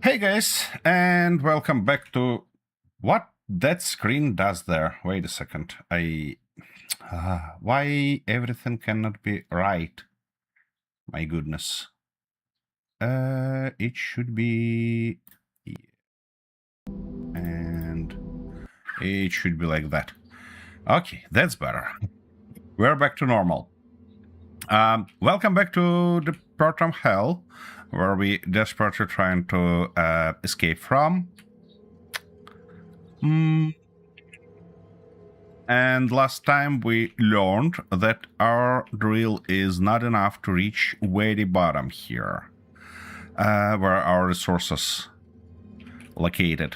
Hey guys, and welcome back to what that screen does there. Wait a second. Why everything cannot be right? My goodness. It should be, and it should be like that. Okay, that's better. We're back to normal. Welcome back to the Pertam hell, where we desperately trying to escape from. And last time we learned that our drill is not enough to reach way the bottom here, where our resources located.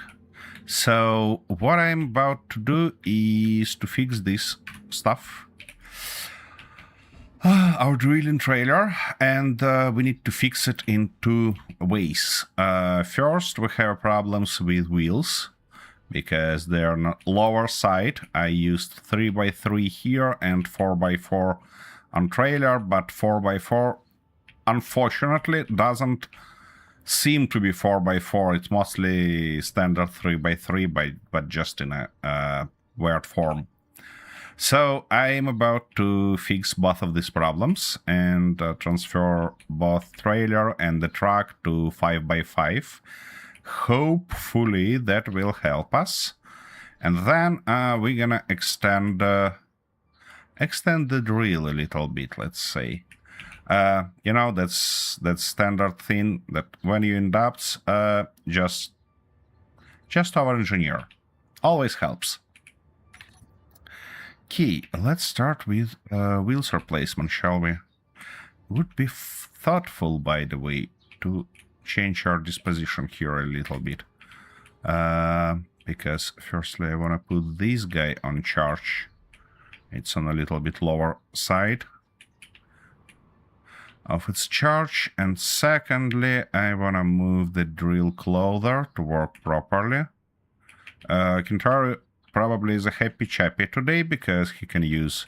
So what I'm about to do is to fix this stuff. Our drilling trailer, and we need to fix it in two ways. First, we have problems with wheels, because they're not lower side. I used 3x3 here and 4x4 on trailer, but 4x4 unfortunately doesn't seem to be 4x4. It's mostly standard 3x3, but just in a weird form. So I'm about to fix both of these problems and transfer both trailer and the truck to 5x5. Hopefully that will help us, and then we're gonna extend the drill a little bit. Let's say, you know, that's standard thing that when you in doubts, just Overengineer always helps. Okay, let's start with wheels replacement, shall we? Would be thoughtful, by the way, to change our disposition here a little bit, because firstly I want to put this guy on charge. It's on a little bit lower side of its charge, and secondly I want to move the drill closer to work properly. Kintaro probably is a happy chappy today because he can use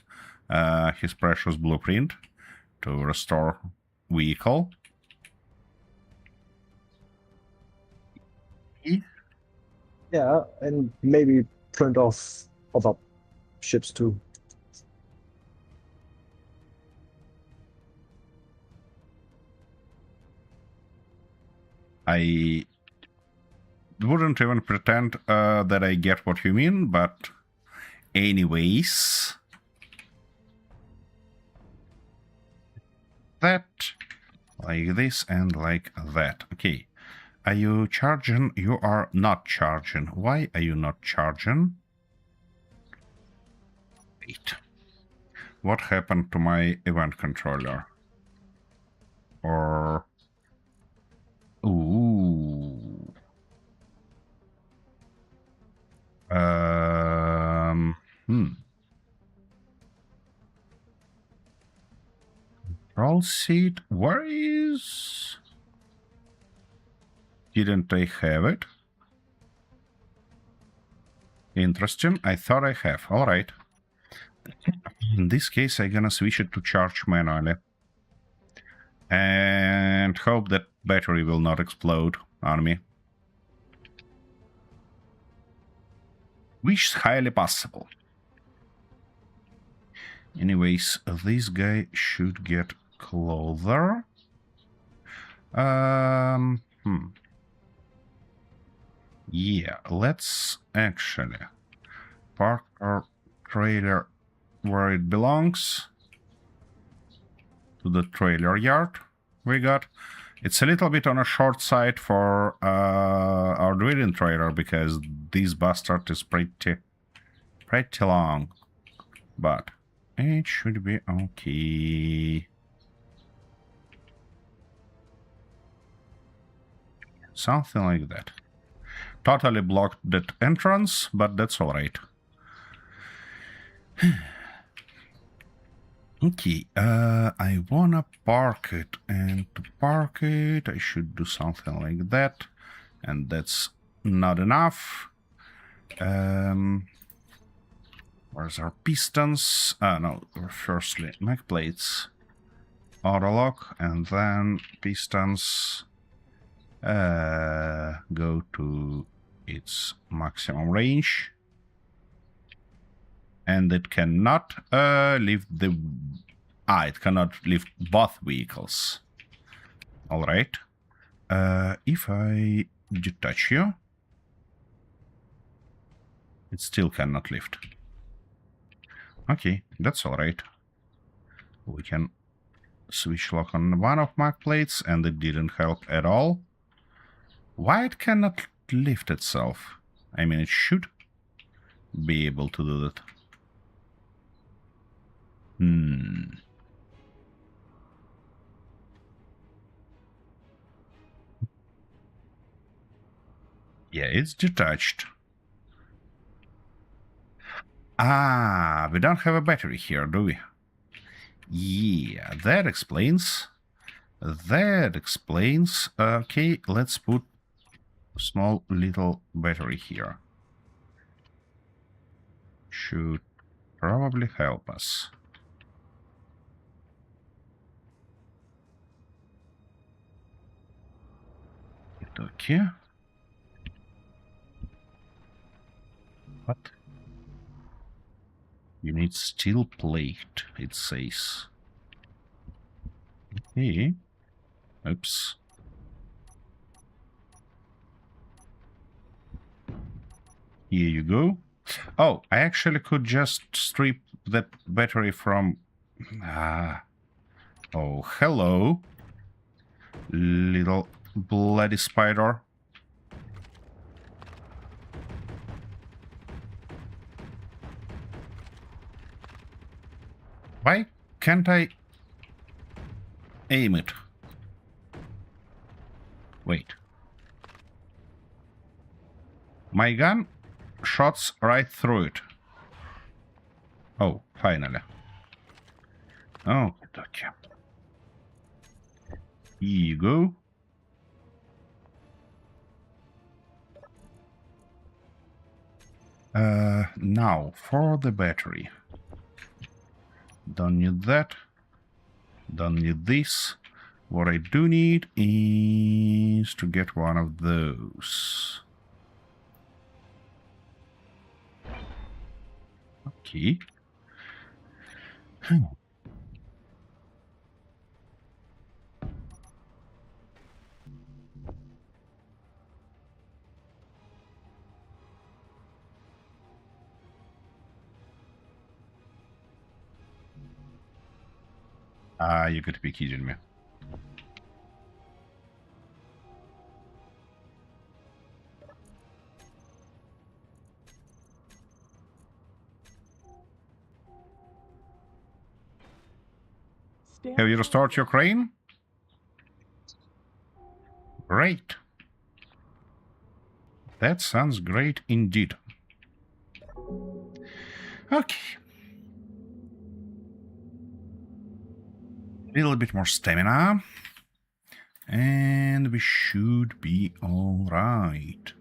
his precious blueprint to restore vehicle. Yeah, and maybe print off other ships too. I wouldn't even pretend that I get what you mean, but anyways, that, like this and like that. Okay. Are you charging? You are not charging. Why are you not charging? Wait. What happened to my event controller? Or... Ooh. Control seat, where is... Didn't I have it? Interesting, I thought I have. Alright. In this case, I'm gonna switch it to charge manually. And hope that battery will not explode on me. Which is highly possible. Anyways, this guy should get closer. Yeah, let's actually park our trailer where it belongs. To the trailer yard we got. It's a little bit on a short side for our drilling trailer because this bastard is pretty long. But it should be okay. Something like that. Totally blocked that entrance, but that's alright. Okay, I wanna park it, and to park it I should do something like that, and that's not enough. Where's our pistons? No, firstly, mag plates, auto lock, and then pistons Go to its maximum range. And it cannot lift the... it cannot lift both vehicles. All right. If I detach you, it still cannot lift. Okay, that's all right. We can switch lock on one of mag plates, and it didn't help at all. Why it cannot lift itself? I mean, it should be able to do that. Yeah, it's detached. We don't have a battery here, do we? Yeah, that explains. That explains. Okay, let's put a small little battery here. Should probably help us. Okay. What? You need steel plate, it says. Okay. Oops. Here you go. Oh, I actually could just strip that battery from... Oh, hello. Little bloody spider. Why can't I aim it? Wait. My gun shots right through it. Oh, finally. Oh, okay. Here you go. Now, for the battery. Don't need that. Don't need this. What I do need is to get one of those. Okay. You got to be kidding me. Have you restored your crane? Great. That sounds great indeed. Okay. A little bit more stamina. And we should be all right.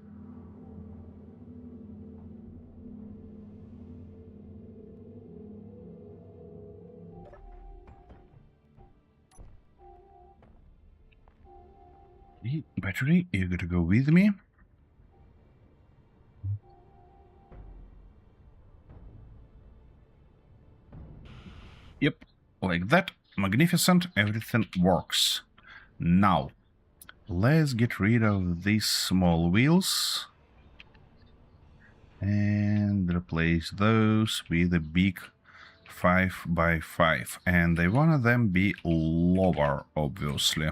The battery, you gotta go with me. Yep, like that. Magnificent. Everything works. Now, let's get rid of these small wheels and replace those with a big 5x5. And I want them be lower, obviously.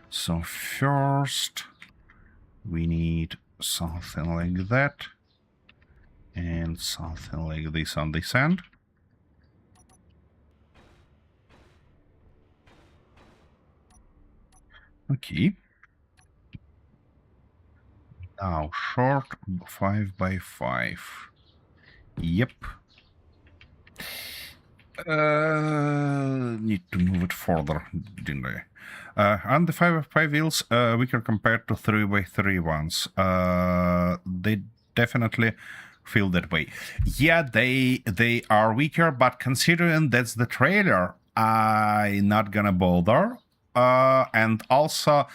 So first, we need something like that and something like this on this end. Okay. Now, short 5x5. Yep. Need to move it further, didn't I? On the 5x5 wheels, weaker compared to 3x3 ones. They definitely feel that way. Yeah, they are weaker, but considering that's the trailer, I'm not gonna bother. and also,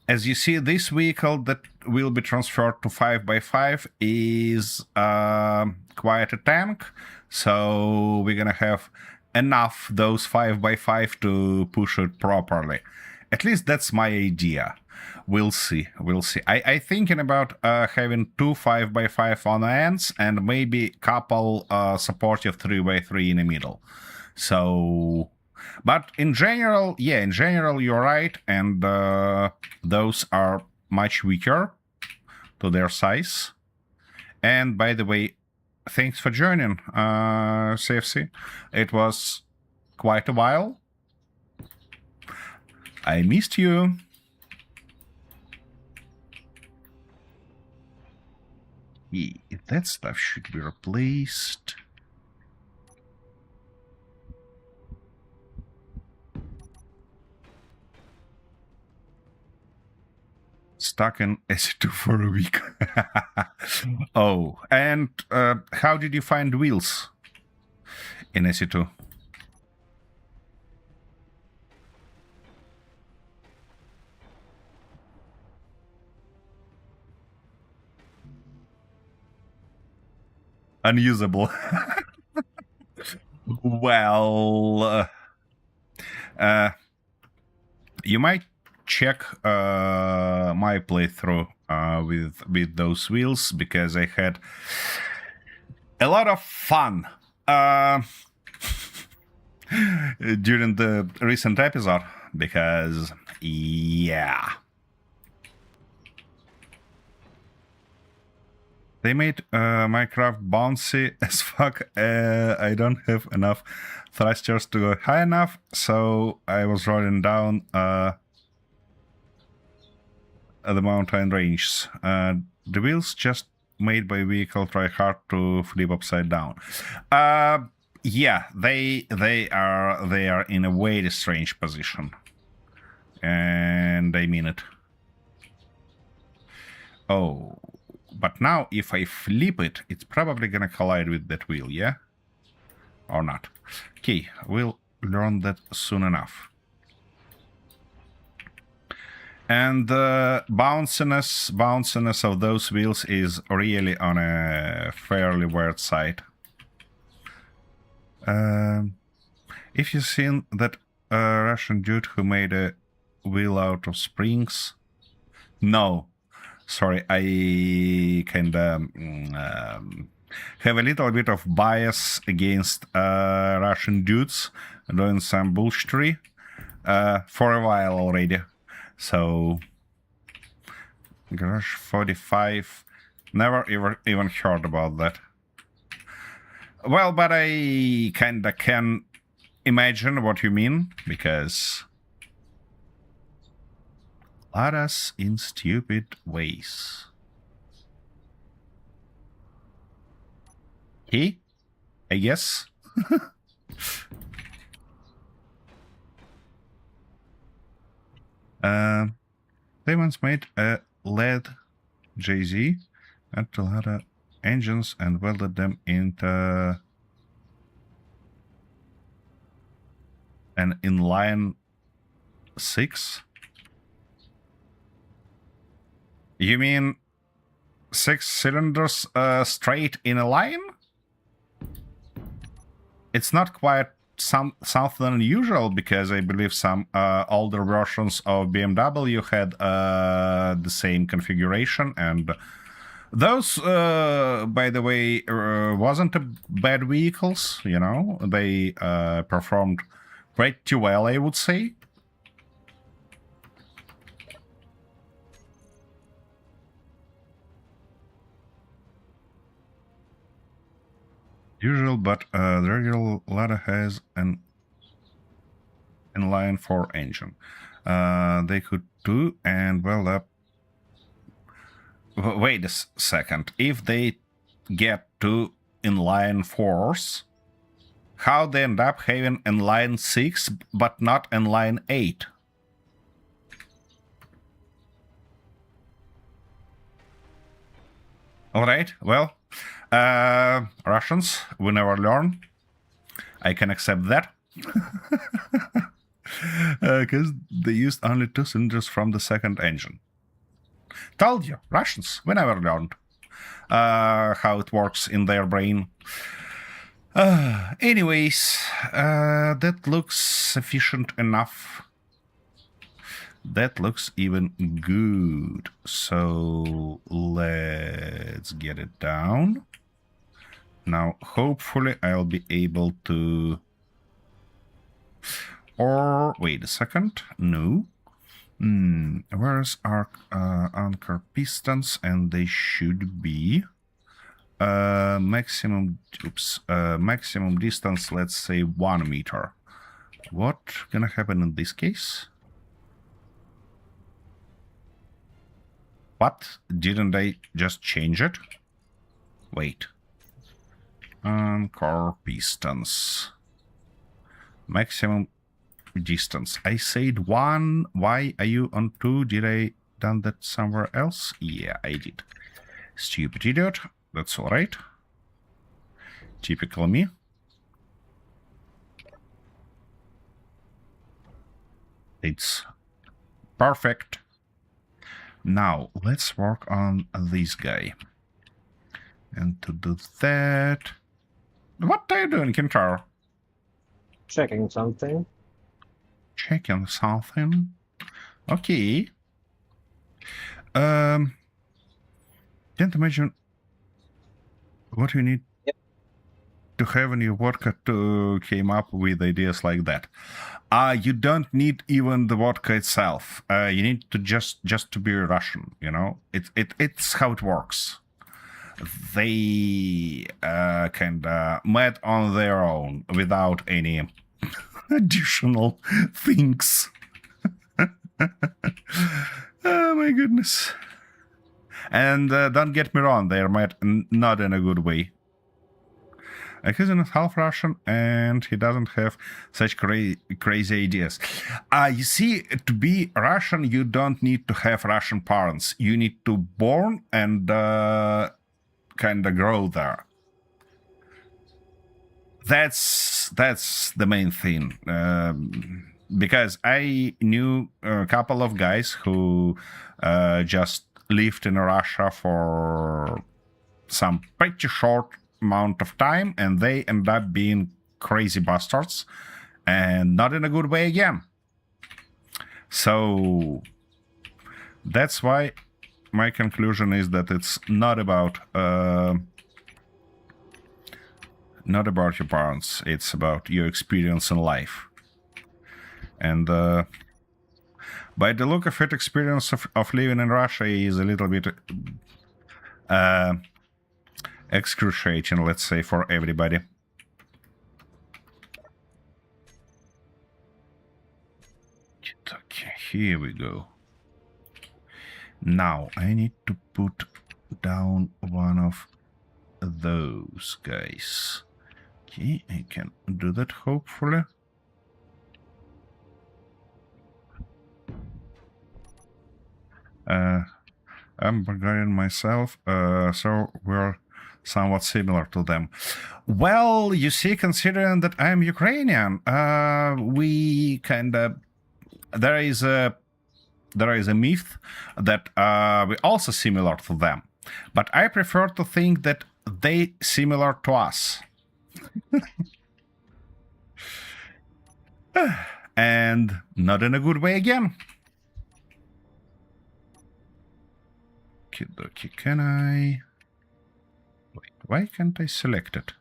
as you see, this vehicle that will be transferred to 5x5 is quite a tank, so we're gonna have enough those 5x5 to push it properly. At least that's my idea. We'll see. We'll see. I thinking about having 2 5x5 on the ends and maybe couple supportive 3x3 in the middle. So, but in general, yeah, in general, you're right, and those are much weaker to their size. And by the way, thanks for joining, CFC. It was quite a while. I missed you. Yeah, that stuff should be replaced. Stuck in SE2 for a week. Oh, and how did you find wheels in SE2? Unusable. Well, you might check my playthrough with those wheels, because I had a lot of fun during the recent episode, because yeah, they made Minecraft bouncy as fuck. I don't have enough thrusters to go high enough, so I was rolling down the mountain ranges. The wheels just made by vehicle try hard to flip upside down. Yeah, they are in a very strange position, and I mean it. Oh, but now if I flip it, it's probably gonna collide with that wheel, yeah? Or not? Okay, we'll learn that soon enough. And the bounciness of those wheels is really on a fairly weird side. If you've seen that Russian dude who made a wheel out of springs, no, sorry, I kinda have a little bit of bias against Russian dudes doing some bullshittery for a while already. So, Garage 45, never even heard about that. Well, but I kinda can imagine what you mean, because let us in stupid ways. He? I guess? They once made a LED JZ and Toyota engines and welded them into an inline 6. You mean 6 cylinders straight in a line? It's not quite something unusual, because I believe some older versions of BMW had the same configuration, and those, by the way, wasn't bad vehicles. You know, they performed pretty well, I would say. Usual, but the regular Lada has an inline 4 engine. They could do and weld up. Wait a second. If they get 2 inline 4s, how they end up having inline 6 but not inline 8? All right, well, Russians, we never learn. I can accept that. Because they used only 2 cylinders from the second engine. Told you, Russians, we never learned how it works in their brain. Anyways, that looks sufficient enough. That looks even good. So let's get it down. Now, hopefully I'll be able to... Or, wait a second. No. Where's our anchor pistons? And they should be... maximum distance, let's say 1 meter. What gonna happen in this case? What? Didn't I just change it? Wait. Anchor pistons. Maximum distance. I said 1. Why are you on 2? Did I done that somewhere else? Yeah, I did. Stupid idiot. That's alright. Typical me. It's perfect. Now, let's work on this guy. And to do that... What are you doing, Kintar? Checking something. Checking something? Okay. Can't imagine what you need to have in your vodka to came up with ideas like that. You don't need even the vodka itself. You need to just to be Russian, you know? It's how it works. They kinda met on their own without any additional things. Oh my goodness. And don't get me wrong, they're met not in a good way. He's not half Russian and he doesn't have such crazy ideas. You see, to be Russian, you don't need to have Russian parents. You need to born and kind of grow there. That's the main thing. Because I knew a couple of guys who just lived in Russia for some pretty short amount of time, and they end up being crazy bastards, and not in a good way again. So that's why my conclusion is that it's not about your parents, it's about your experience in life. And by the look of it, experience of living in Russia is a little bit excruciating, let's say, for everybody. Okay, here we go. Now I need to put down one of those guys. Okay, I can do that hopefully. I'm Bulgarian myself, so we're somewhat similar to them. Well, you see, considering that I'm Ukrainian, we kind of... There is a myth that we're also similar to them. But I prefer to think that they similar to us. And not in a good way again. Kidoki, can I... Wait, why can't I select it?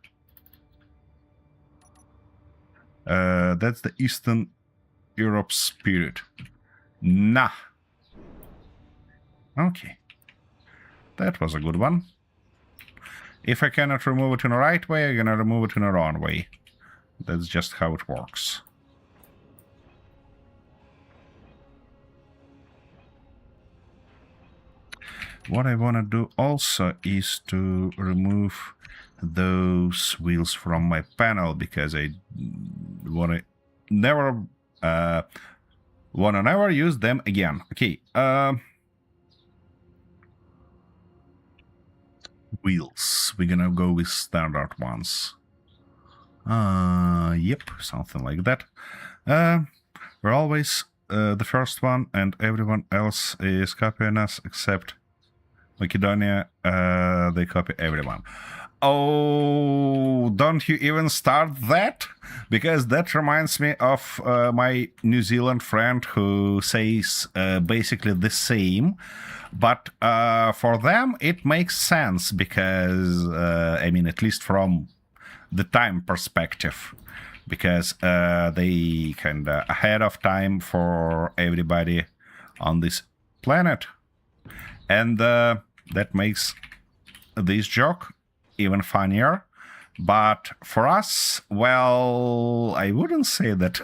That's the Eastern Europe spirit. Nah. Okay. That was a good one. If I cannot remove it in the right way, I'm gonna remove it in the wrong way. That's just how it works. What I want to do also is to remove those wheels from my panel, because I want to never use them again. Okay. Wheels. We're gonna go with standard ones. Yep, something like that. We're always the first one, and everyone else is copying us except Macedonia. They copy everyone. Oh, don't you even start that? Because that reminds me of my New Zealand friend who says basically the same. But for them, it makes sense because, I mean, at least from the time perspective, because they kind of ahead of time for everybody on this planet. And that makes this joke even funnier. But for us, well, I wouldn't say that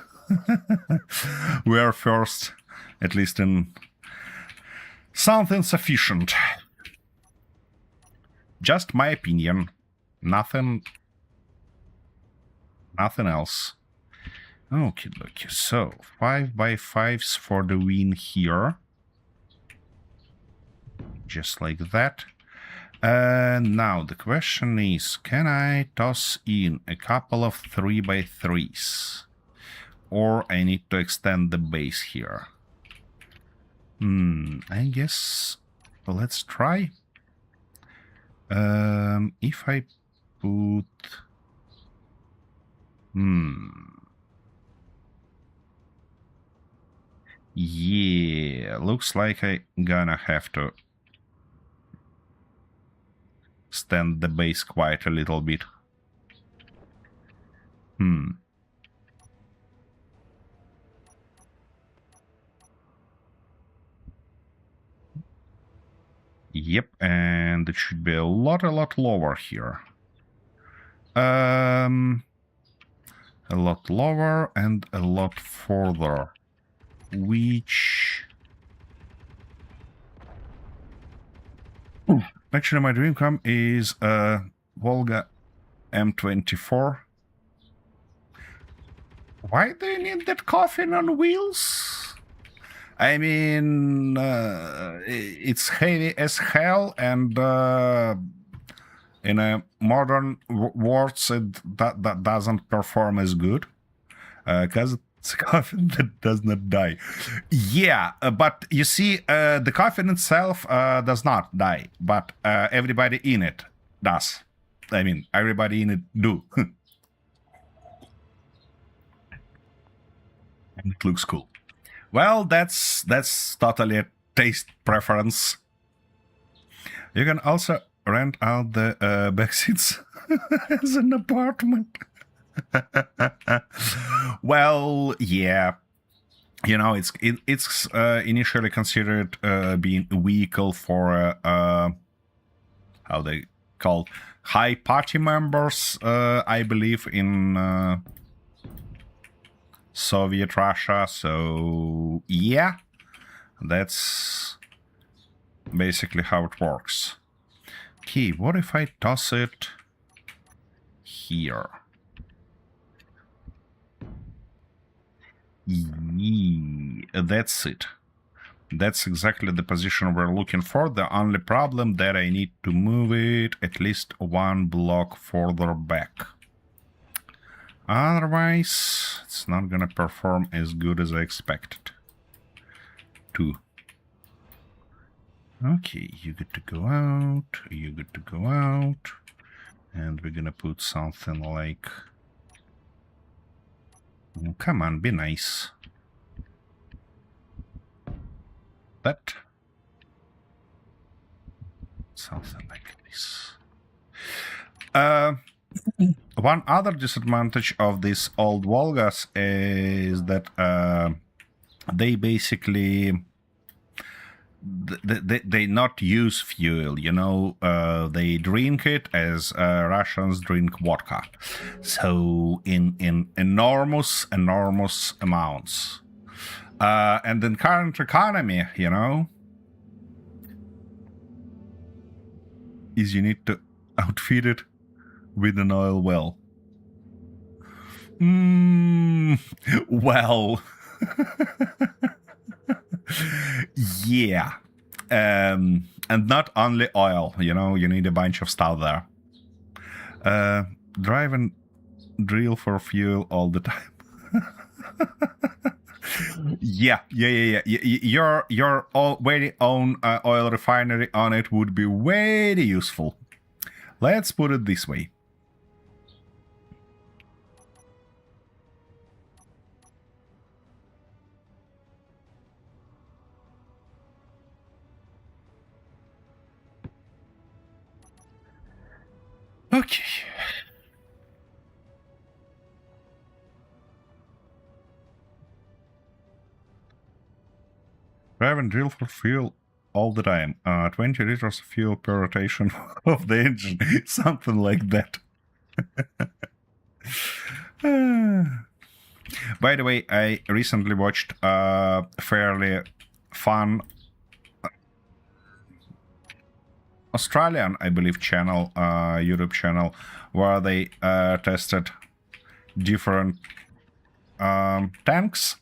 we are first, at least in something sufficient. Just my opinion. Nothing else. Okay, dokie. So 5x5s for the win here. Just like that. Now the question is, can I toss in a couple of 3x3s? Or I need to extend the base here? I guess let's try. If I put... Yeah, looks like I'm gonna have to extend the base quite a little bit. Yep, and it should be a lot lower here. A lot lower and a lot further. Which... Actually, my dream car is Volga M24. Why do you need that coffin on wheels? I mean, it's heavy as hell, and in a modern words, that doesn't perform as good, because it's a coffin that does not die. Yeah, but you see, the coffin itself does not die, but everybody in it does. I mean, everybody in it do. And it looks cool. Well, that's totally a taste preference. You can also rent out the back seats as an apartment. Well, yeah. You know, it's initially considered being a vehicle for how they call high party members, I believe, in Soviet Russia. So yeah, that's basically how it works. Okay, what if I toss it here? Yeah, that's it. That's exactly the position we're looking for. The only problem that I need to move it at least one block further back. Otherwise, it's not gonna perform as good as I expected. Two. Okay, you get to go out, you get to go out, and we're gonna put something like... Oh, come on, be nice. That. Something like this. One other disadvantage of these old Volgas is that they basically... They not use fuel, you know, they drink it as Russians drink vodka. So in enormous amounts. And in current economy, you know, is you need to outfit it with an oil well. Well... Yeah. And not only oil, you know, you need a bunch of stuff there. Drive and drill for fuel all the time. Yeah. Your very own oil refinery on it would be very useful. Let's put it this way. Okay. Drive and drill for fuel all the time. 20 liters of fuel per rotation of the engine. Something like that. By the way, I recently watched a fairly fun Australian, I believe, channel, YouTube channel, where they tested different tanks,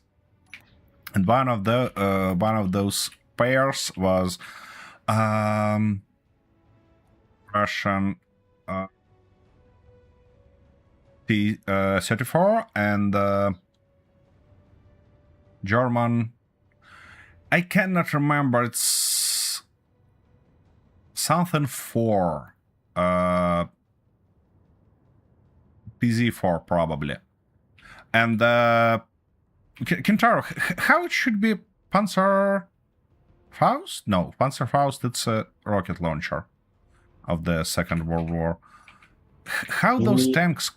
and one of those pairs was Russian T-34 and German. I cannot remember. It's something 4. PZ4 probably. And Kintaro, how it should be Panzerfaust? No, Panzerfaust, it's a rocket launcher of the Second World War. How those tanks...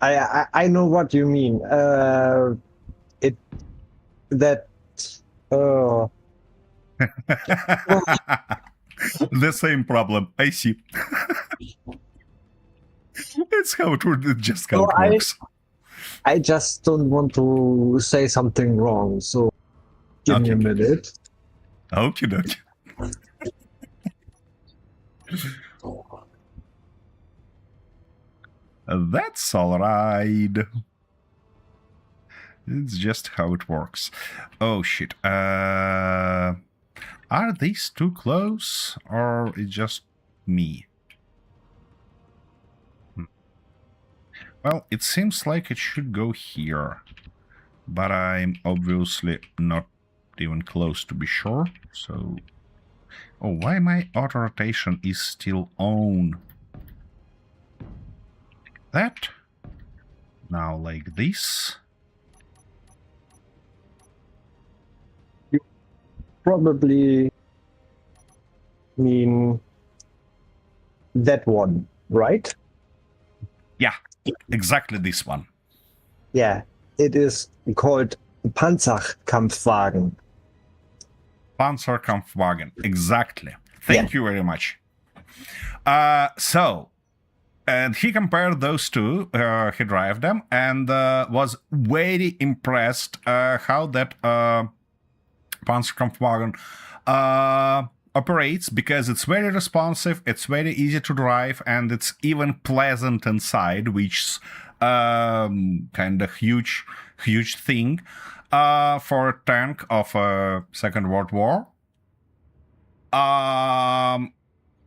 I know what you mean. The same problem. I see. It's how it just how it works. I just don't want to say something wrong, so give me a minute. Okie dokie. That's all right. It's just how it works. Oh shit. Are these too close, or it's just me? Well, it seems like it should go here, but I'm obviously not even close to be sure, so... Oh, why my auto rotation is still on? That. Now like this. You probably mean that one, right? Yeah, exactly this one. Yeah, it is called Panzerkampfwagen. Panzerkampfwagen, exactly. Thank you very much. And he compared those two, he drove them, and was very impressed how that Panzerkampfwagen operates, because it's very responsive, it's very easy to drive, and it's even pleasant inside, which is kind of huge thing for a tank of Second World War.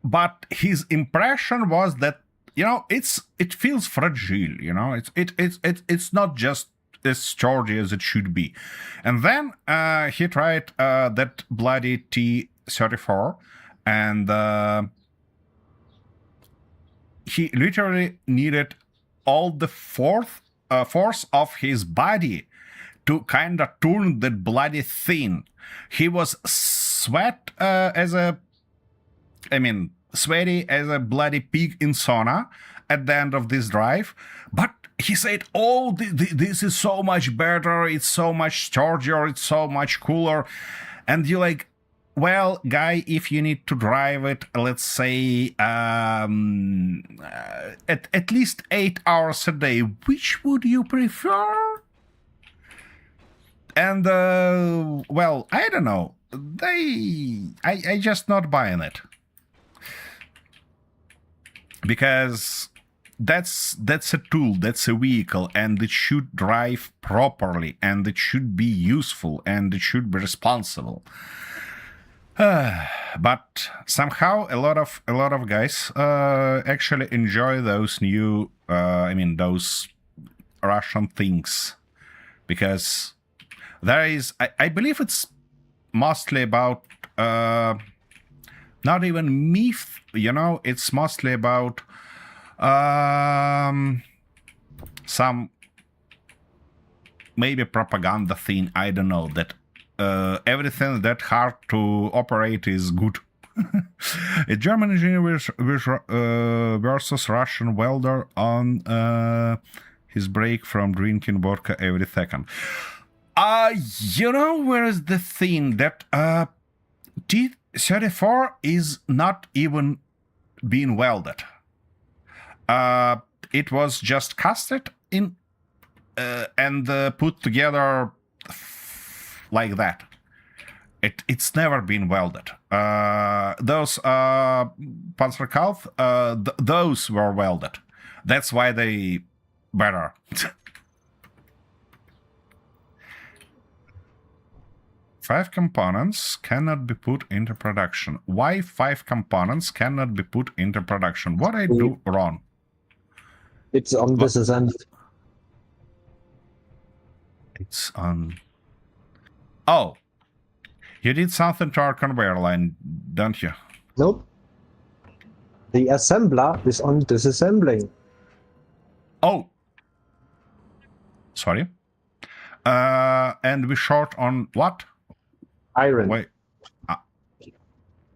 But his impression was that, you know, it feels fragile, you know, it's not just as sturdy as it should be. And then he tried that bloody T-34, and he literally needed all the force of his body to kind of turn that bloody thing. He was sweaty as a bloody pig in sauna at the end of this drive. But he said, oh, this is so much better, it's so much sturdier, it's so much cooler. And you're like, well, guy, if you need to drive it, let's say, at least 8 hours a day, which would you prefer? And, well, I don't know. I just not buying it. Because that's a tool, that's a vehicle, and it should drive properly, and it should be useful, and it should be responsible. But somehow a lot of guys actually enjoy those new, those Russian things. because there is, I believe it's mostly about not even myth, it's mostly about some maybe propaganda thing, I don't know, that everything that hard to operate is good. A German engineer versus Russian welder on his break from drinking vodka every second. Where is the thing that T-34 is not even being welded. It was just casted in and put together like that. It's never been welded. Those Panzerkampf, those were welded. That's why they better. Five components cannot be put into production. Why 5 components cannot be put into production? What I do wrong? It's on disassembly. It's on... Oh! You did something to our conveyor line, don't you? Nope. The assembler is on disassembling. Oh! Sorry. And we short on what? Iron. Wait.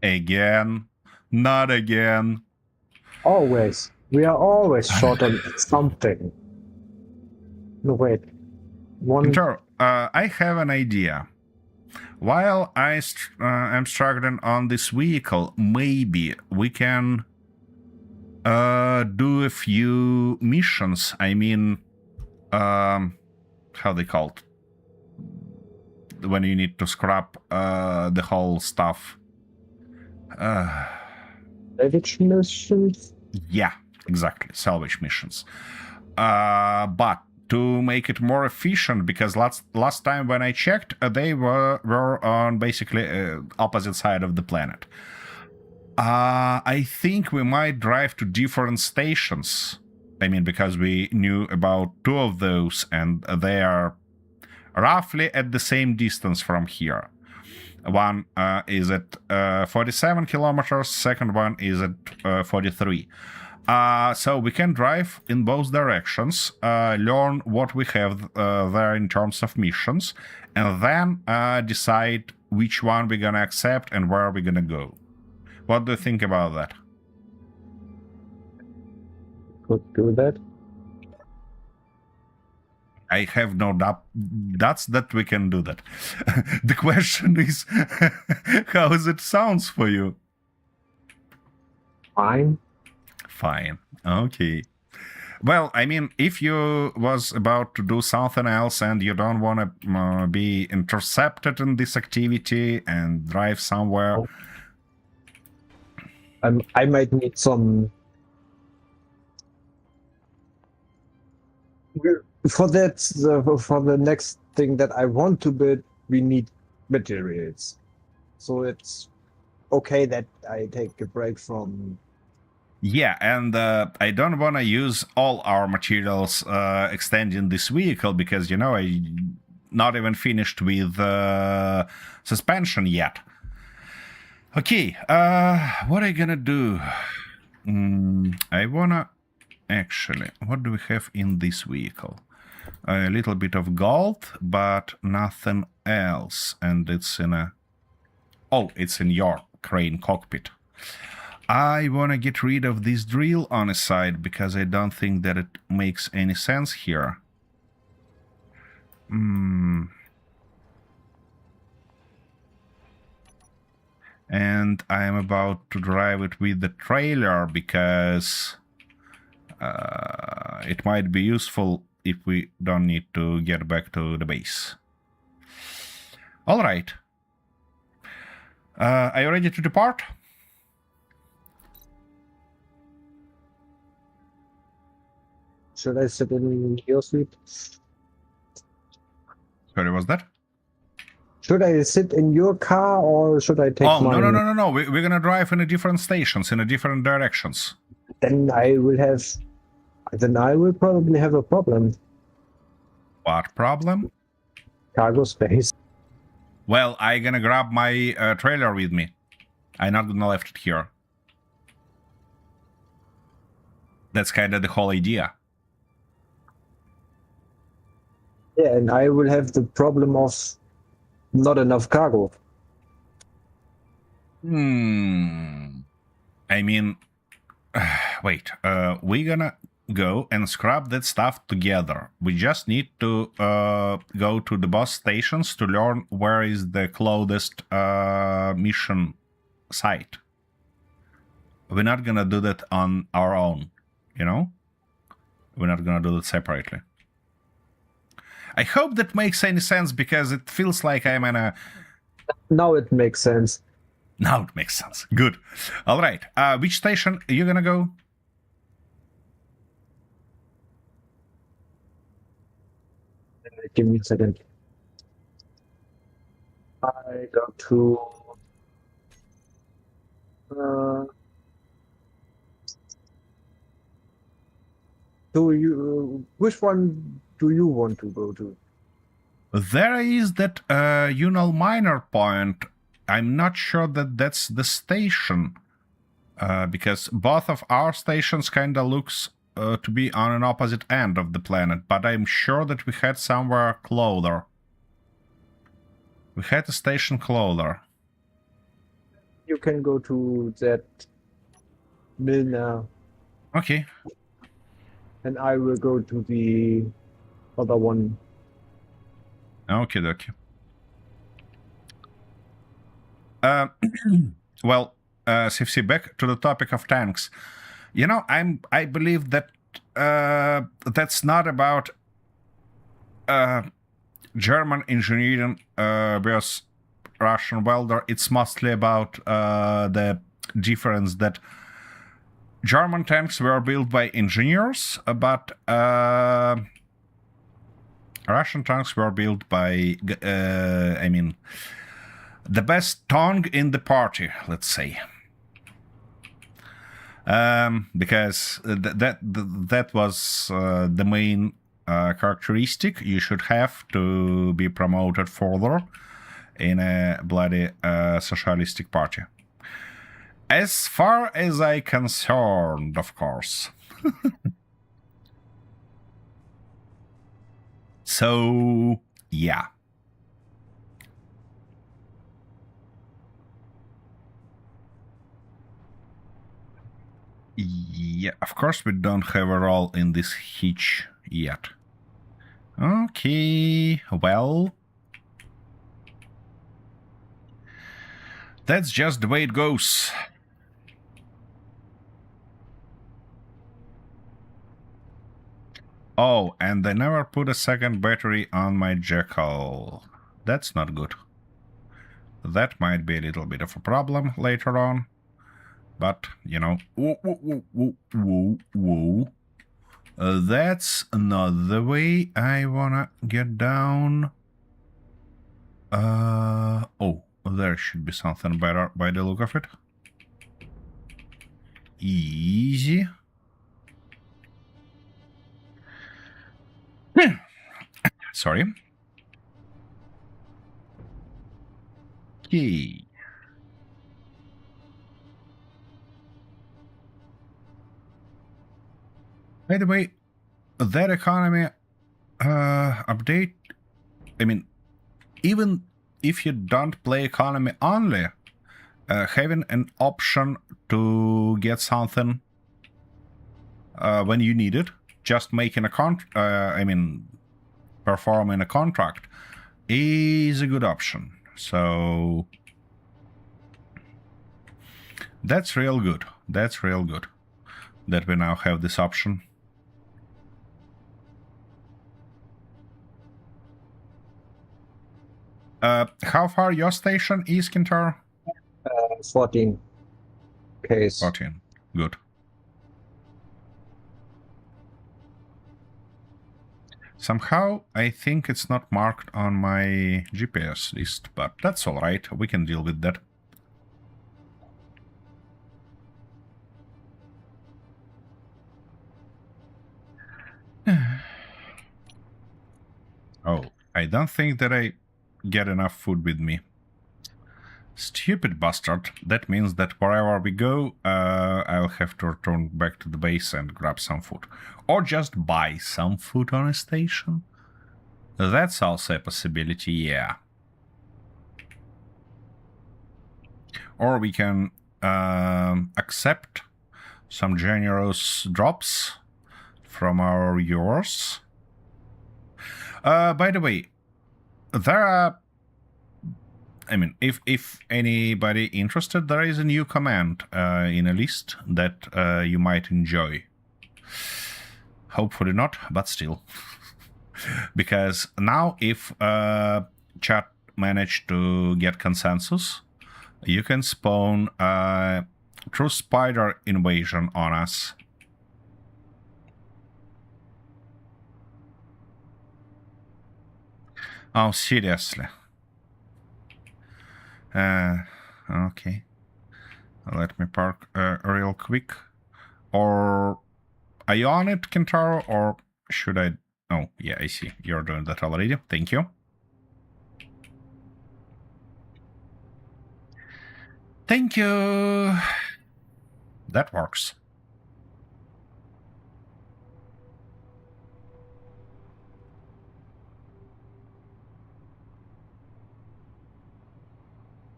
Again. Not again. Always. We are always short on something. No, wait. I have an idea. While I am struggling on this vehicle, maybe we can do a few missions. I mean, how they called? When you need to scrap the whole stuff. Salvage missions? Yeah, exactly. Salvage missions. But to make it more efficient, because last time when I checked, they were on basically opposite side of the planet. I think we might drive to different stations. I mean, because we knew about 2 of those, and they are roughly at the same distance from here. One is at 47 kilometers, second one is at 43. So we can drive in both directions, learn what we have there in terms of missions, and then decide which one we're gonna accept and where we're gonna go. What do you think about that? Could do that. I have no doubt that we can do that. The question is, how does it sounds for you? Fine. Fine. Okay. Well, I mean, if you was about to do something else and you don't want to be intercepted in this activity and drive somewhere... I might need some... For that, for the next thing that I want to build, we need materials. So it's okay that I take a break from... Yeah, and I don't want to use all our materials extending this vehicle because, I not even finished with suspension yet. Okay, what am I gonna do? I wanna... Actually, what do we have in this vehicle? A little bit of gold, but nothing else. And it's in a... Oh, it's in your crane cockpit. I want to get rid of this drill on the side because I don't think that it makes any sense here. And I am about to drive it with the trailer because it might be useful if we don't need to get back to the base. All right. Are you ready to depart? Should I sit in your seat? Sorry, was that? Should I sit in your car or should I take mine? No. We're gonna drive in a different stations, in a different directions. Then I will probably have a problem. What problem? cargo space. Well, I gonna grab my trailer with me. I'm not gonna left it here. That's kind of the whole idea. Yeah, and I will have the problem of not enough cargo. I mean, wait. We're gonna go and scrap that stuff together. We just need to go to the boss stations to learn where is the closest mission site. We're not gonna do that on our own, you know? We're not gonna do that separately. I hope that makes any sense because it feels like I'm in a... Now it makes sense. Now it makes sense. Good. All right. Which station are you gonna go? Give me a second. I go to. Which one do you want to go to? There is that Unal minor point. I'm not sure that that's the station. Because both of our stations kind of looks to be on an opposite end of the planet, but I'm sure that we had somewhere closer. We had a station closer. You can go to that mill now, Okay. and I will go to the other one. Okay, dokie. Well, Sifsi, back to the topic of tanks. You know, I believe that that's not about German engineering versus Russian welder. It's mostly about the difference that German tanks were built by engineers, but Russian tanks were built by, I mean, the best tongue in the party, let's say. Because that was the main characteristic you should have to be promoted further in a bloody socialistic party. As far as I'm concerned, of course. So, yeah. Yeah, of course we don't have a role in this hitch yet. Okay, well... That's just the way it goes. Oh, and I never put a second battery on my Jackal. That's not good. That might be a little bit of a problem later on. But, you know... Whoa. That's not the way I wanna get down. Oh, there should be something better by the look of it. Easy. Sorry. Okay. By the way, that economy update, I mean, even if you don't play economy only, having an option to get something when you need it, just making a performing a contract is a good option. So that's real good. That's real good that we now have this option. How far your station is, Kintar? 14 case. 14. Good. Somehow, I think it's not marked on my GPS list, but that's alright. We can deal with that. Oh, I I don't think that I get enough food with me. Stupid bastard. That means that wherever we go, I'll have to return back to the base and grab some food. Or just buy some food on a station. That's also a possibility, yeah. Or we can accept some generous drops from our viewers. By the way, there are... I mean, if anybody interested, there is a new command in a list that you might enjoy. Hopefully not, but still. Because now if chat managed to get consensus, you can spawn a true spider invasion on us. Oh, seriously. Okay. Let me park real quick. Or are you on it, Kentaro, or should I... Oh, yeah, I see. You're doing that already. Thank you. Thank you. That works.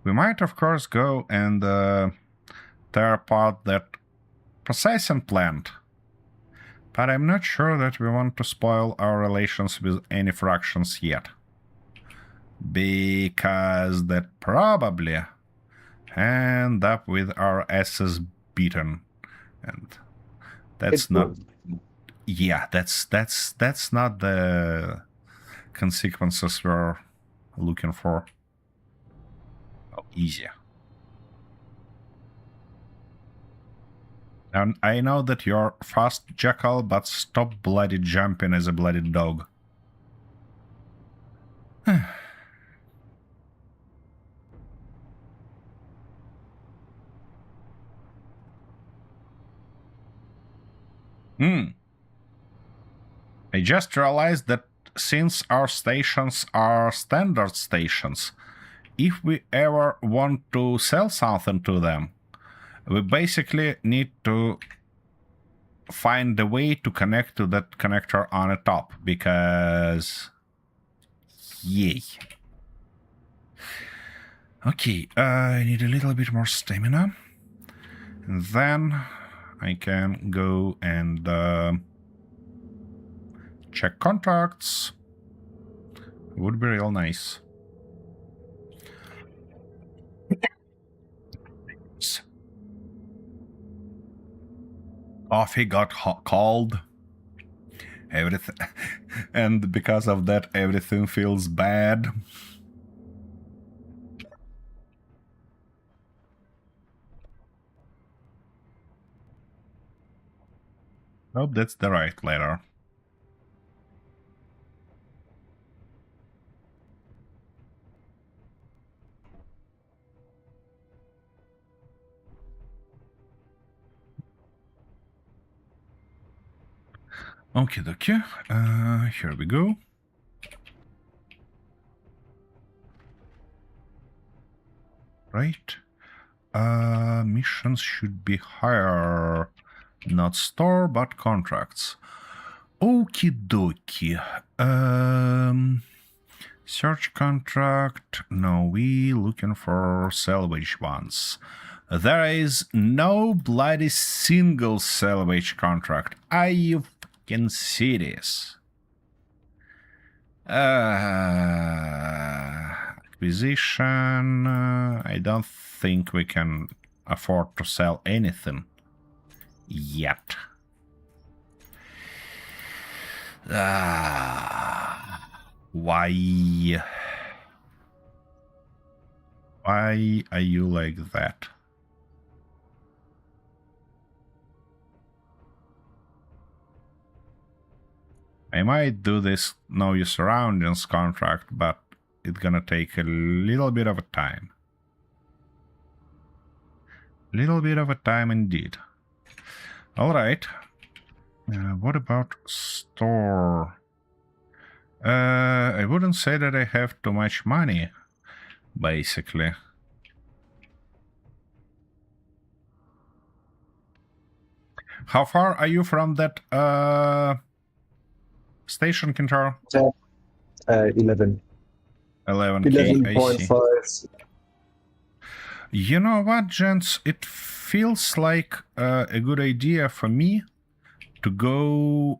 We might, of course, go and tear apart that processing plant. But I'm not sure that we want to spoil our relations with any fractions yet. Because that probably end up with our asses beaten. And that's not... Yeah, that's not the consequences we're looking for. Oh, easier. And I know that you're fast, Jackal, but stop bloody jumping as a bloody dog. I just realized that since our stations are standard stations, if we ever want to sell something to them, we basically need to find a way to connect to that connector on the top, because... Yay. Okay, I need a little bit more stamina. And then I can go and check contracts. Would be real nice. Coffee got cold. Everything, and because of that, everything feels bad. Nope, that's the right letter. Okie dokie. Here we go. Right. Missions should be higher. Not store, but contracts. Okie dokie. Search contract. No, we looking for salvage ones. There is no bloody single salvage contract. Are you fucking serious? Acquisition. I don't think we can afford to sell anything yet. Why? Why are you like that? I might do this Know Your Surroundings contract, but it's gonna take a little bit of a time. Little bit of a time indeed. Alright. What about store? I wouldn't say that I have too much money, basically. How far are you from that station, Kintaro? 11. 11K, I see. 11.5. You know what, gents? It feels like a good idea for me to go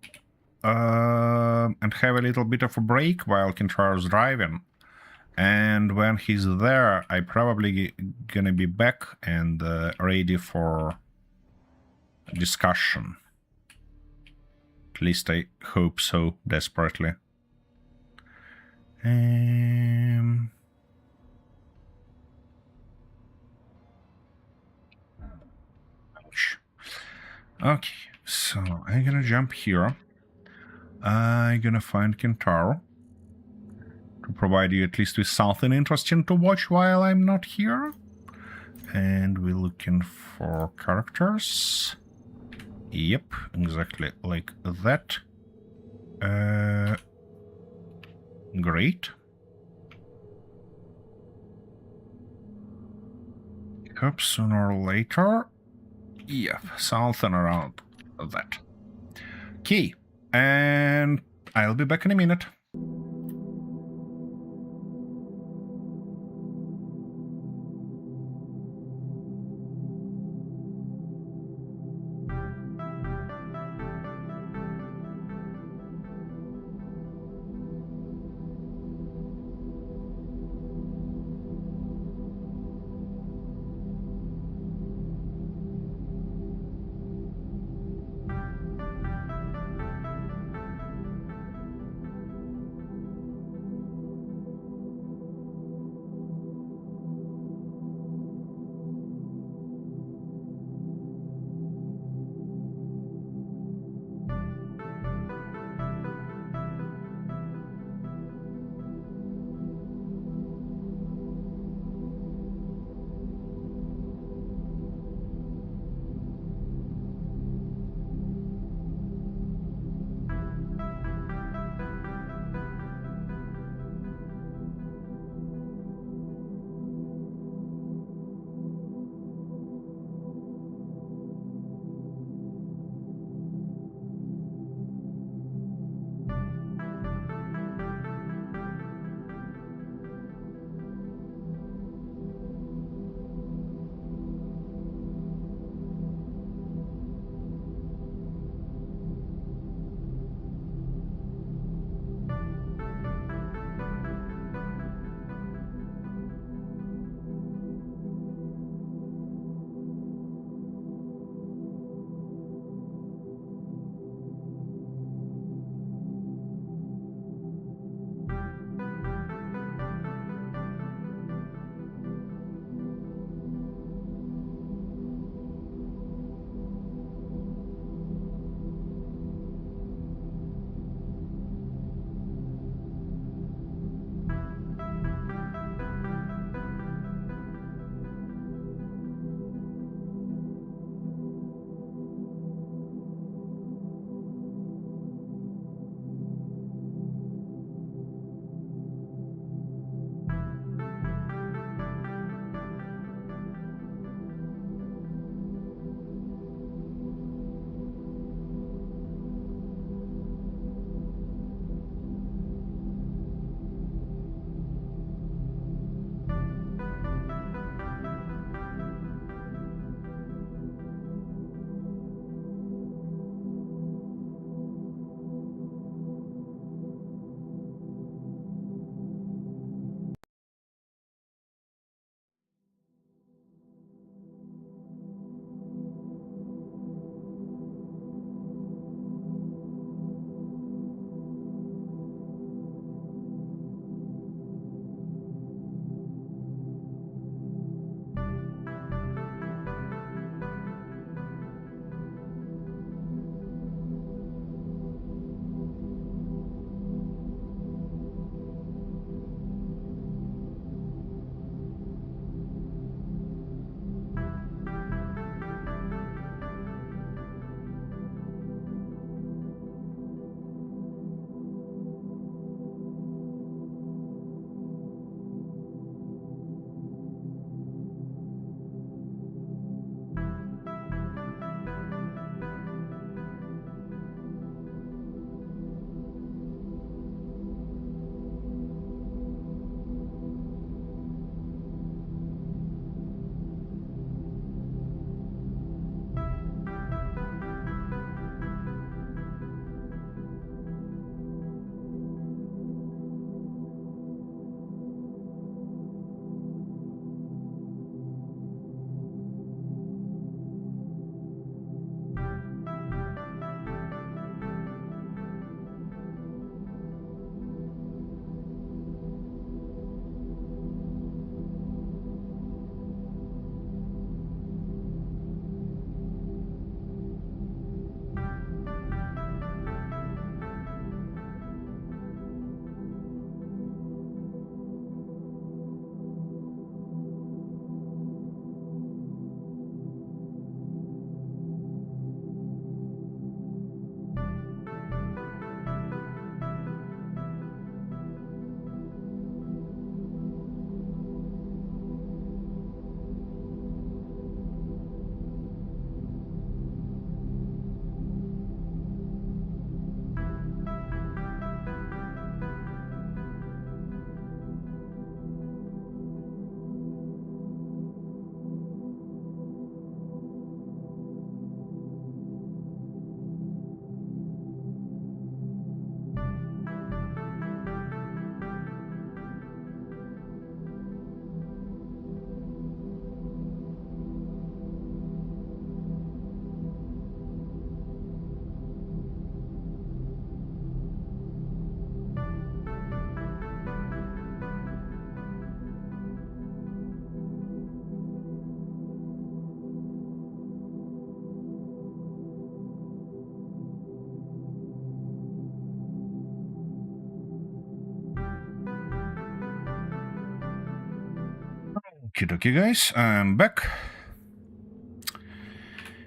and have a little bit of a break while Kintaro's driving. And when he's there, I probably gonna be back and ready for discussion. At least I hope so, desperately. Okay, so I'm gonna jump here. I'm gonna find Kintaro to provide you at least with something interesting to watch while I'm not here. And we're looking for characters. Yep, exactly like that. Great. Hope sooner or later. Yeah, something around that. Okay, and I'll be back in a minute. Okay, guys, I'm back.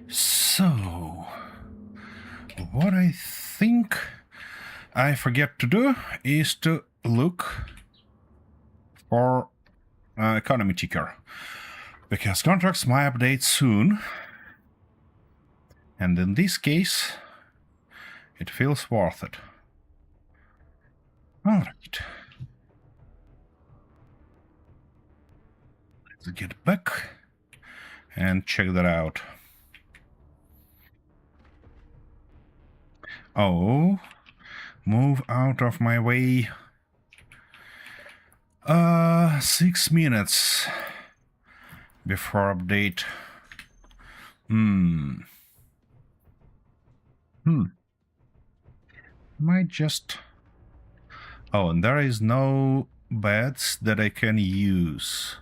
So, what I think I forget to do is to look for economy ticker, because contracts might update soon, and in this case, it feels worth it. All right. Let's get back and check that out. Oh, move out of my way. 6 minutes before update. Might just... Oh, and there is no beds that I can use.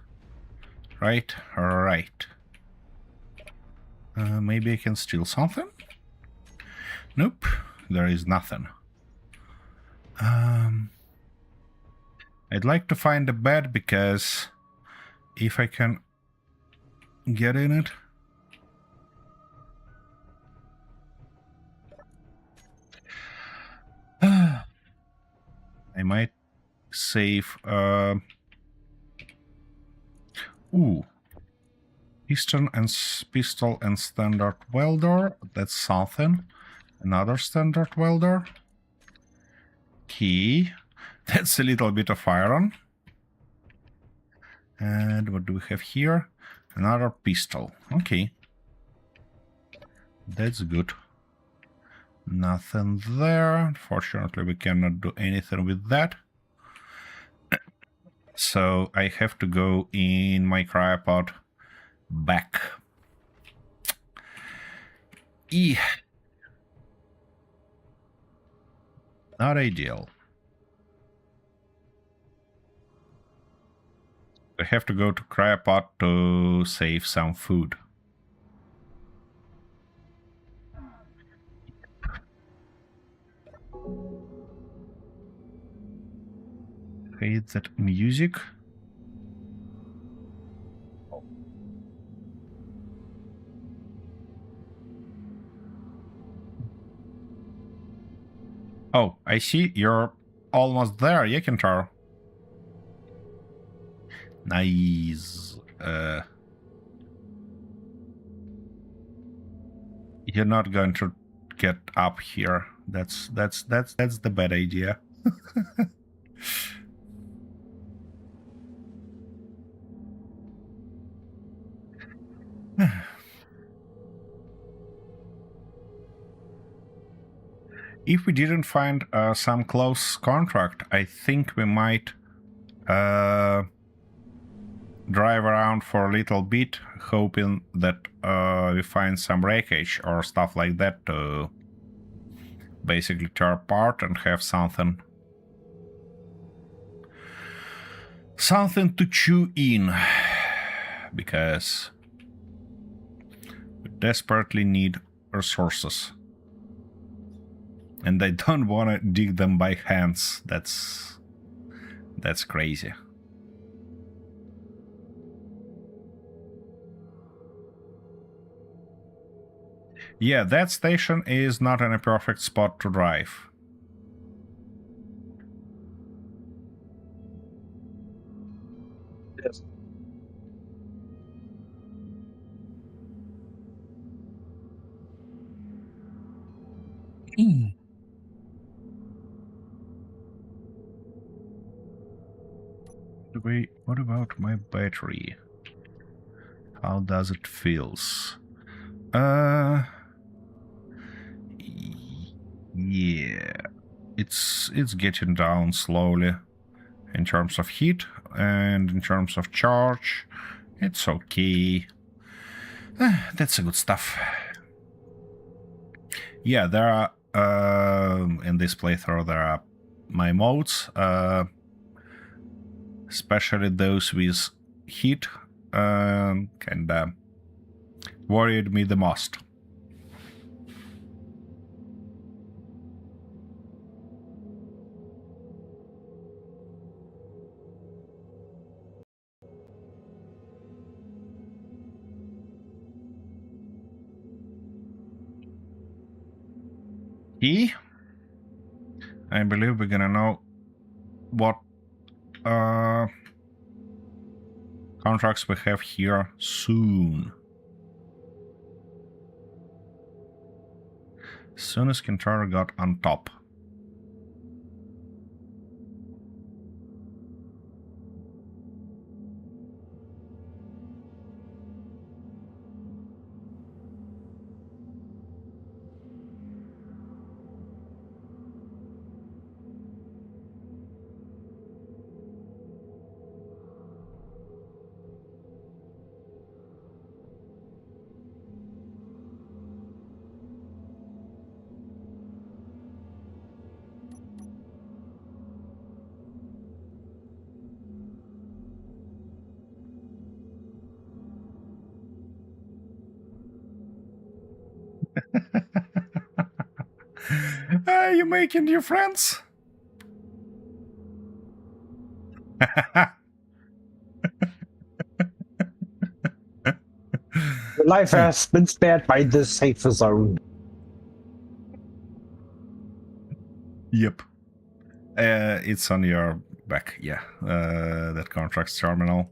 Right? Right. Maybe I can steal something? Nope, there is nothing. I'd like to find a bed, because if I can get in it... I might save... Ooh. Pistol and standard welder. That's something. Another standard welder. Key. That's a little bit of iron. And what do we have here? Another pistol. Okay. That's good. Nothing there. Unfortunately, we cannot do anything with that. So I have to go in my cryopod back. Not ideal. I have to go to cryopod to save some food. Hate that music. Oh, I see you're almost there, Yekintar. Nice. You're not going to get up here. That's the bad idea. If we didn't find some close contract, I think we might drive around for a little bit, hoping that we find some wreckage or stuff like that to basically tear apart and have something to chew in, because we desperately need resources. And I don't want to dig them by hands. That's crazy. Yeah, that station is not in a perfect spot to drive. Yes. Wait, what about my battery? How does it feels? Yeah, it's getting down slowly in terms of heat, and in terms of charge, it's okay. That's a good stuff. Yeah, there are in this playthrough there are my modes, especially those with heat, kinda worried me the most. Key. I believe we're gonna know what contracts we have here soon. As soon as Kintaro got on top. Are you making new friends? Your life has been spared by the safe zone. Yep. It's on your back, yeah. That contracts terminal.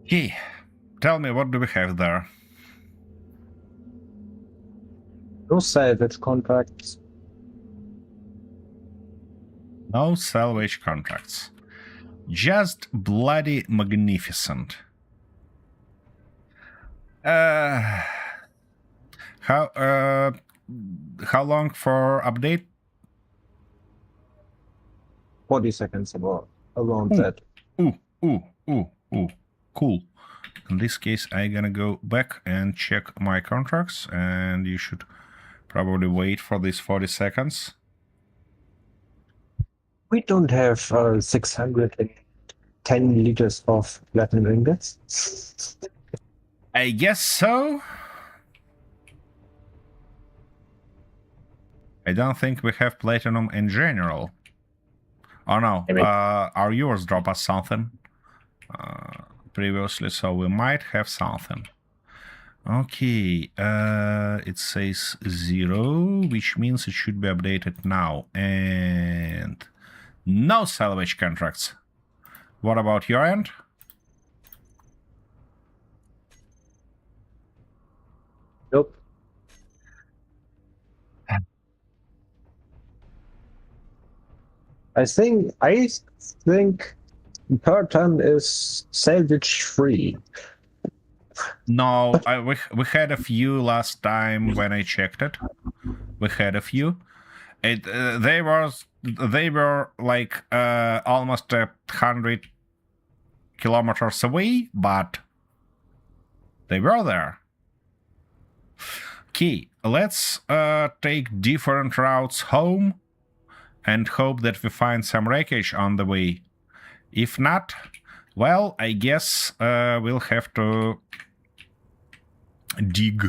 Okay. Tell me, what do we have there? No salvage contracts. No salvage contracts. Just bloody magnificent. How long for update? 40 seconds around that. Ooh. Cool. In this case, I'm gonna go back and check my contracts, and you should probably wait for these 40 seconds. We don't have 610 liters of platinum ingots. I guess so. I don't think we have platinum in general. Oh no, our yours drop us something previously, so we might have something. Okay, it says 0, which means it should be updated now. And no salvage contracts. What about your end? Nope. I think Pertam is salvage free. No, we had a few last time when I checked it. We had a few. They were like almost 100 kilometers away, but they were there. Okay, let's take different routes home and hope that we find some wreckage on the way. If not, well, I guess we'll have to dig.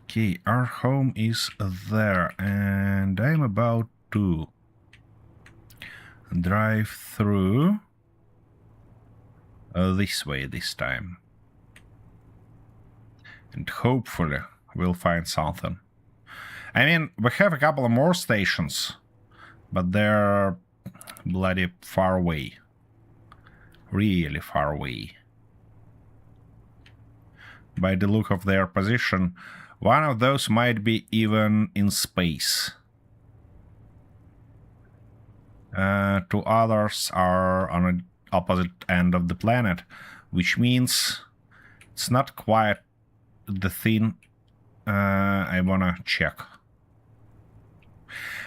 Okay, our home is there, and I'm about to drive through this way this time. And hopefully we'll find something. I mean, we have a couple of more stations, but they're bloody far away. Really far away. By the look of their position, one of those might be even in space. Two others are on the opposite end of the planet, which means it's not quite the thing I wanna check.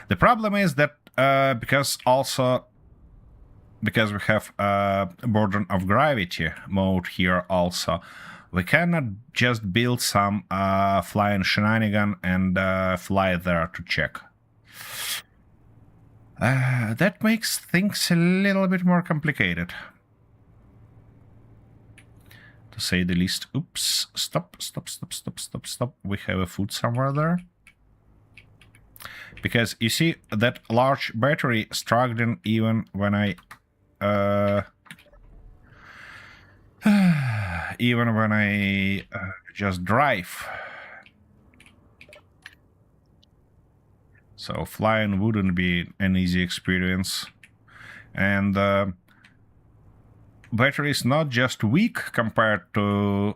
The problem is that because we have burden of gravity mode here also, we cannot just build some flying shenanigan and fly there to check. That makes things a little bit more complicated, to say the least. Oops, stop. We have a food somewhere there. Because you see that large battery struggling even when I even when I just drive. So flying wouldn't be an easy experience. And battery is not just weak compared to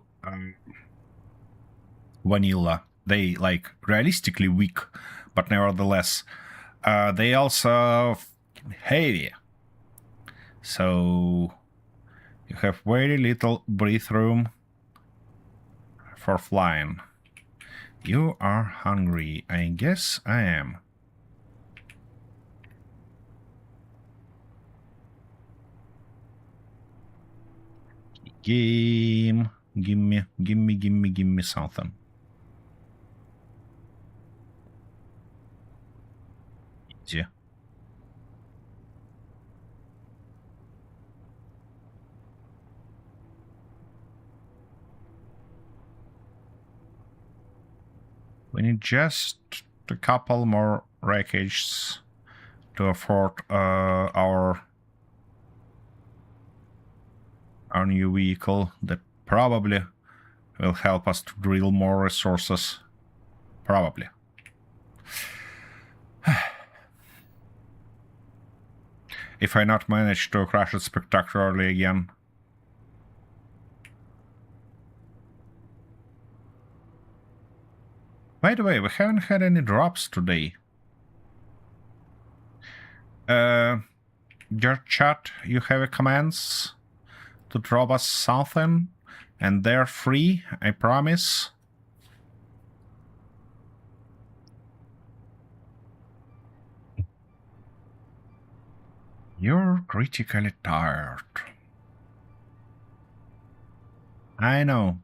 vanilla. They like realistically weak, but nevertheless, they also heavy. So you have very little breath room for flying. You are hungry. I guess I am. Game. Gimme something. Easy. We need just a couple more wreckages to afford our new vehicle that probably will help us to drill more resources. Probably. If I not manage to crash it spectacularly again. By the way, we haven't had any drops today. Your chat, you have commands to drop us something, and they're free, I promise. You're critically tired. I know.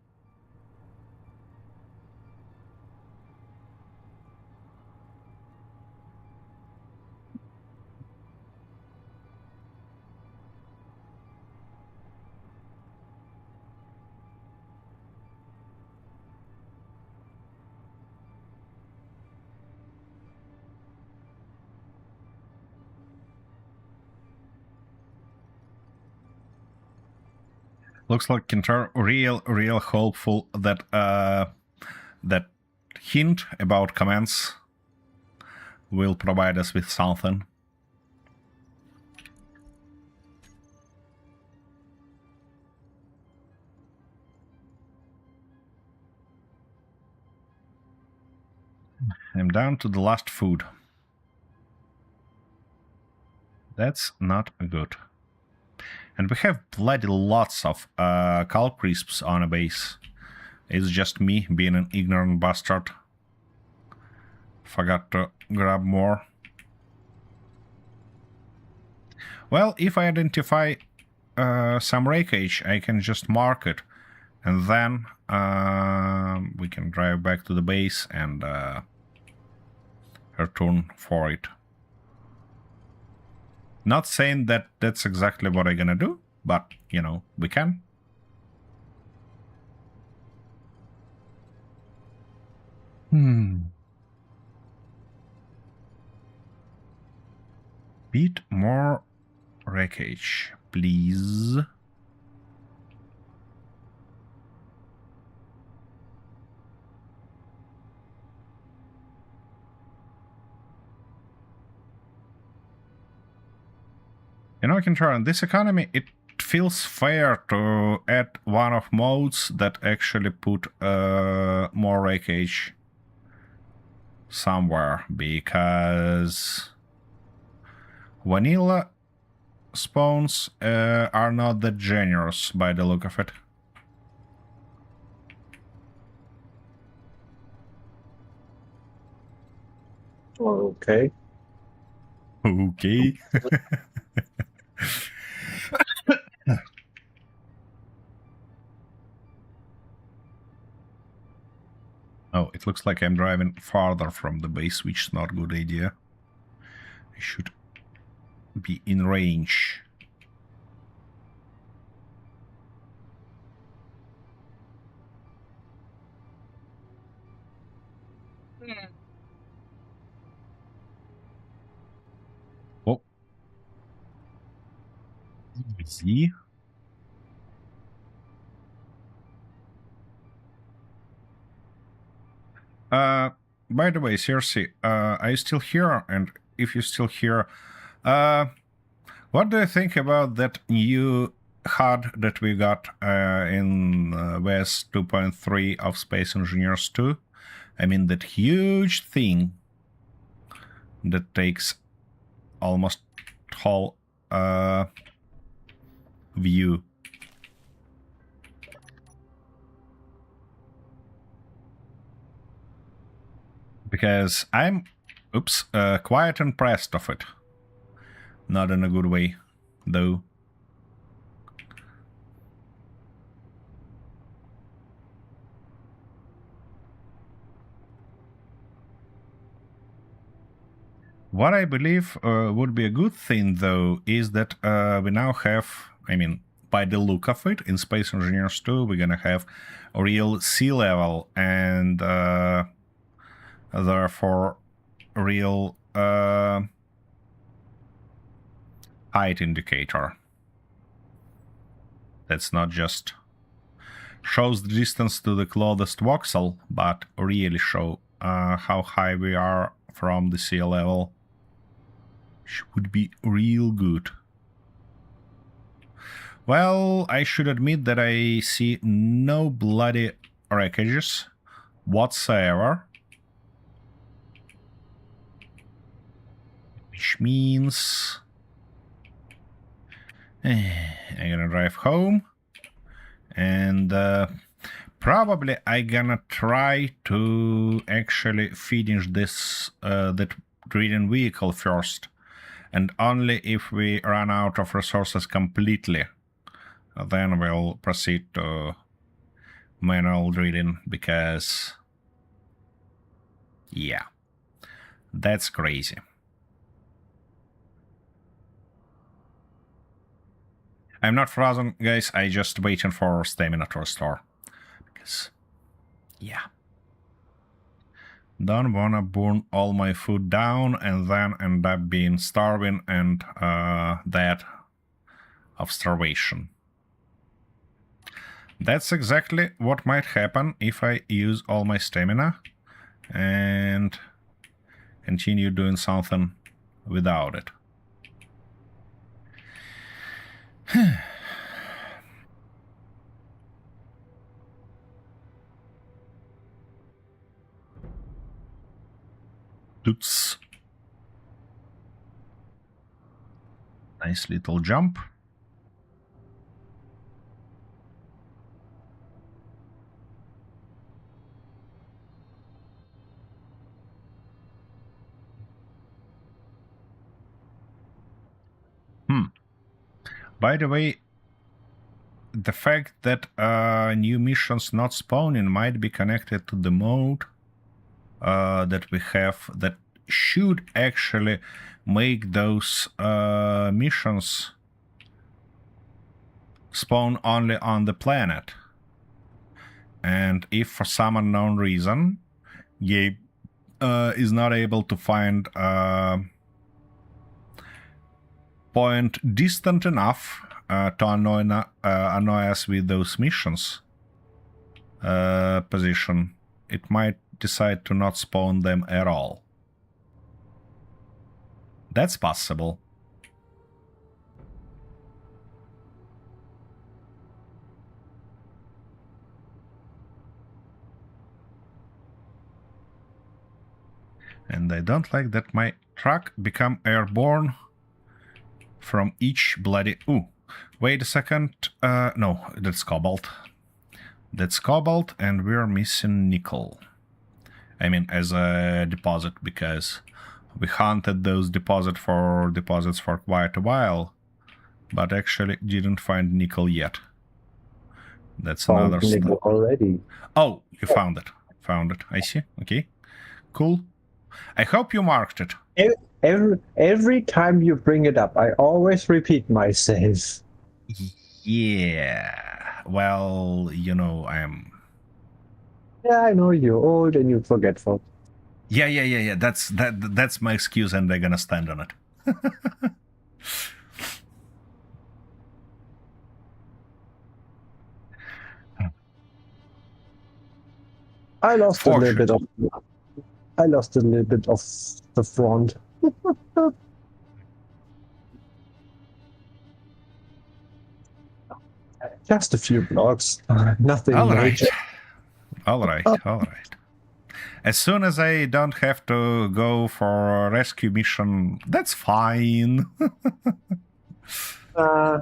Looks like Kintar real hopeful that that hint about commands will provide us with something. I'm down to the last food. That's not good. And we have bloody lots of cow crisps on a base. It's just me being an ignorant bastard. Forgot to grab more. Well, if I identify some wreckage, I can just mark it. And then we can drive back to the base and return for it. Not saying that that's exactly what I'm gonna do, but, you know, we can. Bit more wreckage, please. You know, Kintar, in this economy, it feels fair to add one of modes that actually put more wreckage somewhere, because vanilla spawns are not that generous by the look of it. Okay. Okay. Oh, it looks like I'm driving farther from the base, which is not a good idea. I should be in range. Oh. Easy. By the way, seriously, are you still here? And if you're still here, what do you think about that new HUD that we got in VS 2.3 of Space Engineers 2? I mean, that huge thing that takes almost whole view. Because I'm, quite impressed of it. Not in a good way, though. What I believe would be a good thing, though, is that we now have, I mean, by the look of it, in Space Engineers 2, we're gonna have a real sea level and therefore real height indicator. That's not just shows the distance to the closest voxel, but really show how high we are from the sea level. Would be real good. Well, I should admit that I see no bloody wreckages whatsoever. Which means I'm gonna drive home. And probably I'm gonna try to actually finish this that drilling vehicle first. And only if we run out of resources completely, then we'll proceed to manual drilling, because yeah, that's crazy. I'm not frozen, guys, I just waiting for stamina to restore. Because, yeah. Don't wanna burn all my food down and then end up being starving and dead of starvation. That's exactly what might happen if I use all my stamina and continue doing something without it. Toots. Nice little jump. By the way, the fact that new missions not spawning might be connected to the mode that we have, that should actually make those missions spawn only on the planet. And if for some unknown reason game is not able to find a point distant enough to annoy us with those missions position, it might decide to not spawn them at all. That's possible. And I don't like that my truck become airborne from each bloody... Ooh, wait a second. No, that's cobalt. That's cobalt, and we're missing nickel. I mean, as a deposit, because we hunted those deposits for quite a while, but actually didn't find nickel yet. That's another nickel already. Oh, you found it. Found it. I see. Okay. Cool. I hope you marked it. Every time you bring it up, I always repeat myself. Yeah. Well, you know, I'm... Yeah, I know you're old and you're forgetful. Yeah. That's my excuse, and they're gonna stand on it. I lost a little bit of. Fortunately. I lost a little bit of the front. Just a few blocks, nothing All major. right. All right. All right. As soon as I don't have to go for a rescue mission, that's fine. Uh,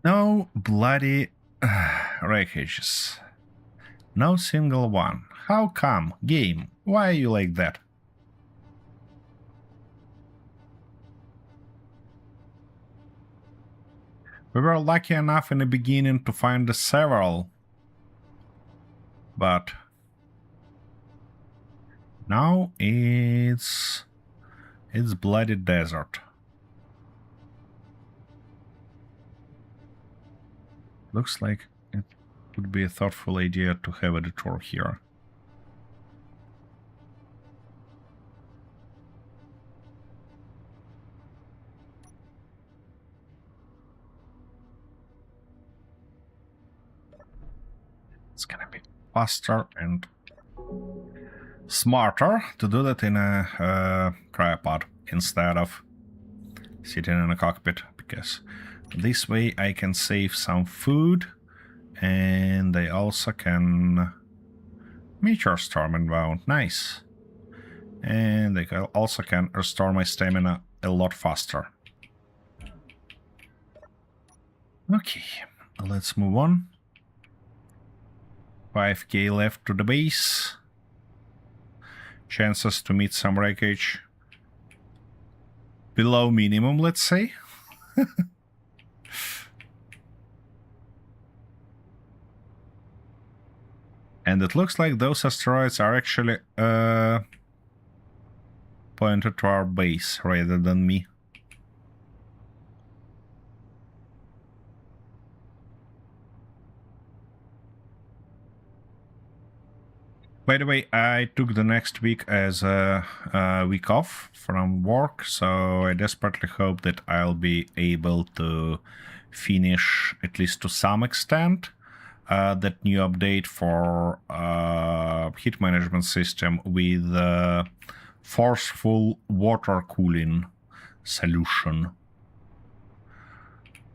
No bloody wreckages. No single one. How come? Game, why are you like that? We were lucky enough in the beginning to find several. But now it's bloody desert. Looks like it would be a thoughtful idea to have a detour here. It's gonna be faster and smarter to do that in a cryopod instead of sitting in a cockpit, because this way I can save some food and I also can meteor storm inbound. Nice. And I also can restore my stamina a lot faster. Okay, let's move on. 5k left to the base. Chances to meet some wreckage below minimum, let's say. And it looks like those asteroids are actually pointed to our base rather than me. By the way, I took the next week as a week off from work, so I desperately hope that I'll be able to finish, at least to some extent, that new update for heat management system with forceful water cooling solution.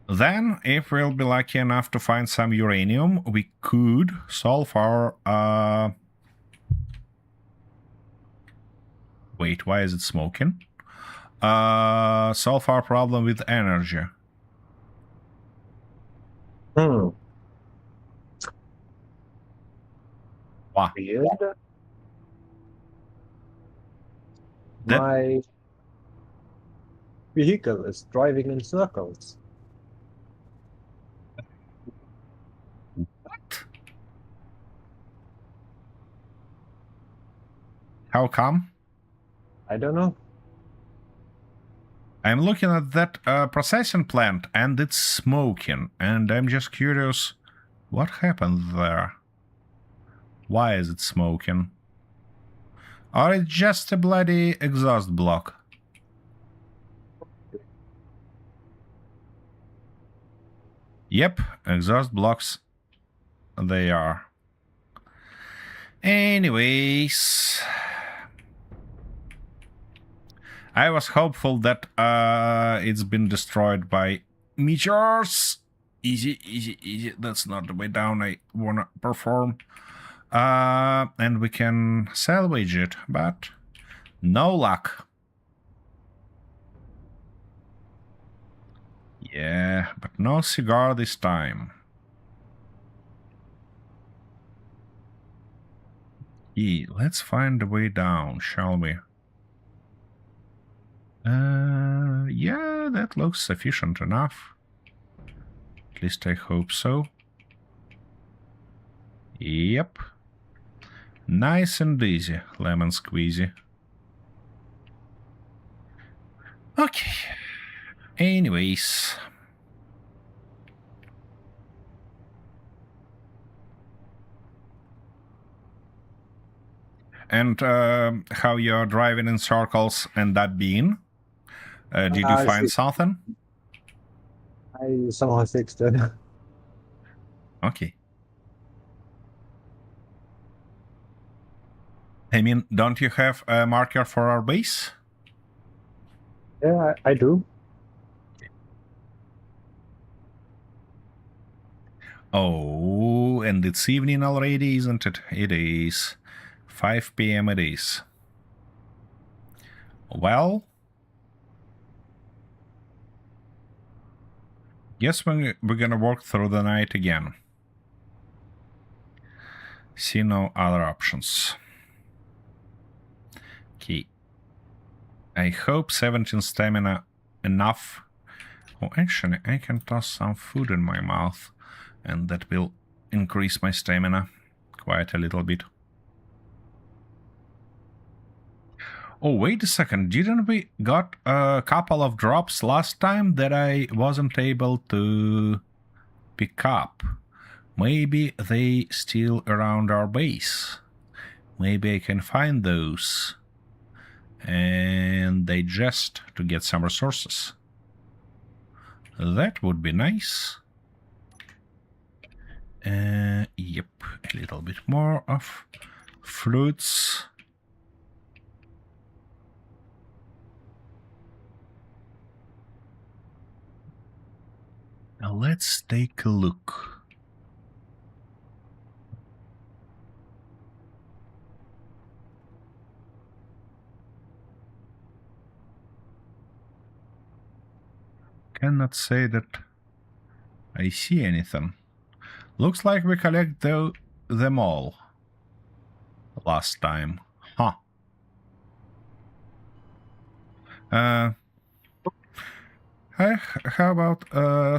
Then, if we'll be lucky enough to find some uranium, we could solve our... Wait, why is it smoking? Solve our problem with energy. hmm. Wow. Weird. That- My vehicle is driving in circles. What? How come? I don't know. I'm looking at that processing plant and it's smoking, and I'm just curious what happened there. Why is it smoking? Or it's just a bloody exhaust block? Yep, exhaust blocks they are. Anyways, I was hopeful that it's been destroyed by meteors. Easy, easy, easy. That's not the way down I wanna perform. And we can salvage it, but no luck. Yeah, but no cigar this time. Let's find a way down, shall we? Yeah, that looks sufficient enough. At least I hope so. Yep. Nice and easy, lemon squeezy. Okay. Anyways. And how you're driving in circles and that being? Did you find something? I somehow fixed it. Okay. I mean, don't you have a marker for our base? Yeah, I do. Oh, and it's evening already, isn't it? It is. 5 p.m. it is. Well, guess we're gonna work through the night again. See no other options. Okay. I hope 17 stamina enough. Oh, actually, I can toss some food in my mouth, and that will increase my stamina quite a little bit. Oh, wait a second. Didn't we got a couple of drops last time that I wasn't able to pick up? Maybe they still around our base. Maybe I can find those and digest to get some resources. That would be nice. Yep, a little bit more of fruits. Now let's take a look. Cannot say that I see anything. Looks like we collect them all last time. Huh. How about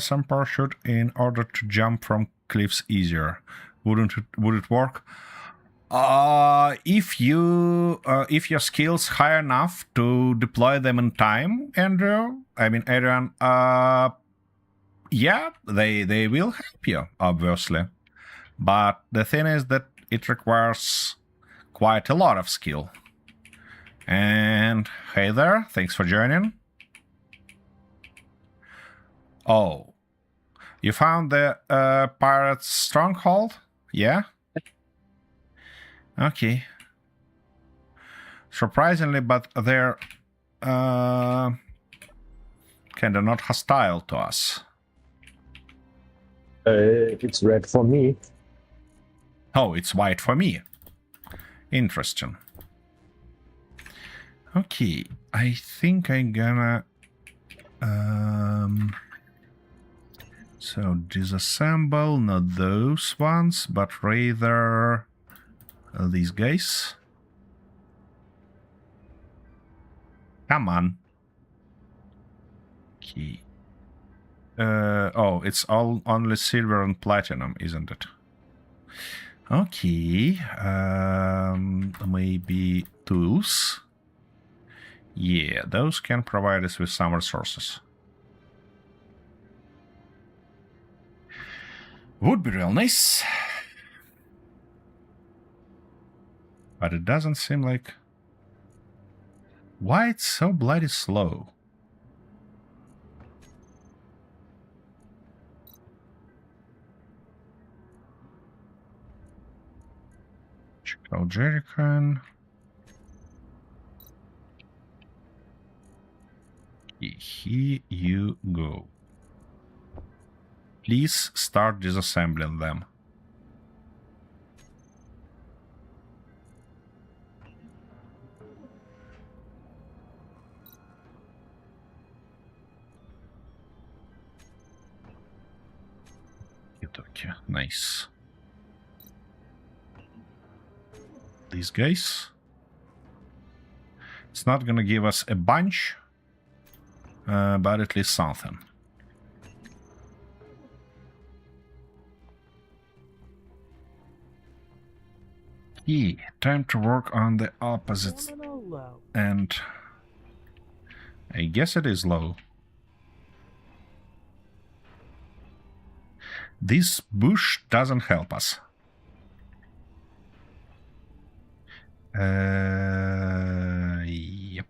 some parachute in order to jump from cliffs easier? Would it work? If your skills high enough to deploy them in time, Andrew, I mean Adrian, yeah, they will help you, obviously. But the thing is that it requires quite a lot of skill. And hey there, thanks for joining. Oh, you found the pirate's stronghold? Yeah? Okay. Surprisingly, but they're kind of not hostile to us. It's red for me. Oh, it's white for me. Interesting. Okay, I think I'm gonna... So, disassemble, not those ones, but rather these guys. Come on. Okay. Oh, it's all only silver and platinum, isn't it? Okay. Maybe tools. Yeah, those can provide us with some resources. Would be real nice. But it doesn't seem like... Why it's so bloody slow? Check out Jerrycan. Here you go. Please start disassembling them. Okay, nice. These guys. It's not gonna give us a bunch, but at least something. Yeah, time to work on the opposites. And I guess it is low. This bush doesn't help us. Yep.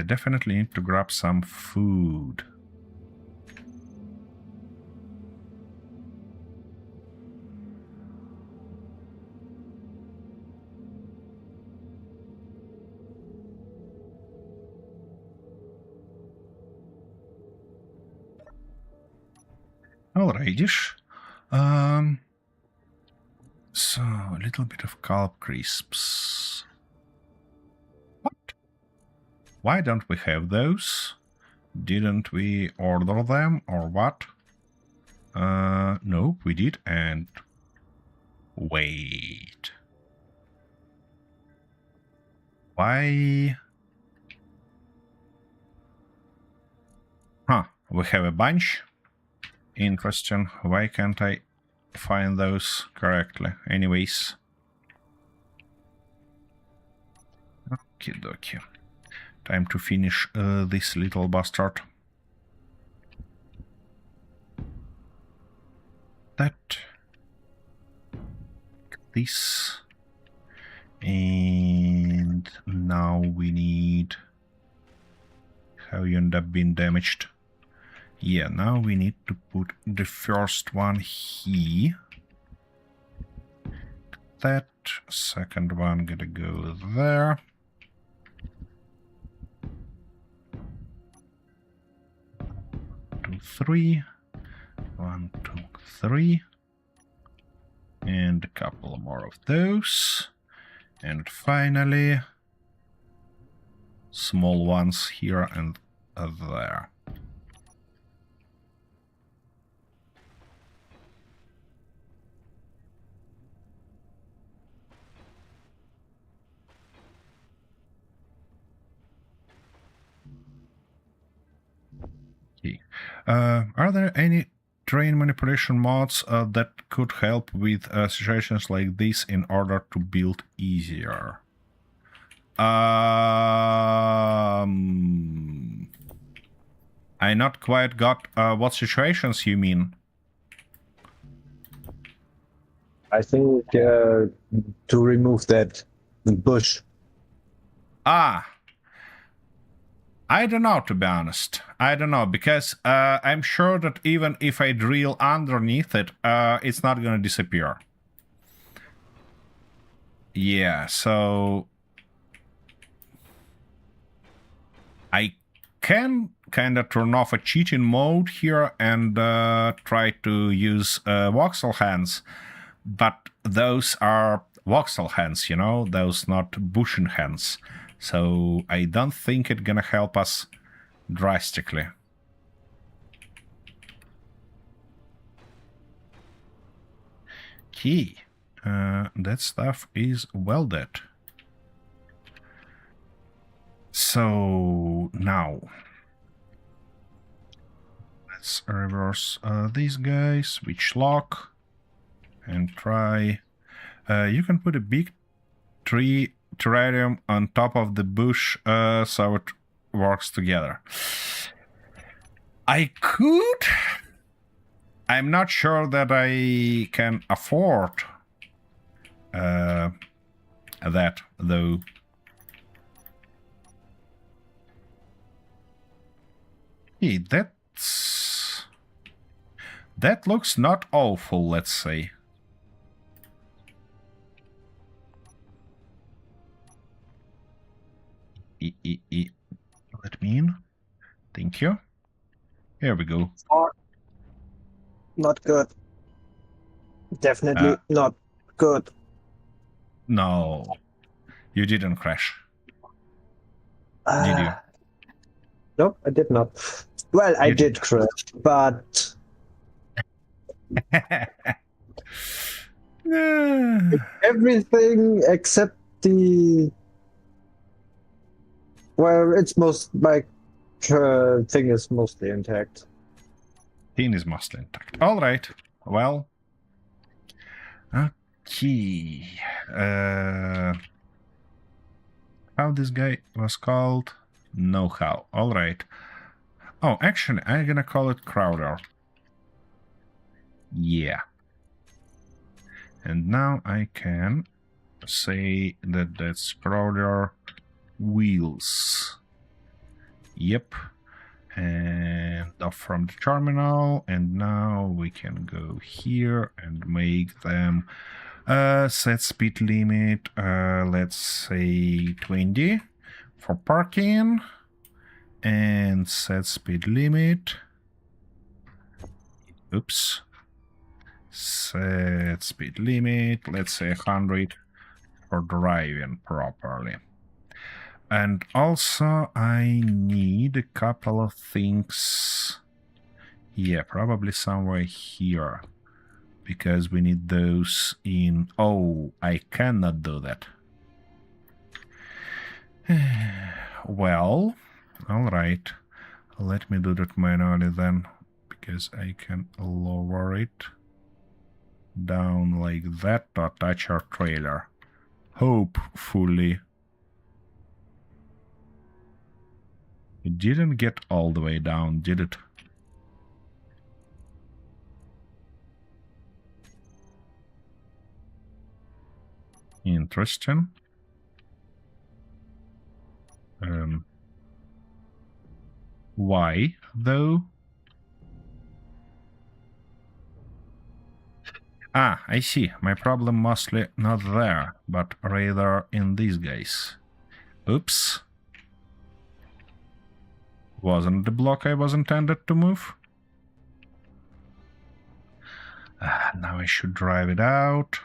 I definitely need to grab some food. Alrighty. So, a little bit of scallop crisps. What? Why don't we have those? Didn't we order them or what? No, we did, and... Wait. Why... Huh, we have a bunch. Interesting. Why can't I find those correctly? Anyways. Okie dokie. Time to finish this little bastard. That. This. And now we need... How you end up being damaged? Yeah, now we need to put the first one here. That second one gotta go there. Two, three. 1, 2, 3. And a couple more of those. And finally, small ones here and there. Are there any terrain manipulation mods that could help with situations like this in order to build easier? I not quite got what situations you mean. I think to remove that bush. Ah. I don't know, to be honest. I don't know, because I'm sure that even if I drill underneath it, it's not going to disappear. Yeah, so... I can kind of turn off a cheating mode here and try to use voxel hands, but those are voxel hands, you know, those not bushing hands. So I don't think it's gonna help us drastically. Okay, that stuff is welded. So now let's reverse these guys, switch lock, and try. You can put a big tree terrarium on top of the bush so it works together. I could. I'm not sure that I can afford that though. Hey, that looks not awful, let's say. Let me in. Thank you. Here we go. Not good. Definitely not good. No, you didn't crash. Did you? Nope, I did not. Well, I did crash, but... Everything except the... Well, it's my thing is mostly intact. Thing is mostly intact. All right. Well. Okay. How this guy was called? Know-how. All right. Oh, actually, I'm gonna call it Crowder. Yeah. And now I can say that that's Crowder wheels. Yep. And off from the terminal. And now we can go here and make them set speed limit, let's say 20 for parking. And set speed limit. Oops. Set speed limit, let's say 100 for driving properly. And also I need a couple of things. Yeah, probably somewhere here. Because we need those in... Oh, I cannot do that. Well, alright. Let me do that manually then. Because I can lower it down like that to attach our trailer. Hopefully. It didn't get all the way down, did it? Interesting. Why, though? Ah, I see. My problem mostly not there, but rather in these guys. Oops. Wasn't the block I was intended to move? Now I should drive it out.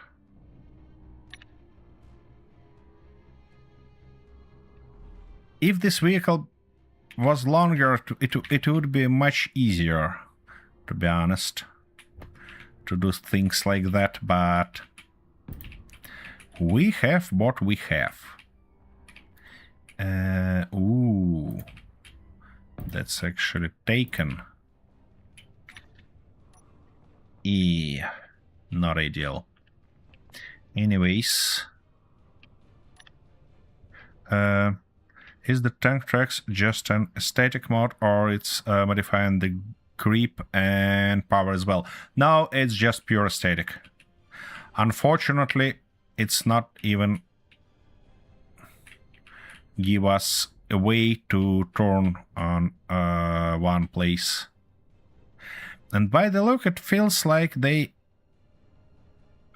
If this vehicle was longer, it would be much easier, to be honest, to do things like that, but we have what we have. Ooh, that's actually taken. Yeah, not ideal. Anyways, is the tank tracks just an static mode, or it's modifying the grip and power as well? No, it's just pure static. Unfortunately, it's not even give us a way to turn on one place. And by the look, it feels like they...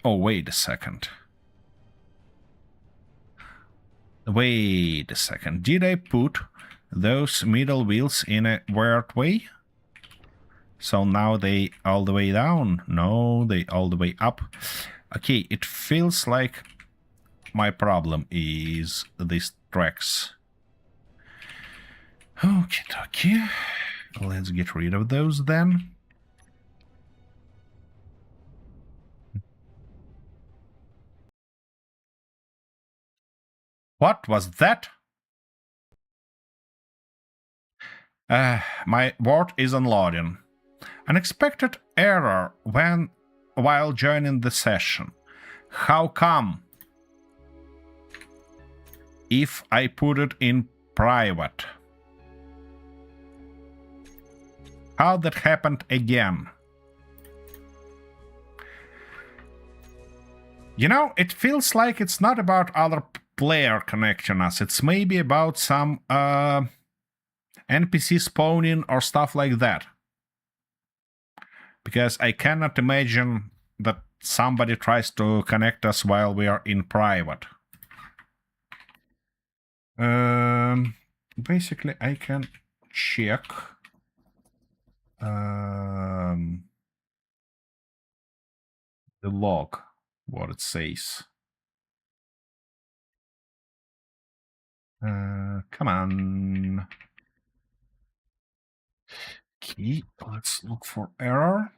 Oh, wait a second. Wait a second. Did I put those middle wheels in a weird way? So now they all the way down? No, they all the way up. Okay, it feels like my problem is these tracks. Okay. Let's get rid of those then. What was that? My word is unloading. Unexpected error while joining the session. How come? If I put it in private. How that happened again? You know, it feels like it's not about other player connecting us. It's maybe about some NPC spawning or stuff like that. Because I cannot imagine that somebody tries to connect us while we are in private. Basically, I can check the log, what it says. Come on. Okay, let's look for error.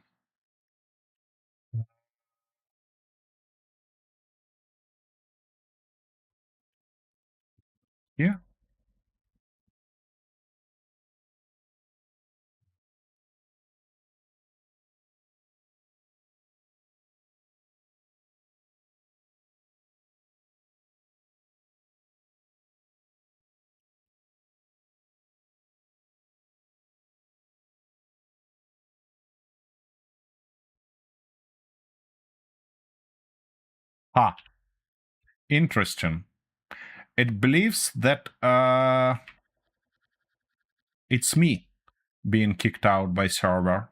Yeah. Ah, interesting. It believes that It's me being kicked out by server.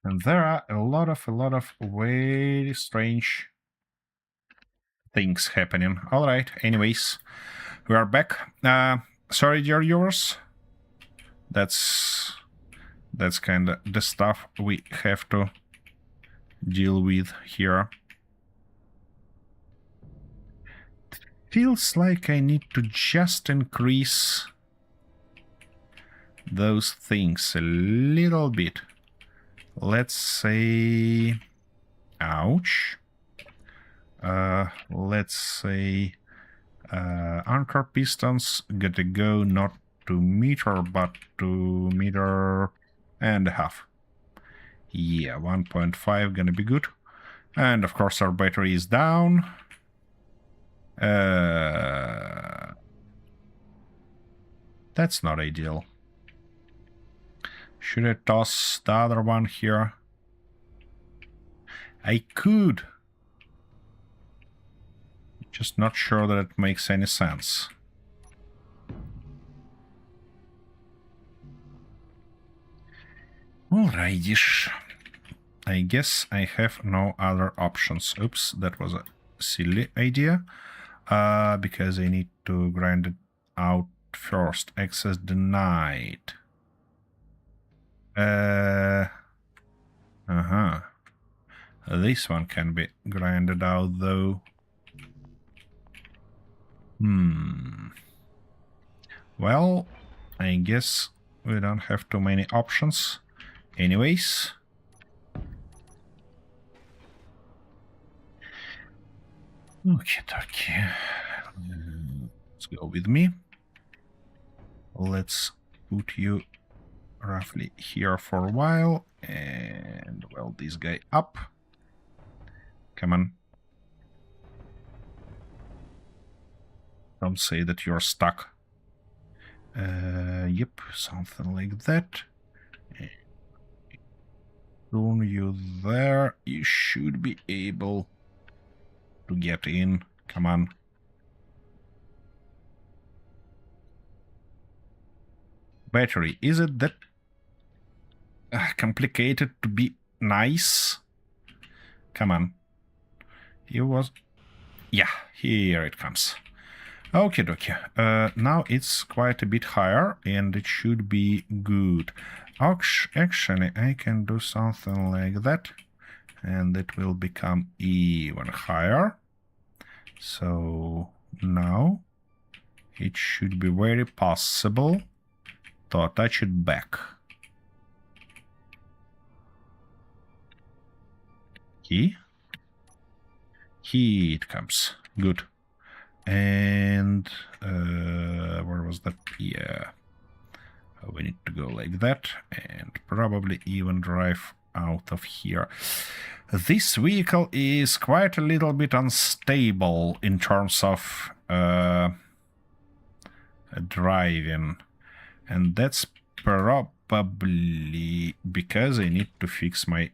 And there are a lot of very strange things happening. All right, anyways, we are back. Sorry, dear viewers. That's kind of the stuff we have to deal with here. Feels like I need to just increase those things a little bit. Let's say... Ouch. Let's say... anchor pistons gotta go not to meter, but to meter and a half. Yeah, 1.5 gonna be good. And of course our battery is down. That's not ideal. Should I toss the other one here? I could. Just not sure that it makes any sense. Alrighty. I guess I have no other options. Oops, that was a silly idea. Because I need to grind it out first. Access denied. This one can be grinded out though. Well, I guess we don't have too many options. Anyways. Okay. Let's go with me. Let's put you roughly here for a while and weld this guy up. Come on. Don't say that you're stuck. Yep, something like that. Soon you there, you should be able to get in. Come on. Battery, is it that complicated to be nice? Come on. It was... Yeah, here it comes. Okay, dokie. Now it's quite a bit higher, and it should be good. Actually, I can do something like that, and it will become even higher. So now it should be very possible to attach it back. Here it comes. Good. And where was that? Yeah. We need to go like that and probably even drive out of here. This vehicle is quite a little bit unstable in terms of driving. And that's probably because I need to fix my...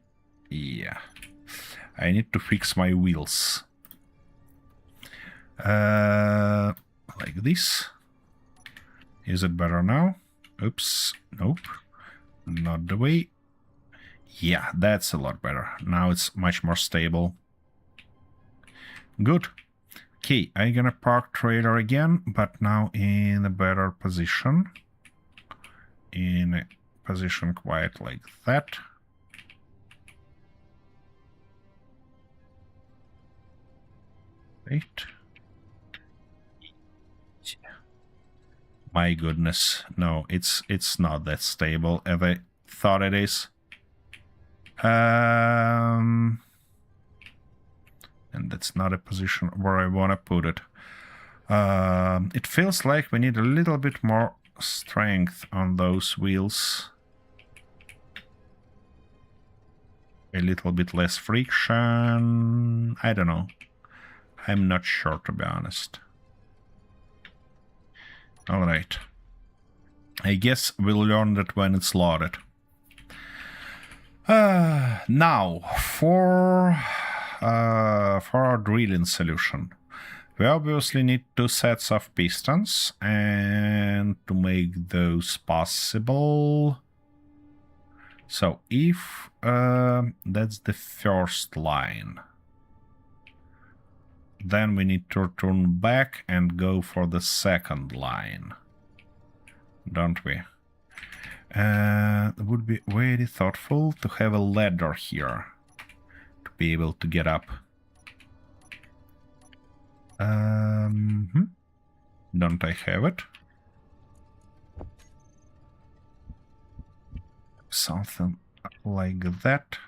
Yeah. I need to fix my wheels. Like this. Is it better now? Oops. Nope. Not the way. Yeah, that's a lot better. Now it's much more stable. Good. Okay, I'm gonna park trailer again, but now in a better position. In a position quite like that. Wait. My goodness, no, it's not that stable as I thought it is. And that's not a position where I want to put it. It feels like we need a little bit more strength on those wheels. A little bit less friction. I don't know. I'm not sure, to be honest. Alright. I guess we'll learn that when it's loaded. Now, for for our drilling solution. We obviously need 2 sets of pistons, and to make those possible... So if that's the first line, then we need to turn back and go for the second line, don't we? It would be very thoughtful to have a ladder here to be able to get up. Don't I have it? Something like that.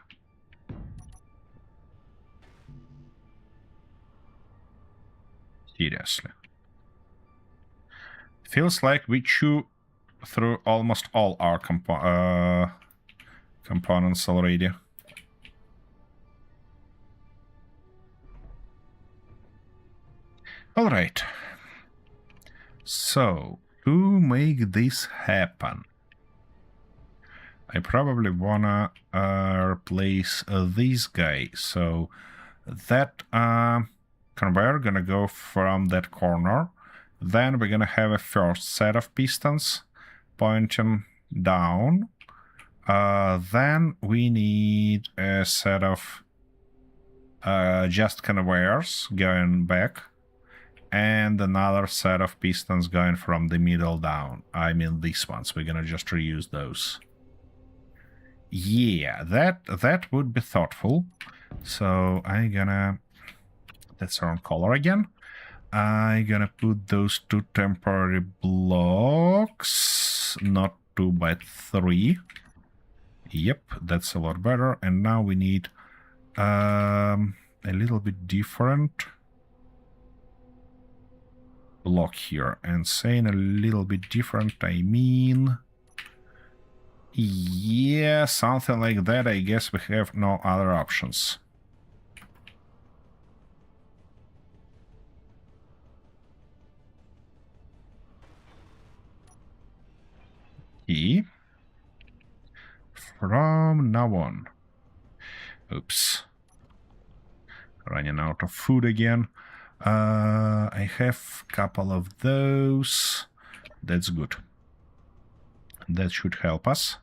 Seriously. Feels like we chew through almost all our components already. All right. So, to make this happen, I probably wanna replace this guy. So that conveyor gonna go from that corner. Then we're gonna have a first set of pistons pointing down. Then we need a set of just conveyors going back, and another set of pistons going from the middle down. I mean these ones. We're gonna just reuse those. Yeah, that would be thoughtful. So I'm gonna... That's our color again. I'm gonna put those 2 temporary blocks, not 2 but 3. Yep, that's a lot better. And now we need a little bit different block here. And saying a little bit different, I mean... Yeah, something like that. I guess we have no other options. E. From now on. Oops. Running out of food again. I have a couple of those. That's good. That should help us.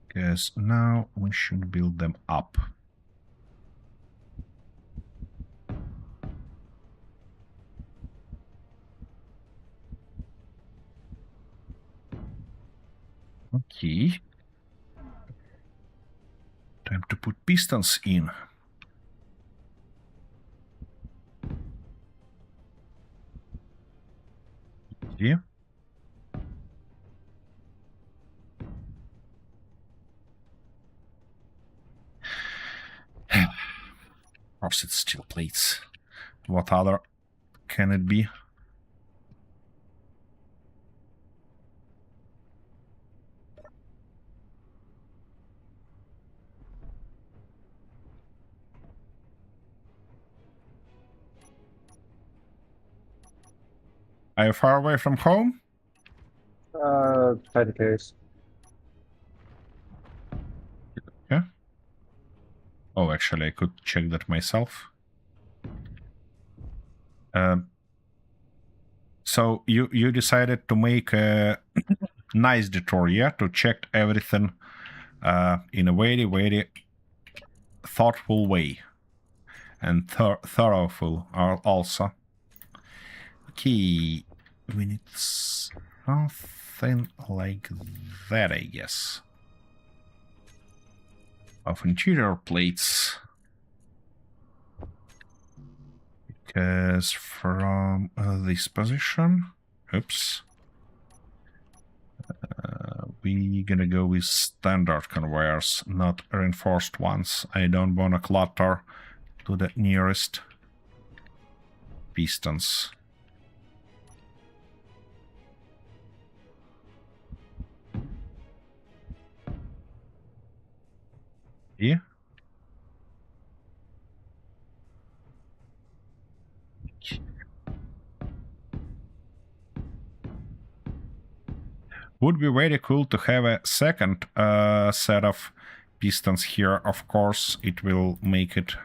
Because now we should build them up. Okay. Time to put pistons in. Yeah. Of course it's steel plates. What other can it be? Are you far away from home? By the case. Yeah. Oh, actually, I could check that myself. So you decided to make a nice detour, yeah, to check everything in a very thoughtful way, and thoroughful also. Okay, we need something like that, I guess. Of interior plates. Because from this position, oops, we're gonna go with standard conveyors, not reinforced ones. I don't wanna clutter to the nearest pistons. Yeah. Would be very cool to have a second set of pistons here, of course, it will make it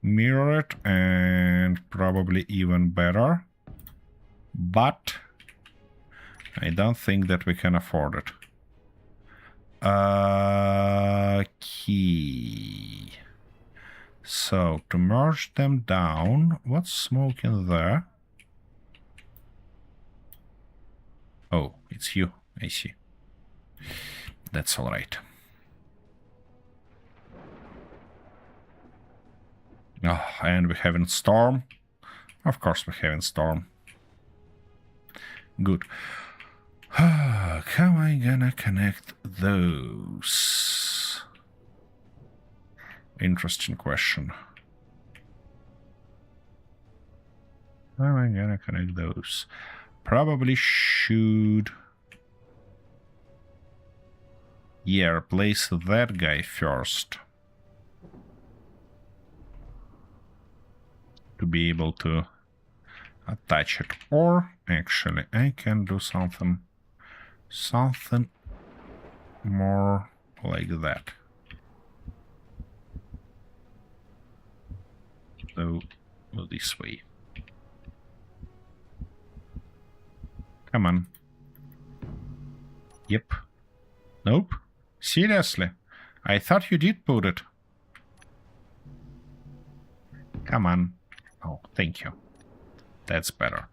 mirror it and probably even better. But I don't think that we can afford it. Key. So, to merge them down, what's smoke in there? Oh, it's you. I see. That's all right. Oh, and we haven't storm. Of course we haven't storm. Good. How am I gonna connect those? Interesting question. How am I gonna connect those? Probably should... Yeah, replace that guy first. To be able to attach it. Or, actually, I can do something more like that. So, go this way. Come on. Yep. Nope. Seriously? I thought you did put it. Come on. Oh, thank you. That's better.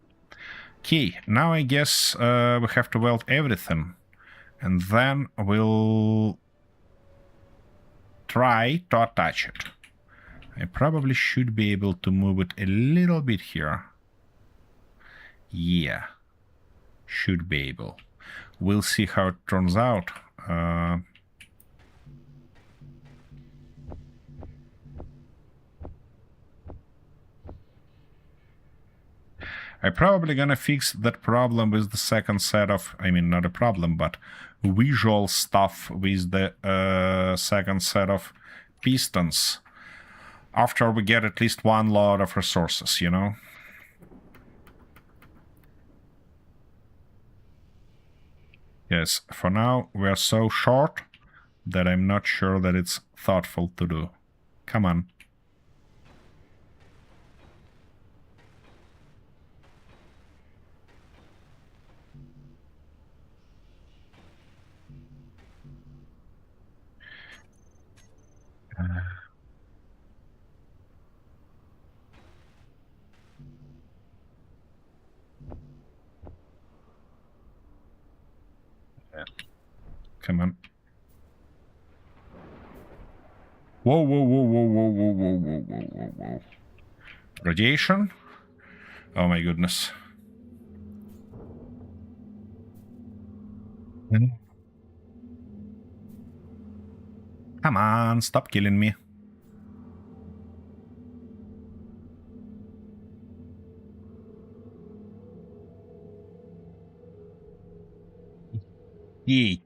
Okay, now I guess we have to weld everything. And then we'll try to attach it. I probably should be able to move it a little bit here. Yeah. Should be able. We'll see how it turns out. I'm probably gonna fix that problem with the second set of... I mean, not a problem, but visual stuff with the second set of pistons. After we get at least one lot of resources, you know? Yes, for now we are so short that I'm not sure that it's thoughtful to do. Come on. Come on. Whoa, whoa, whoa, whoa, whoa, whoa, whoa, whoa, whoa, whoa, whoa. Radiation? Oh my goodness. Come on, stop killing me. Yeet.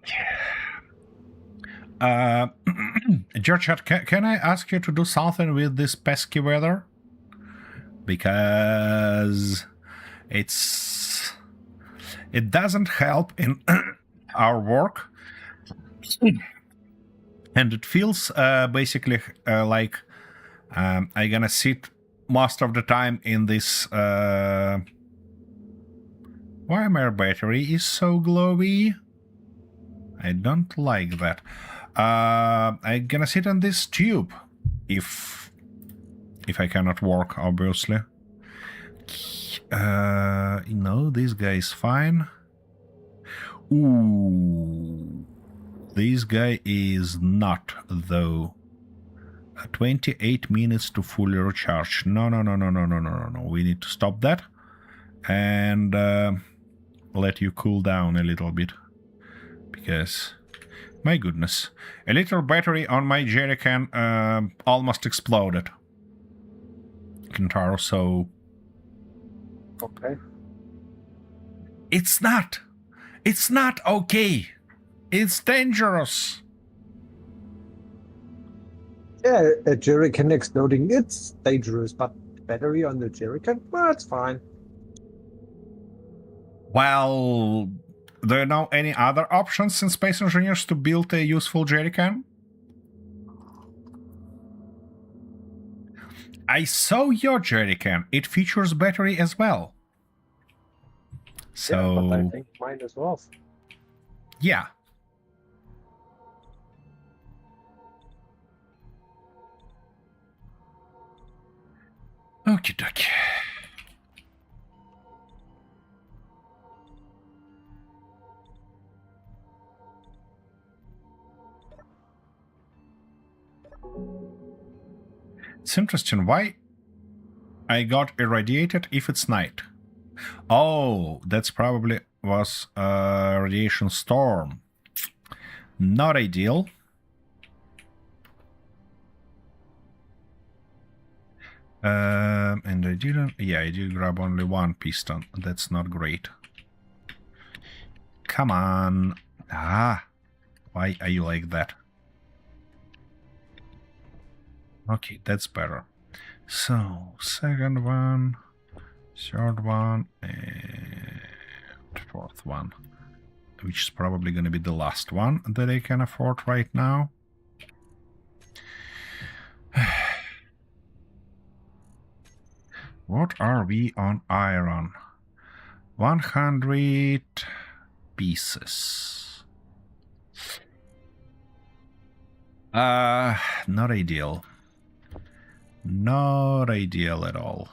George, can I ask you to do something with this pesky weather? Because it doesn't help in our work. And it feels basically like I'm gonna sit most of the time in this... Why my battery is so glowy? I don't like that. I'm gonna sit on this tube if I cannot work, obviously. No, this guy is fine. Ooh, this guy is not, though. 28 minutes to fully recharge. No. We need to stop that and let you cool down a little bit. Because, my goodness, a little battery on my jerrycan almost exploded. Kintaro, so... Okay. It's not okay. It's dangerous. Yeah, a jerrycan exploding, it's dangerous, but battery on the jerrycan, well, it's fine. Well, do you know any other options in Space Engineers to build a useful jerrycan? I saw your jerrycan. It features battery as well. So Yeah, but I think mine is off. yeah. Okie dokie. It's interesting why I got irradiated if it's night. Oh, that's probably was a radiation storm. Not ideal. And I didn't... Yeah, I did grab only one piston. That's not great. Come on. Ah, why are you like that? Okay, that's better. So, second one, third one, and fourth one. Which is probably going to be the last one that I can afford right now. What are we on iron? 100 pieces. Not ideal. Not ideal at all.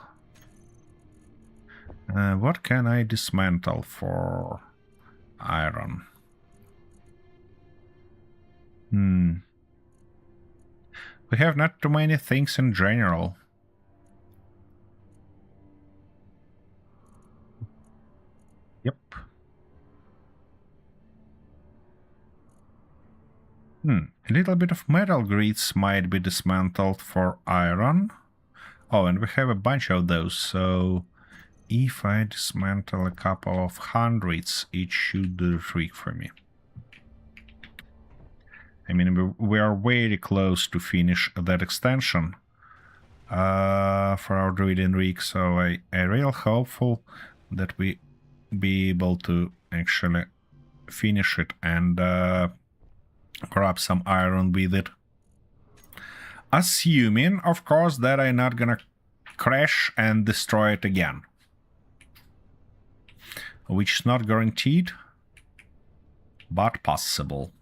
What can I dismantle for iron? We have not too many things in general. Yep. A little bit of metal grids might be dismantled for iron. Oh, and we have a bunch of those, so if I dismantle a couple of hundreds, it should do the trick for me. I mean, we are very close to finish that extension for our druiding rig, so I real hopeful that we be able to actually finish it and grab some iron with it. Assuming, of course, that I'm not gonna crash and destroy it again. Which is not guaranteed, but possible.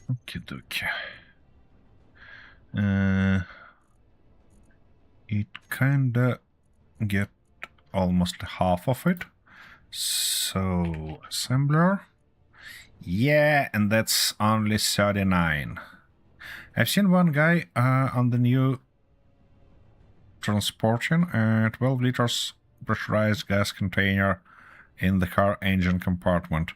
Okie dokie. It kinda get almost half of it. So, assembler. Yeah, and that's only 39. I've seen one guy on the new transporting a 12 liters pressurized gas container in the car engine compartment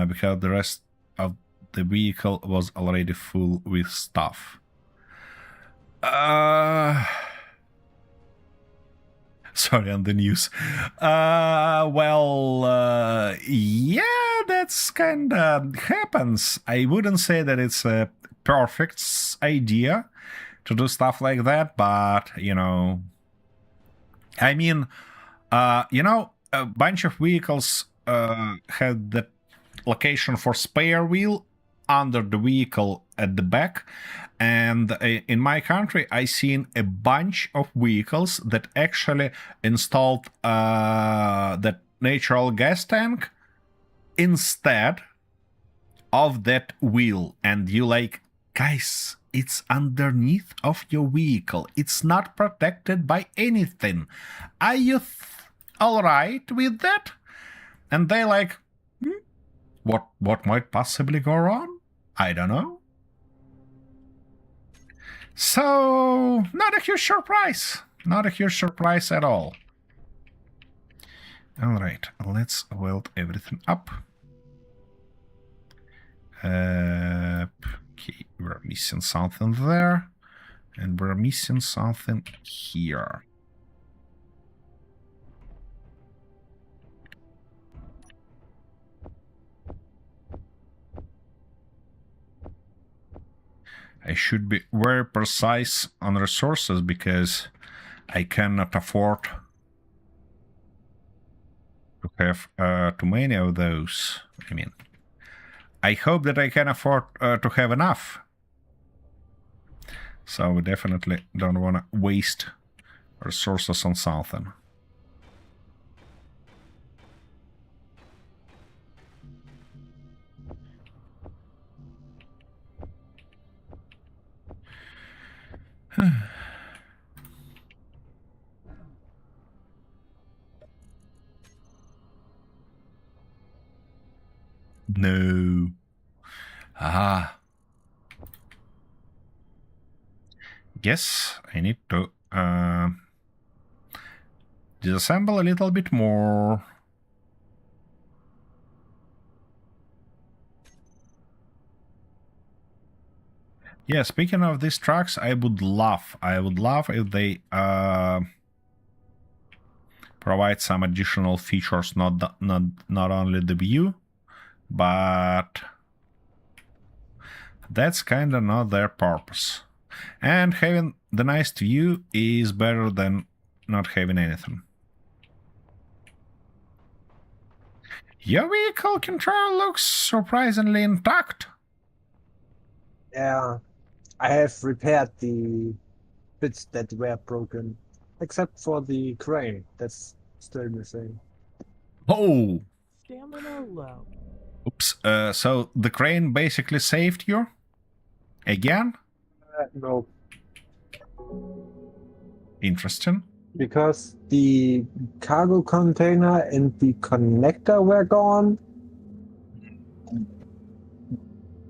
because the rest of the vehicle was already full with stuff. Sorry, on the news. Yeah, that's kinda happens. I wouldn't say that it's a perfect idea to do stuff like that, but, you know... I mean, a bunch of vehicles had the location for spare wheel under the vehicle at the back, and in my country I seen a bunch of vehicles that actually installed that natural gas tank instead of that wheel, and you like, guys, it's underneath of your vehicle, it's not protected by anything, are you all right with that? And they like, what might possibly go wrong? I don't know. So, not a huge surprise. Not a huge surprise at all. Alright, let's weld everything up. Okay, we're missing something there. And we're missing something here. I should be very precise on resources because I cannot afford to have too many of those. I mean, I hope that I can afford to have enough. So we definitely don't want to waste resources on something. No. Ah. Guess I need to disassemble a little bit more. Yeah, speaking of these trucks, I would love if they provide some additional features, not only the view, but that's kind of not their purpose. And having the nice view is better than not having anything. Your vehicle control looks surprisingly intact. Yeah, I have repaired the bits that were broken, except for the crane. That's still missing. Oh! Stamina low. Oops. So the crane basically saved you? Again? No, Interesting. because the cargo container and the connector were gone.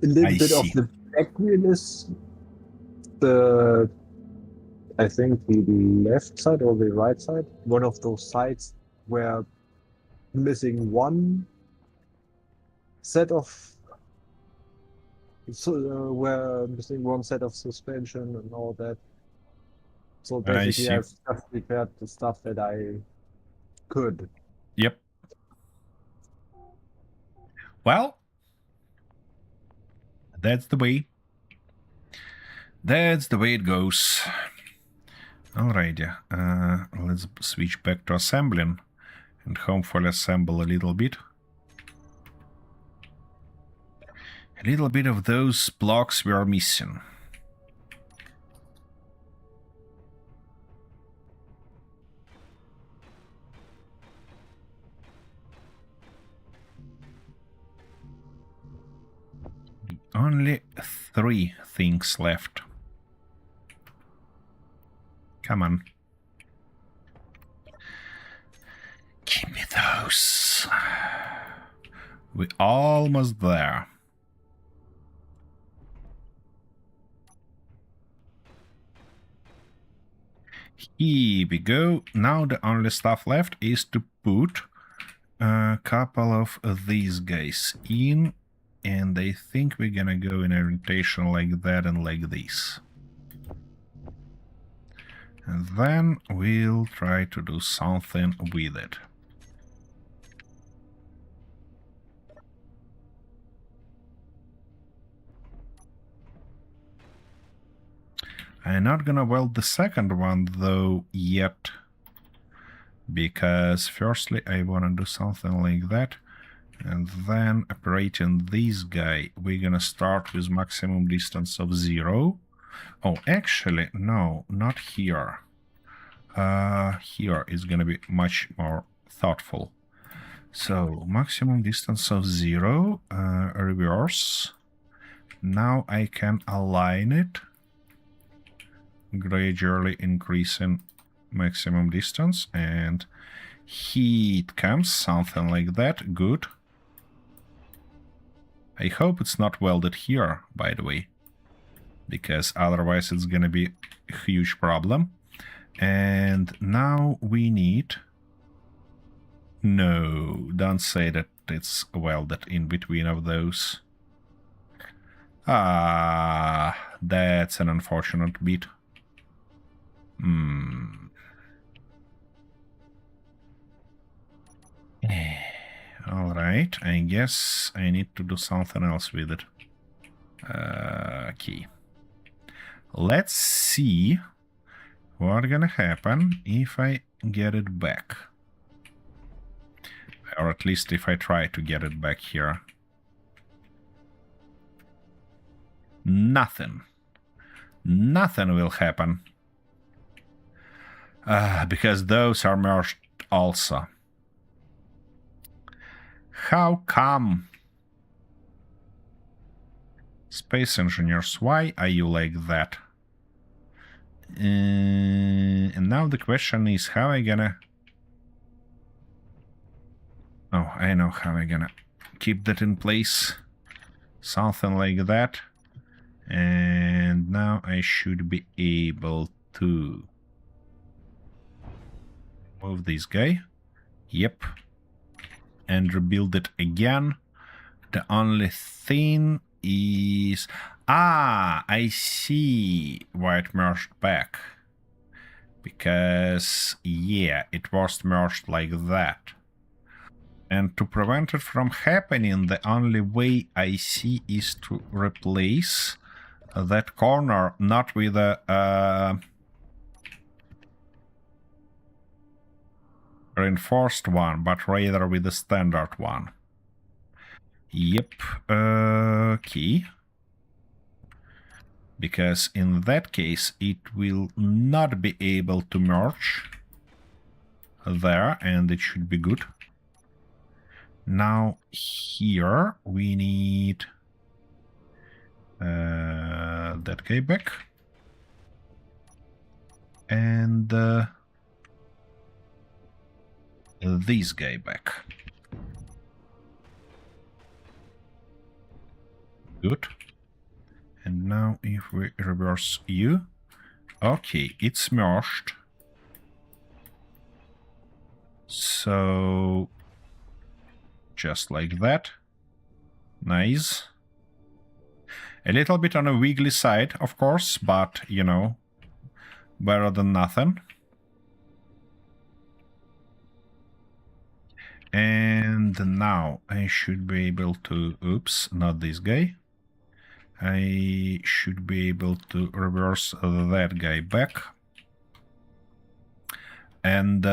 A little I bit of see. the back wheel is I think the left side or the right side. One of those sides were missing one set of were missing one set of suspension and all that. So I basically, see. I've just repaired the stuff that I could. Yep. Well, that's the way. That's the way it goes. Alrighty. Let's switch back to assembling and hopefully assemble a little bit. A little bit of those blocks we are missing. Only 3 things left. Come on. Give me those. We're almost there. Here we go. Now the only stuff left is to put a couple of these guys in. And I think we're gonna go in orientation like that and like this. And then we'll try to do something with it. I'm not gonna weld the second one though yet, because firstly I wanna do something like that, and then operating this guy, we're gonna start with maximum distance of 0. Oh, actually, no, not here. Here is gonna be much more thoughtful. So, maximum distance of 0, reverse. Now I can align it, gradually increasing maximum distance, and here it comes, something like that. Good. I hope it's not welded here, by the way, because otherwise it's gonna be a huge problem. And now we need... No, don't say that it's welded in between of those. Ah, that's an unfortunate bit. Alright, I guess I need to do something else with it. Okay. Let's see what's gonna happen if I get it back. Or at least if I try to get it back here. Nothing. Nothing will happen. Because those are merged also. How come? Space engineers, why are you like that? And now the question is, how am I gonna... Oh, I know how I'm gonna keep that in place. Something like that. And now I should be able to move this guy. Yep. And rebuild it again. The only thing is... Ah, I see why it merged back. Because, yeah, it was merged like that. And to prevent it from happening, the only way I see is to replace that corner not with a reinforced one, but rather with a standard one. Yep, okay. Because in that case, it will not be able to merge there, and it should be good. Now, here, we need that guy back. And this guy back. Good. And now if we reverse you... Okay, it's merged. So... just like that. Nice. A little bit on a wiggly side, of course, but, you know, better than nothing. And now I should be able to... Oops, not this guy. I should be able to reverse that guy back. And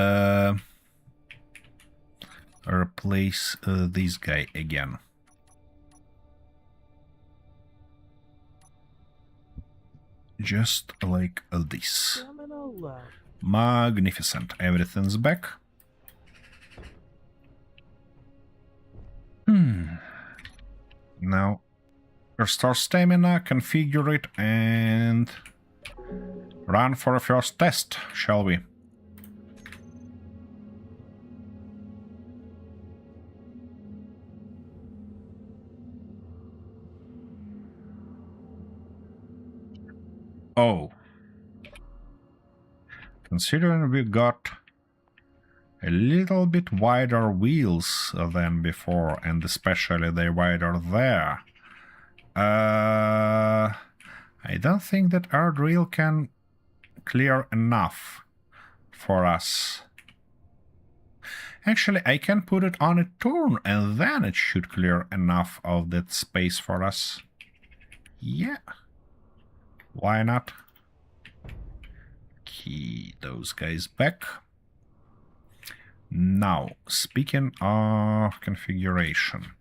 replace this guy again. Just like this. Stamina low. Magnificent. Everything's back. Now, restore stamina, configure it, and run for a first test, shall we? Oh. Considering we got a little bit wider wheels than before, and especially they're wider there, I don't think that our drill can clear enough for us. Actually, I can put it on a turn, and then it should clear enough of that space for us. Yeah. Why not? Key those guys back. Now, speaking of configuration.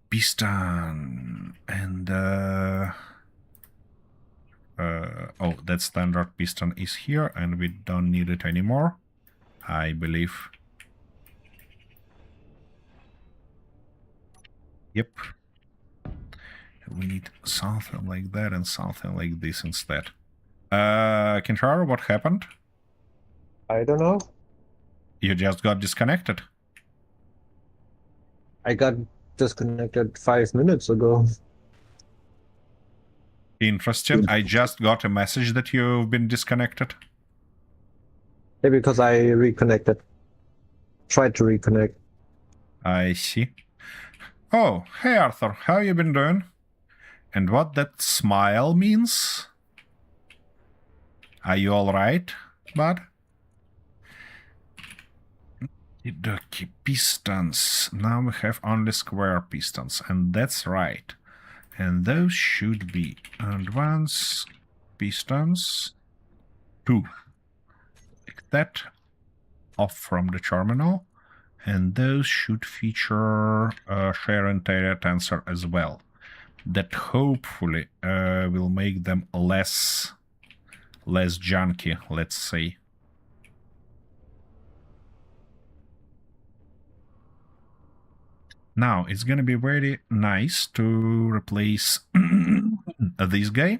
Piston and oh, that standard piston is here and we don't need it anymore, I believe. Yep. We need something like that and something like this instead. Kinshara, what happened? I don't know. You just got disconnected. I got disconnected 5 minutes ago. Interesting. I just got a message that you've been disconnected. Maybe because I reconnected. Tried to reconnect. I see. Oh, hey Arthur, how you been doing? And what that smile means? Are you alright, bud? Okay, pistons. Now we have only square pistons, and that's right. And those should be advanced pistons. 2. Like that. Off from the terminal. And those should feature share interior tensor as well. That hopefully will make them less junky, let's say. Now, it's gonna be very nice to replace this guy.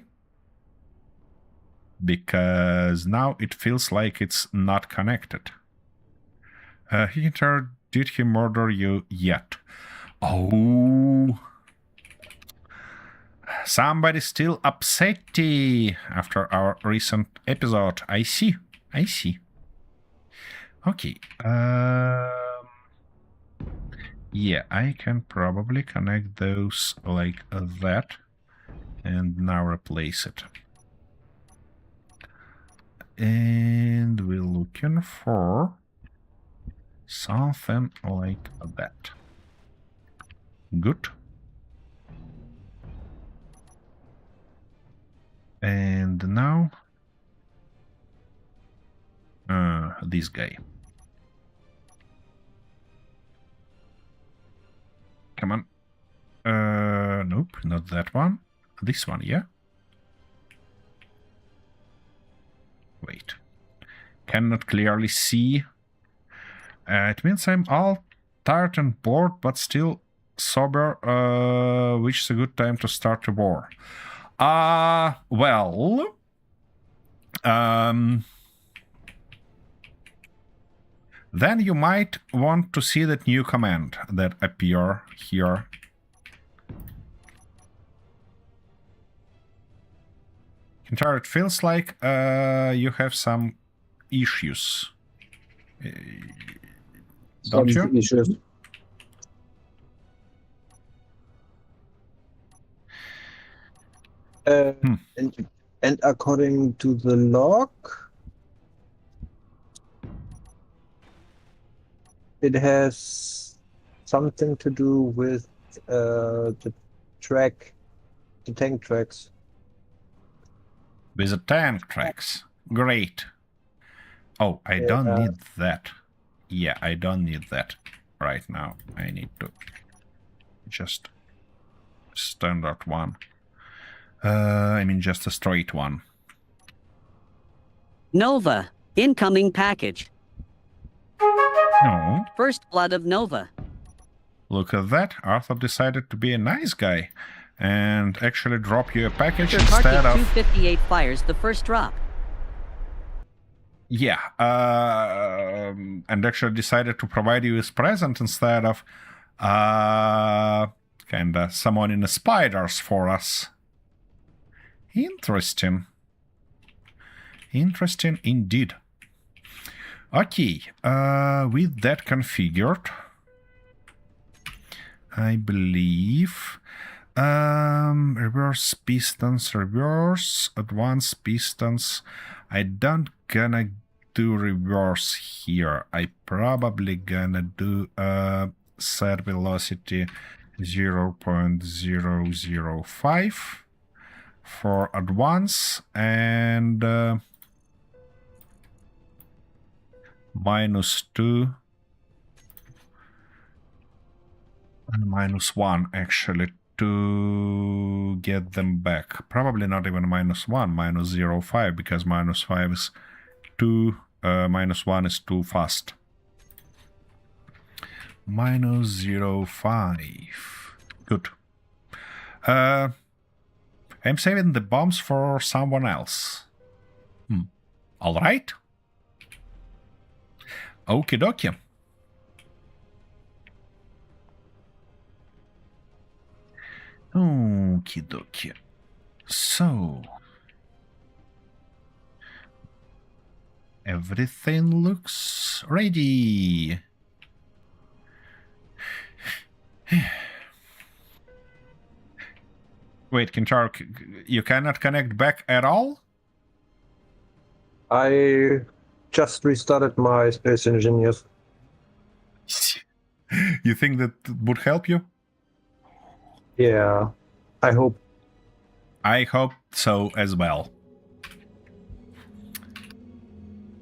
Because now it feels like it's not connected. Hinter, did he murder you yet? Oh... Somebody still upsetty after our recent episode. I see. I see. Okay. Yeah, I can probably connect those like that. And now replace it. And we're looking for something like that. Good. And now this guy. Come on. Nope, not that one. This one, yeah? Wait. Cannot clearly see. It means I'm all tired and bored, but still sober, which is a good time to start a war. Well... then you might want to see that new command that appear here. It feels like you have some issues. Don't you? Issues. And according to the log, it has something to do with the tank tracks. With the tank tracks. Great. Oh, I don't need that. Yeah, I don't need that right now. I need to just standard one. I mean just a straight one. Nova, incoming package. No. First blood of Nova. Look at that. Arthur decided to be a nice guy and actually drop you a package Mr. instead Karki of... 258 fires the first drop. Yeah, and actually decided to provide you with present instead of kinda summoning the spiders for us. Interesting. Interesting indeed. Okay, with that configured, I believe reverse pistons, reverse, advanced pistons. I don't gonna do reverse here. I probably gonna do set velocity 0.005 for advance and -2 and -1 actually to get them back. Probably not even -1, -0.5 because -5 is too, -1 is too fast. -0.5. Good. I'm saving the bombs for someone else. All right. Okie dokie. Okie dokie. So, everything looks ready. Wait, Kintar, you cannot connect back at all? I just restarted my Space Engineers. You think that would help you? Yeah. I hope. I hope so as well.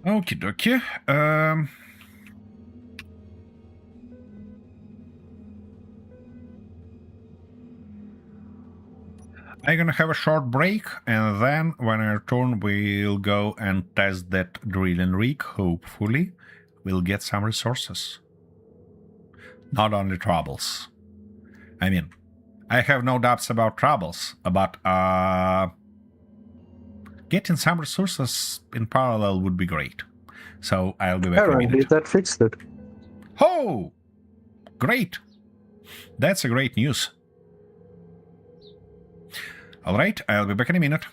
Okie dokie. I'm gonna have a short break, and then when I return, we'll go and test that drilling rig. Hopefully, we'll get some resources. Not only troubles. I mean, I have no doubts about troubles, but getting some resources in parallel would be great. So I'll be back in a Apparently minute. that fixed it. Oh! Great! That's a great news. Alright, I'll be back in a minute.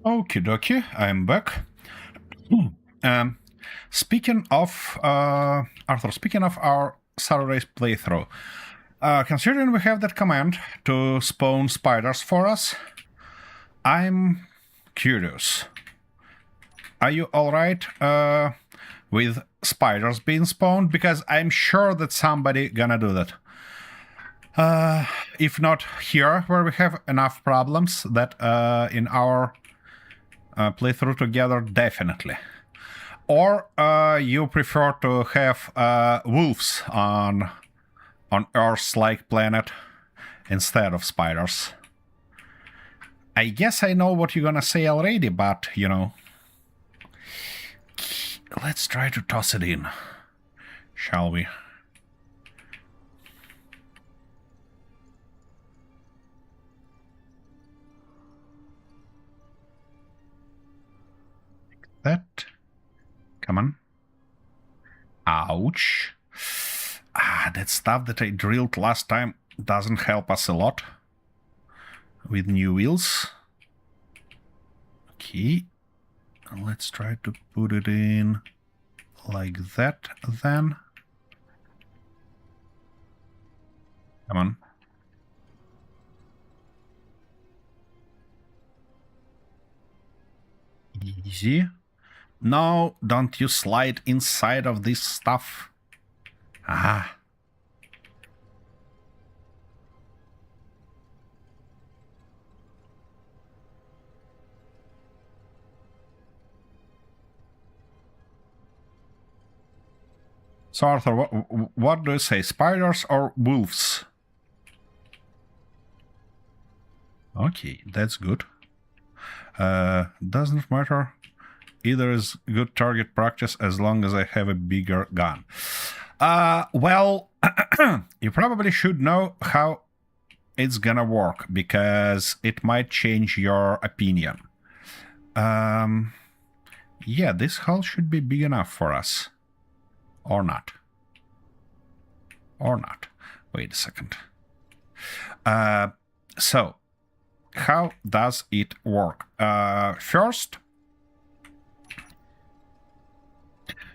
Okie dokie, I'm back. Um, speaking of Arthur, speaking of our Saturday playthrough, considering we have that command to spawn spiders for us, I'm curious. Are you alright with spiders being spawned? Because I'm sure that somebody gonna do that. If not here, where we have enough problems, that in our playthrough together, definitely. Or you prefer to have wolves on Earth's-like planet instead of spiders? I guess I know what you're gonna say already, but, you know... Let's try to toss it in, shall we? Like that. Come on. Ouch. Ah, that stuff that I drilled last time doesn't help us a lot with new wheels. Okay. Let's try to put it in like that then. Come on. Easy. No, don't you slide inside of this stuff. Ah. So Arthur, what do you say? Spiders or wolves? Okay, that's good. Doesn't matter. Either is good target practice as long as I have a bigger gun. Well, you probably should know how it's gonna work, because it might change your opinion. Yeah, this hull should be big enough for us. Or not. Or not. Wait a second. So, how does it work? First,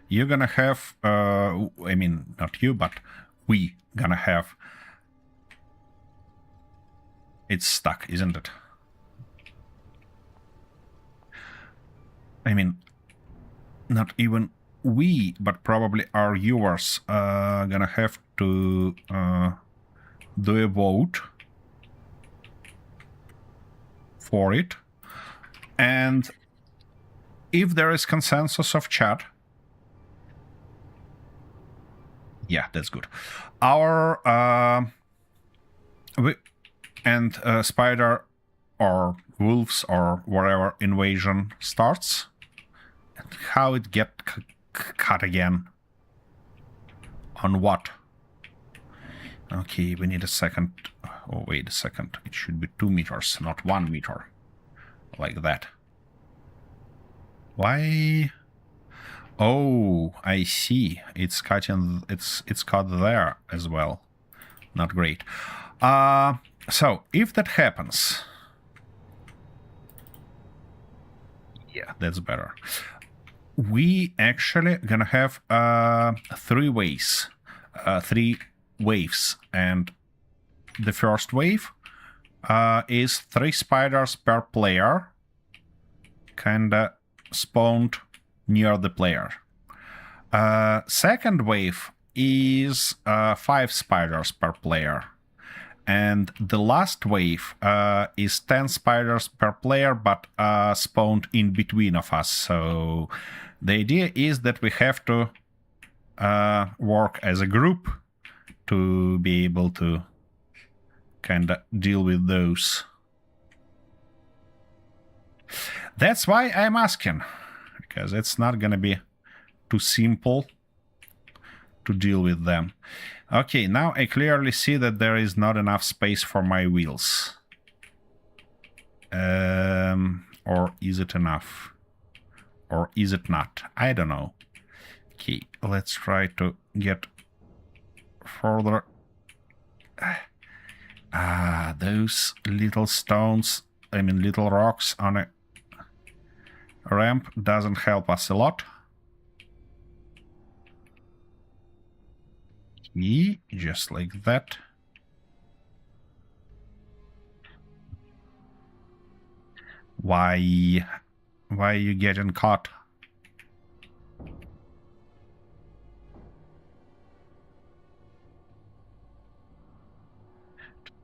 you're gonna have, I mean, not you, but we gonna have... It's stuck, isn't it? I mean, not even we, but probably our viewers gonna have to do a vote for it. And if there is consensus of chat, yeah, that's good. Our spider or wolves or whatever invasion starts. And how it get cut again? On what? Okay, we need a second. Oh, wait a second. It should be 2 meters, not 1 meter. Like that. Why? Oh, I see. It's cutting. It's cut there as well. Not great. So if that happens, yeah, that's better. We actually gonna have 3 ways, 3 waves, and the first wave is 3 spiders per player, kinda spawned near the player. Second wave is 5 spiders per player, and the last wave is 10 spiders per player, but spawned in between of us. So the idea is that we have to work as a group to be able to kind of deal with those. That's why I'm asking, because it's not gonna be too simple to deal with them. Okay, now I clearly see that there is not enough space for my wheels. Or is it enough? Or is it not? I don't know. Okay, let's try to get further. Those little stones, I mean little rocks on a ramp doesn't help us a lot. Okay, just like that. Why are you getting caught?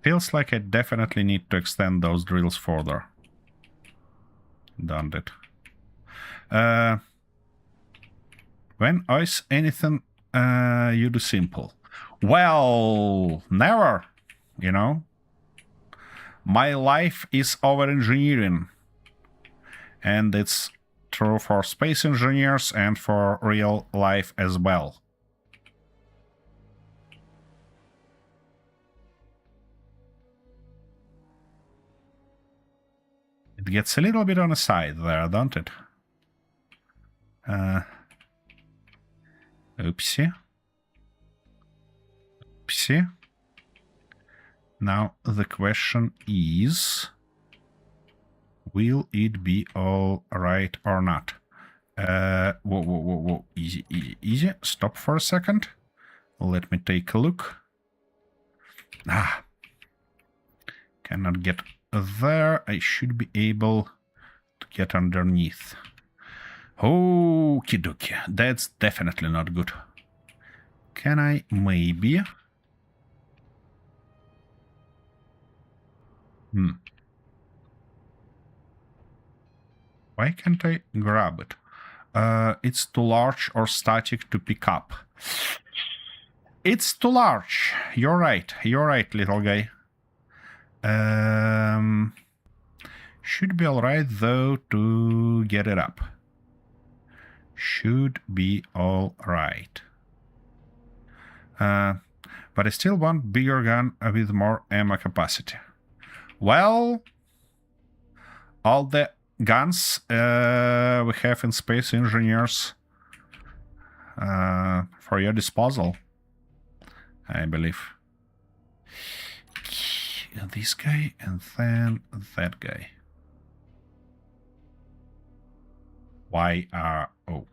Feels like I definitely need to extend those drills further. Don't it? When is anything you do simple? Well, never, you know. My life is overengineering. And it's true for space engineers and for real life as well. It gets a little bit on the side there, don't it? Oopsie. Oopsie. Now the question is, will it be all right or not? Whoa. Easy. Stop for a second. Let me take a look. Ah. Cannot get there. I should be able to get underneath. Okie dokie. That's definitely not good. Can I maybe... Why can't I grab it? It's too large or static to pick up. It's too large. You're right, little guy. Should be alright, though, to get it up. Should be alright. But I still want bigger gun with more ammo capacity. Well, all the guns we have in Space Engineers for your disposal, I believe. This guy and then that guy. Oh.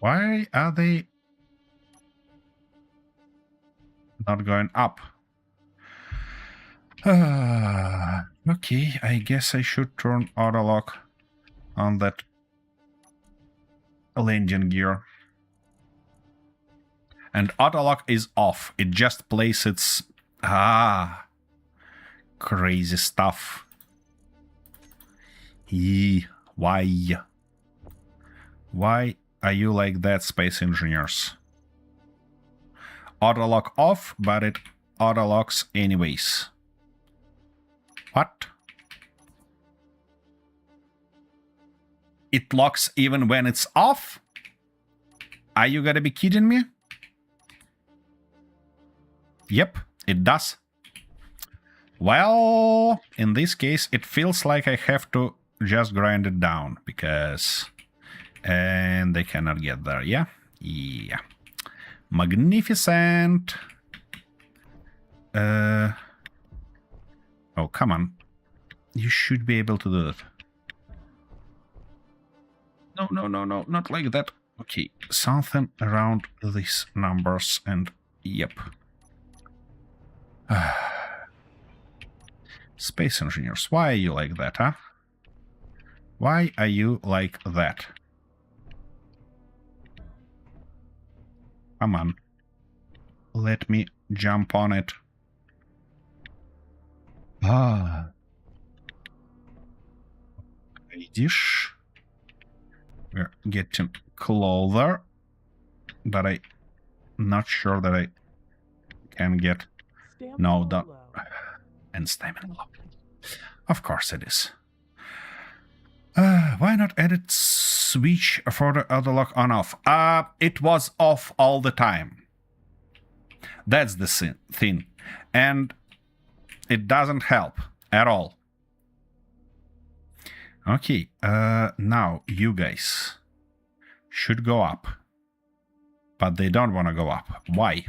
Why are they not going up? Okay, I guess I should turn auto lock on that landing gear. And auto lock is off. It just plays its... crazy stuff. Why? Why are you like that, Space Engineers? Auto lock off, but it auto locks anyways. What? It locks even when it's off? Are you gonna be kidding me? Yep, it does. Well, in this case, it feels like I have to just grind it down, because... And they cannot get there, yeah? Yeah. Magnificent! Oh, come on. You should be able to do it. No, not like that. Okay, something around these numbers and... Yep. Space Engineers, why are you like that, huh? Why are you like that? Come on. Let me jump on it. Dish. We're getting closer, but I'm not sure that I can get... No, that... And stamina low. Of course it is. Why not edit switch for the auto lock on off? It was off all the time. That's the thing. And it doesn't help at all. Okay, now you guys should go up. But they don't want to go up. Why?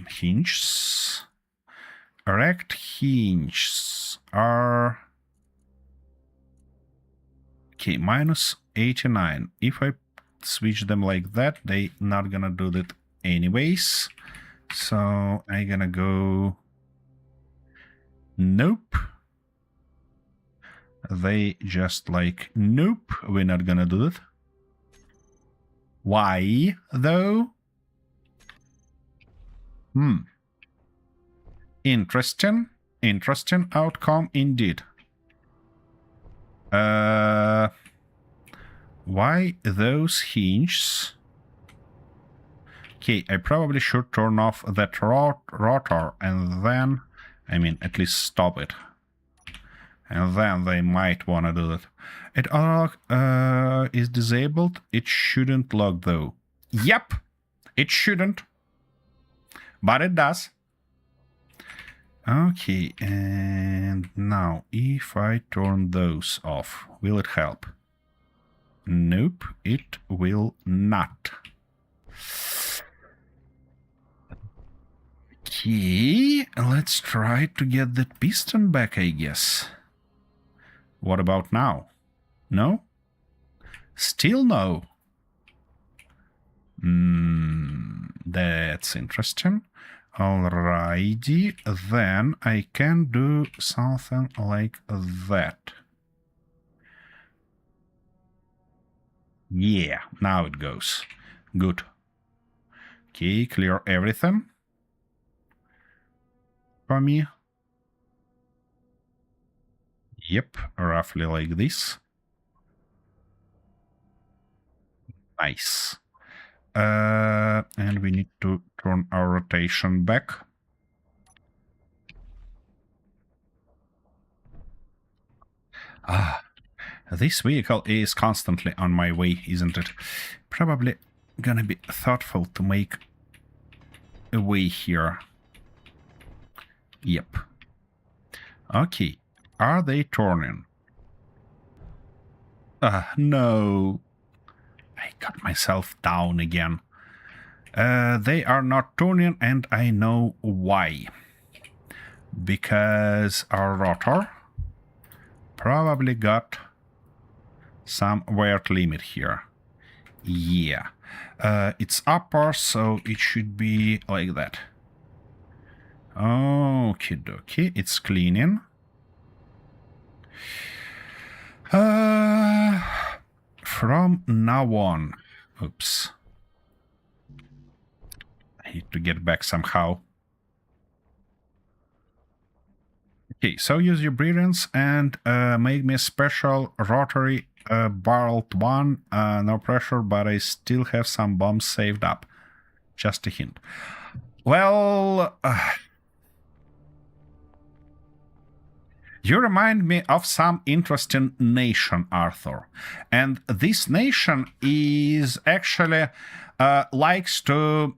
Hinges. Erect hinges are... Okay, minus 89. If I switch them like that, they not gonna do that anyways. So I'm gonna go... Nope. They just like, nope, we're not gonna do that. Why, though? Interesting. Interesting outcome indeed. Why those hinges? Okay, I probably should turn off that rotor and then, I mean, at least stop it. And then they might want to do that. It is disabled. It shouldn't lock though. Yep, it shouldn't. But it does. Okay, and now if I turn those off, will it help? Nope, it will not. Okay, let's try to get that piston back, I guess. What about now? No? Still no. That's interesting. Alrighty, then I can do something like that. Yeah, now it goes. Good. Okay, clear everything for me. Yep, roughly like this. Nice. And we need to turn our rotation back. This vehicle is constantly on my way, isn't it? Probably gonna be thoughtful to make a way here. Yep. Okay. Are they turning? No. I got myself down again. They are not turning, and I know why. Because our rotor probably got some weird limit here. Yeah. It's upper, so it should be like that. Okie dokie, it's cleaning. From now on... Oops. I need to get back somehow. Okay, so use your brilliance and make me a special rotary barreled one. No pressure, but I still have some bombs saved up. Just a hint. Well... you remind me of some interesting nation, Arthur. And this nation is actually likes to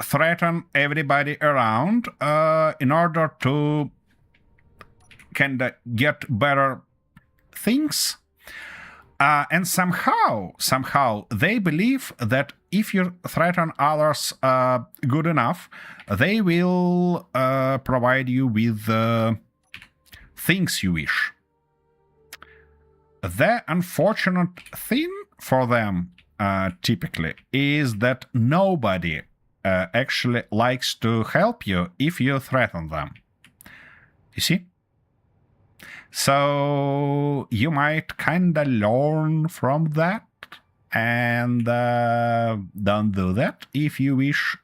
threaten everybody around in order to kind of get better things. And somehow they believe that if you threaten others good enough, they will provide you with things you wish. The unfortunate thing for them, typically, is that nobody actually likes to help you if you threaten them. You see? So you might kinda learn from that, and don't do that if you wish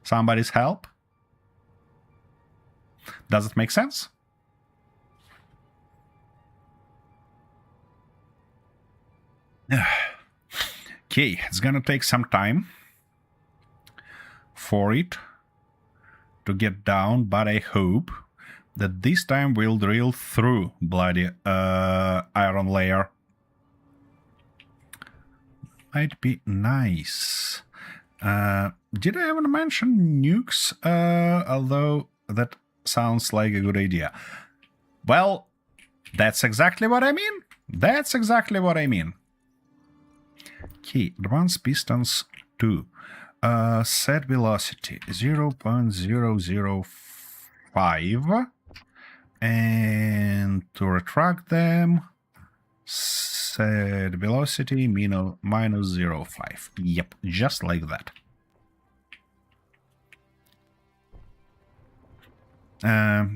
somebody's help. Does it make sense? Okay, it's gonna take some time for it to get down, but I hope that this time we'll drill through bloody iron layer. Might be nice. Did I even mention nukes? Although that sounds like a good idea. Well, that's exactly what I mean. That's exactly what I mean. Okay, advanced pistons 2. Set velocity 0.005. And to retract them, set velocity minus 0.5. Yep, just like that. I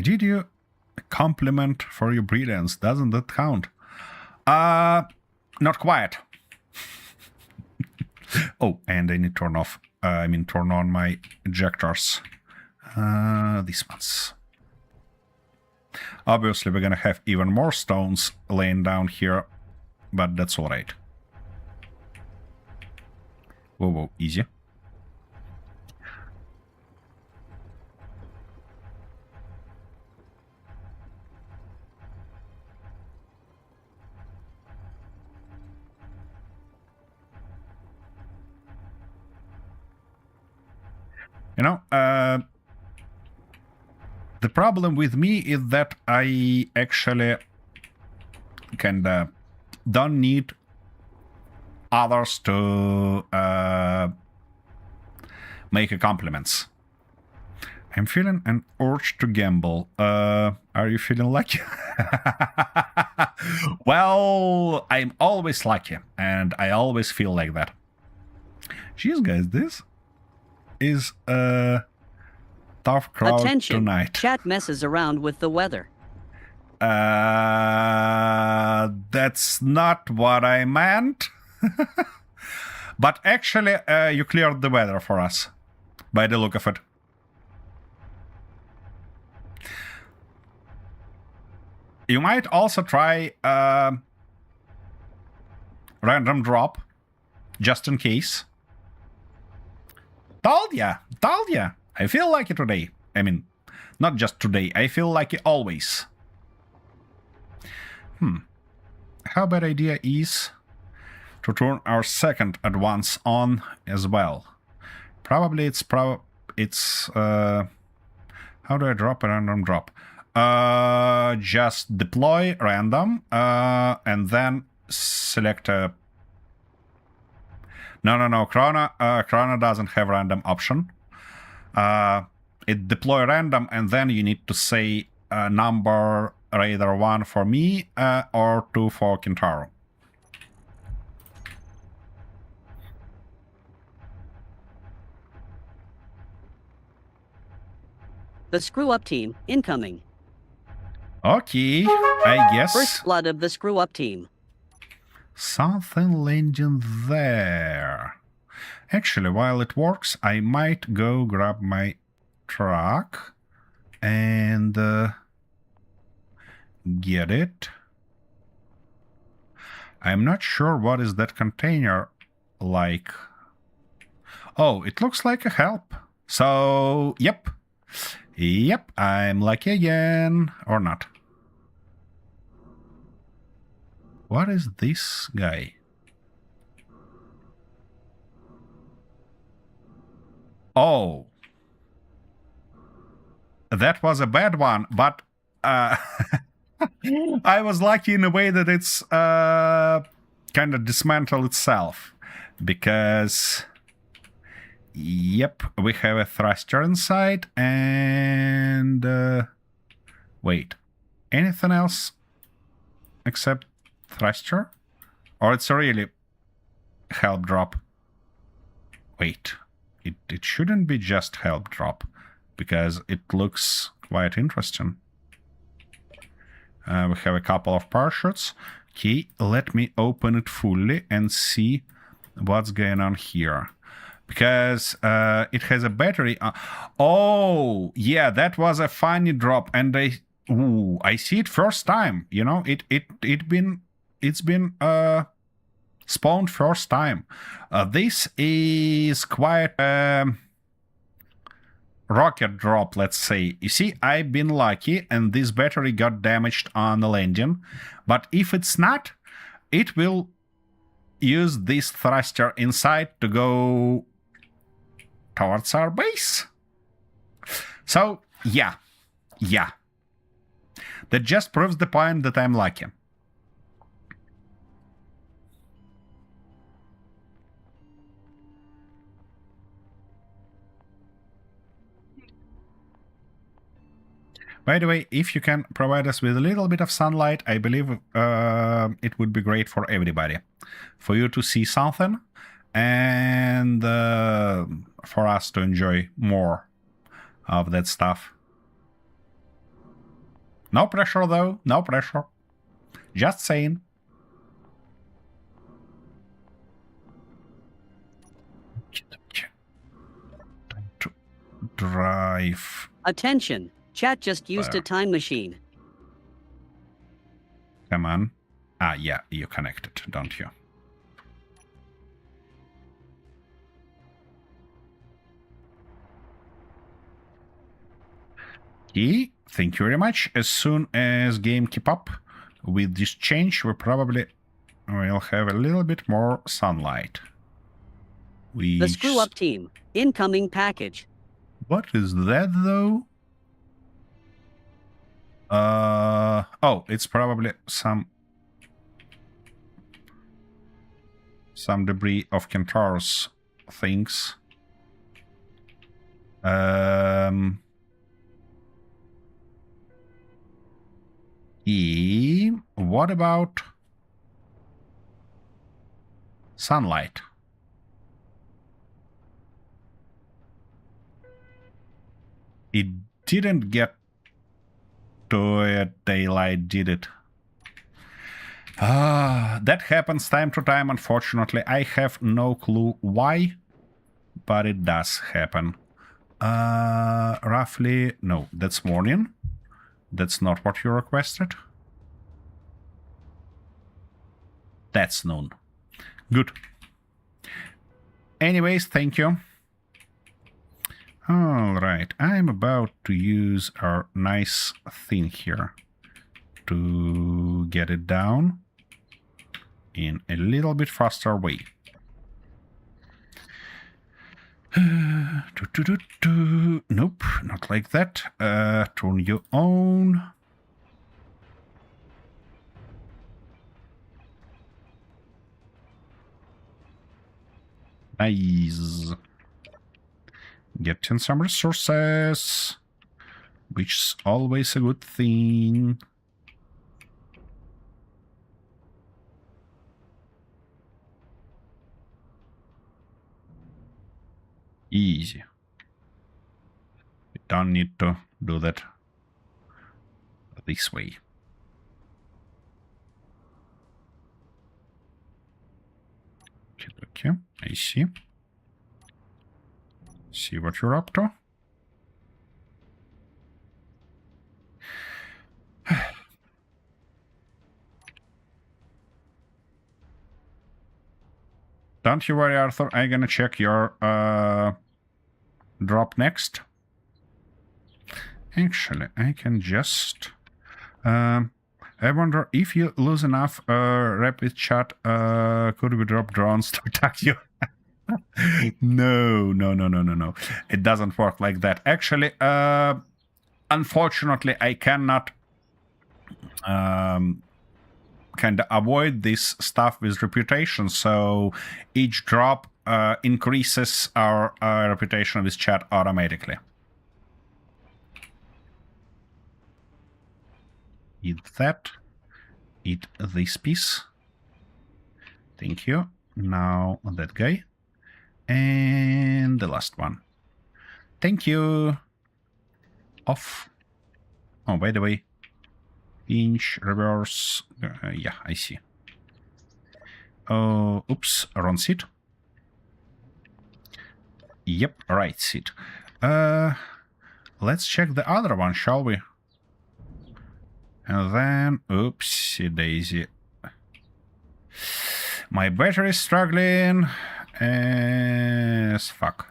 did you a compliment for your brilliance. Doesn't that count? Not quite. Oh, and I need to turn off. Turn on my ejectors. These ones. Obviously, we're gonna have even more stones laying down here, but that's all right. Whoa, easy. You know, the problem with me is that I actually kinda don't need others to make a compliments. I'm feeling an urge to gamble. Are you feeling lucky? Well, I'm always lucky, and I always feel like that. Jeez, guys, this is a tough crowd Attention. tonight. Chat messes around with the weather. That's not what I meant. But actually, you cleared the weather for us, by the look of it. You might also try random drop, just in case. Told ya. I feel lucky today. I mean, not just today, I feel lucky always. How bad idea is to turn our second advance on as well? Probably it's how do I drop a random drop? Just deploy random and then select a... No, Chrono doesn't have random option. It deploy random, and then you need to say a number, either 1 for me or 2 for Kintaro. The screw-up team incoming. Okay, I guess First blood of the screw-up team. something landing there. Actually, while it works, I might go grab my truck and get it. I'm not sure what is that container like. Oh, it looks like a help. So, yep, I'm lucky again, or not. What is this guy? Oh. That was a bad one, but I was lucky in a way that it's kind of dismantle itself. Because, yep, we have a thruster inside, and wait, anything else except thruster? Or it's a really help drop? Wait, it shouldn't be just help drop, because it looks quite interesting. We have a couple of parachutes. Okay, let me open it fully and see what's going on here. Because it has a battery. Oh, yeah, that was a funny drop, and I see it first time. You know, it's been spawned first time. This is quite rocket drop, let's say. You see, I've been lucky, and this battery got damaged on the landing. But if it's not, it will use this thruster inside to go towards our base. So, yeah. That just proves the point that I'm lucky. By the way, if you can provide us with a little bit of sunlight, I believe it would be great for everybody. For you to see something, and for us to enjoy more of that stuff. No pressure, though. No pressure. Just saying. Time to drive. Attention. Chat just used a time machine. Come on. Ah, yeah, you connected, don't you? Okay, thank you very much. As soon as game keep up with this change, we probably will have a little bit more sunlight. The screw-up team incoming package. What is that, though? Oh, it's probably some debris of Kentaur's things. What about sunlight? It didn't get to it daylight, did it? That happens time to time, unfortunately. I have no clue why, but it does happen. Roughly... No, that's morning. That's not what you requested. That's noon. Good. Anyways, thank you. Alright, I'm about to use our nice thing here to get it down in a little bit faster way. Nope, not like that. Turn you on. Nice. Getting some resources, which is always a good thing. Easy. We don't need to do that this way. Okay, I see. See what you're up to. Don't you worry, Arthur. I'm gonna check your drop next. Actually, I can just... I wonder if you lose enough rapid chat, could we drop drones to attack you? No. It doesn't work like that. Actually, unfortunately, I cannot kind of avoid this stuff with reputation, so each drop increases our reputation with chat automatically. Eat that. Eat this piece. Thank you. Now that guy. And the last one. Thank you. Off. Oh, by the way. Inch, reverse. Yeah, I see. Oh, oops. Wrong seat. Yep, right seat. Let's check the other one, shall we? And then, oopsie daisy. My battery is struggling as fuck.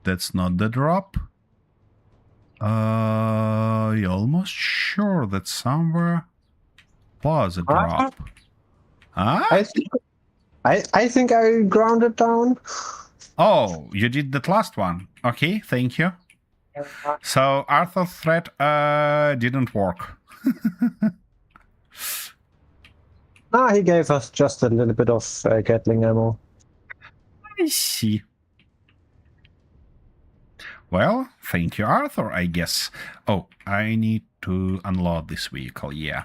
That's not the drop. You're almost sure that somewhere was a drop. Huh? I think I grounded down. Oh, you did that last one. Okay, thank you. So Arthur's threat didn't work. He gave us just a little bit of Gatling ammo. I see. Well, thank you, Arthur, I guess. Oh, I need to unload this vehicle, yeah.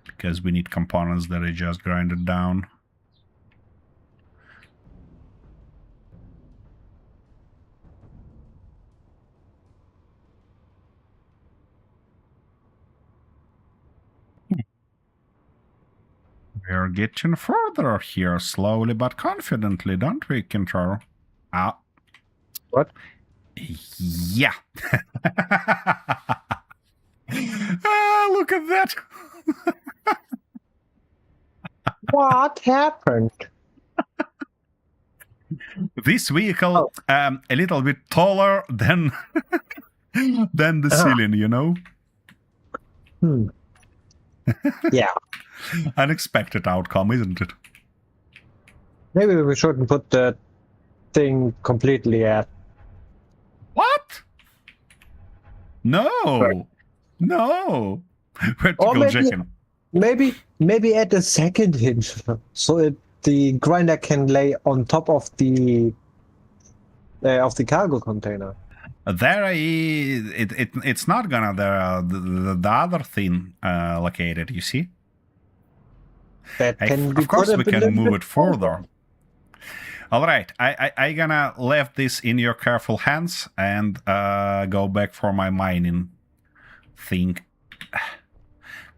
Because we need components that I just grinded down. We're getting further here, slowly but confidently, don't we, Kintaro? Ah. What? Yeah. Look at that. What happened? This vehicle, a little bit taller than the ceiling, you know? Yeah. Unexpected outcome, isn't it? Maybe we shouldn't put the thing completely at. What? No. No. Or Vertical maybe, jacking. maybe add a second hinge, so the grinder can lay on top of the cargo container. It's not gonna the other thing located. You see. That can be Of course, put we a can little move bit it further. All right, I gonna leave this in your careful hands and go back for my mining thing.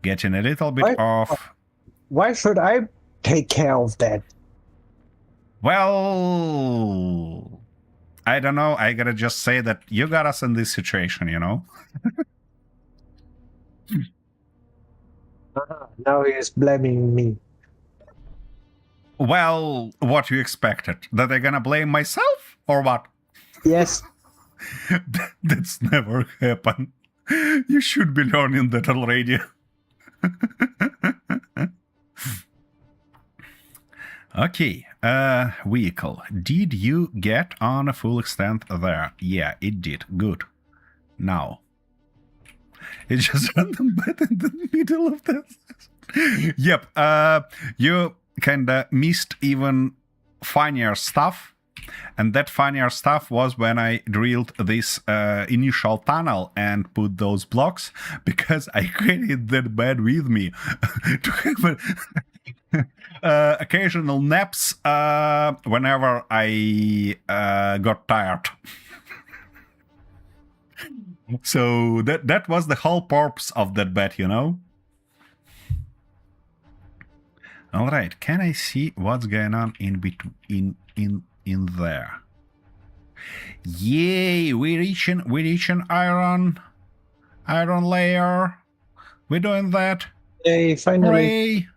Getting a little bit Why- off. Why should I take care of that? Well, I don't know. I gotta just say that you got us in this situation, you know? Now he is blaming me. Well, what you expected? That I'm gonna blame myself? Or what? Yes, That's never happened. You should be learning that already. Okay, vehicle. Did you get on a full extent there? Yeah, it did. Good. Now. It's just random bed in the middle of this. Yep, you kinda missed even funnier stuff. And that funnier stuff was when I drilled this initial tunnel and put those blocks, because I carried that bed with me to have occasional naps whenever I got tired. So that was the whole purpose of that bed, you know? All right, can I see what's going on in between in there? Yay, we reaching iron layer. We're doing that. hey, finally. Hooray!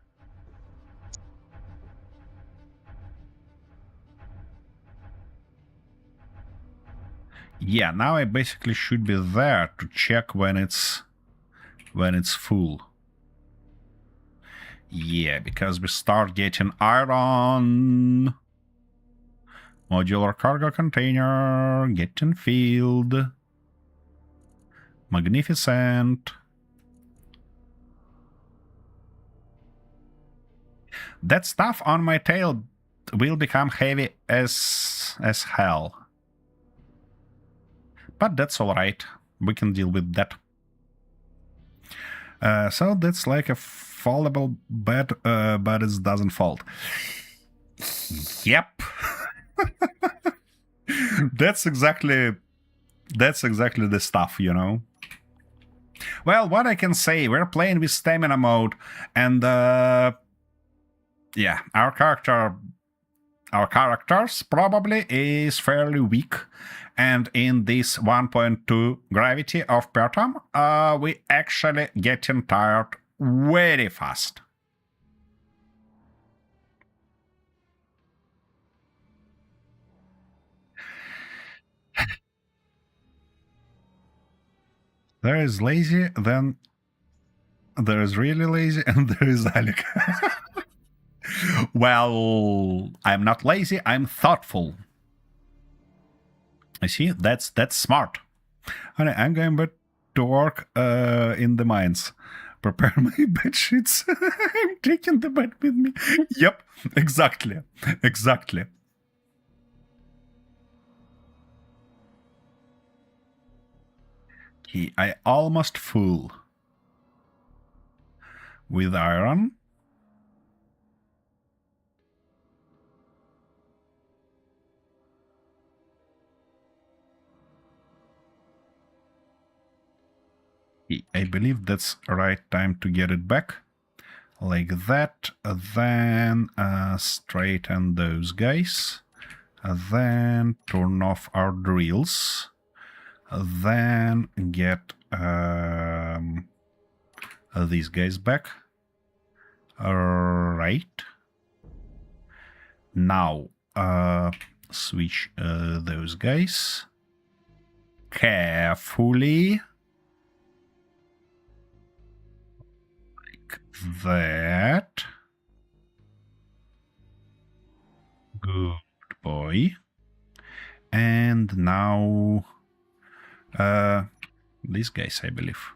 Yeah, now I basically should be there to check when it's full. Yeah, because we start getting iron. Modular cargo container getting filled. Magnificent. That stuff on my tail will become heavy as hell. But that's alright. We can deal with that. So that's like a foldable bed, but it doesn't fold. Yep. That's exactly the stuff, you know. Well, what I can say, we're playing with stamina mode, and yeah, our characters probably is fairly weak, and in this 1.2 gravity of Pertam, we actually getting tired very fast. There is lazy, then there is really lazy, and there is Alec. Well, I'm not lazy, I'm thoughtful. I see, that's smart. I'm going back to work in the mines. Prepare my bed sheets. I'm taking the bed with me. Yep, exactly. Okay, I almost full with iron. I believe that's the right time to get it back. Like that. Then straighten those guys. Then turn off our drills. Then get these guys back. Right. Now switch those guys. Carefully. Like that. Good boy. And now these guys, I believe.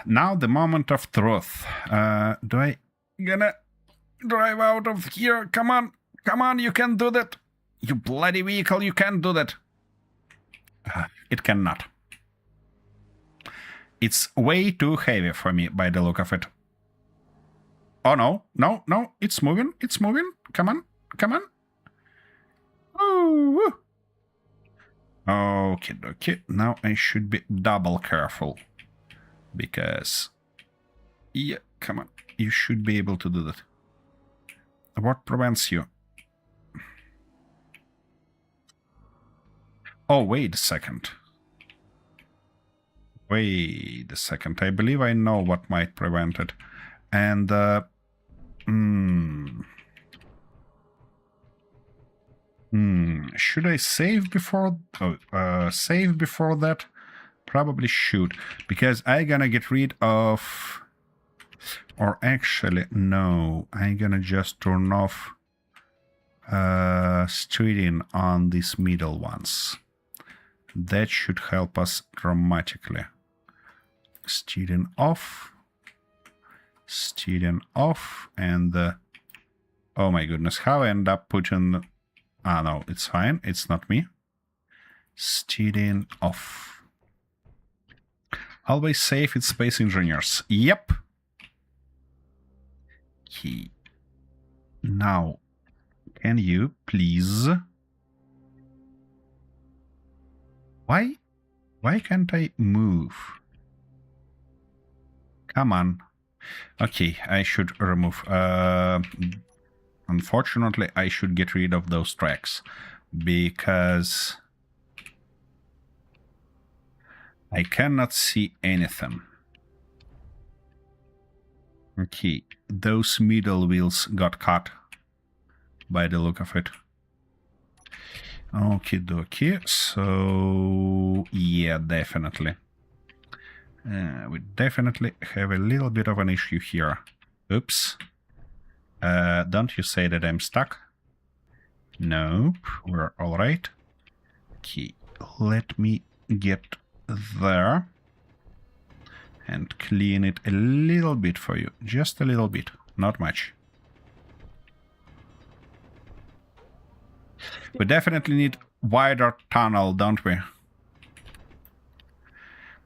Now the moment of truth. Do I gonna drive out of here? Come on, you can do that. You bloody vehicle, you can't do that. It cannot. It's way too heavy for me by the look of it. Oh no, it's moving. Come on. Ooh. Okay. Now I should be double careful. Because, yeah, come on. You should be able to do that. What prevents you? Oh, wait a second. I believe I know what might prevent it. And, should I save before... save before that? Probably should, because I'm gonna get rid of... Or actually, no. I'm gonna just turn off steering on these middle ones. That should help us dramatically. Steering off, and... oh my goodness, how I end up putting... Ah, no, it's fine. It's not me. Steering off. Always safe, it's Space Engineers. Yep. Okay. Now, can you please... Why can't I move? Come on. Okay, I should remove... unfortunately, I should get rid of those tracks. Because... I cannot see anything. Okay, those middle wheels got cut by the look of it. Okie dokie, so yeah, definitely. We definitely have a little bit of an issue here. Oops. Don't you say that I'm stuck? Nope, we're alright. Okay, let me get there and clean it a little bit for you. Just a little bit, not much. We definitely need wider tunnel, don't we?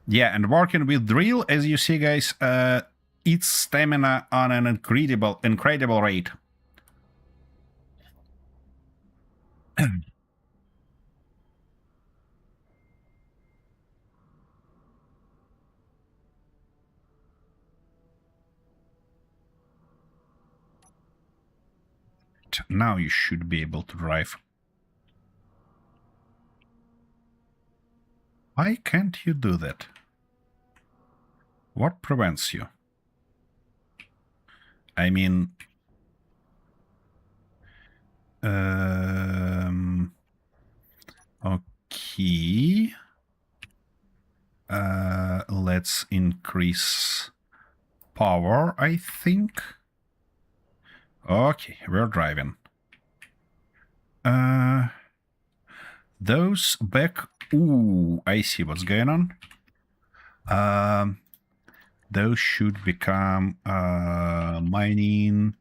Yeah, and working with drill, as you see, guys, eats stamina on an incredible rate. Now you should be able to drive. Why can't you do that? What prevents you? I mean... okay... let's increase power, I think. Okay, we're driving. Those back... Ooh, I see what's going on. Those should become mining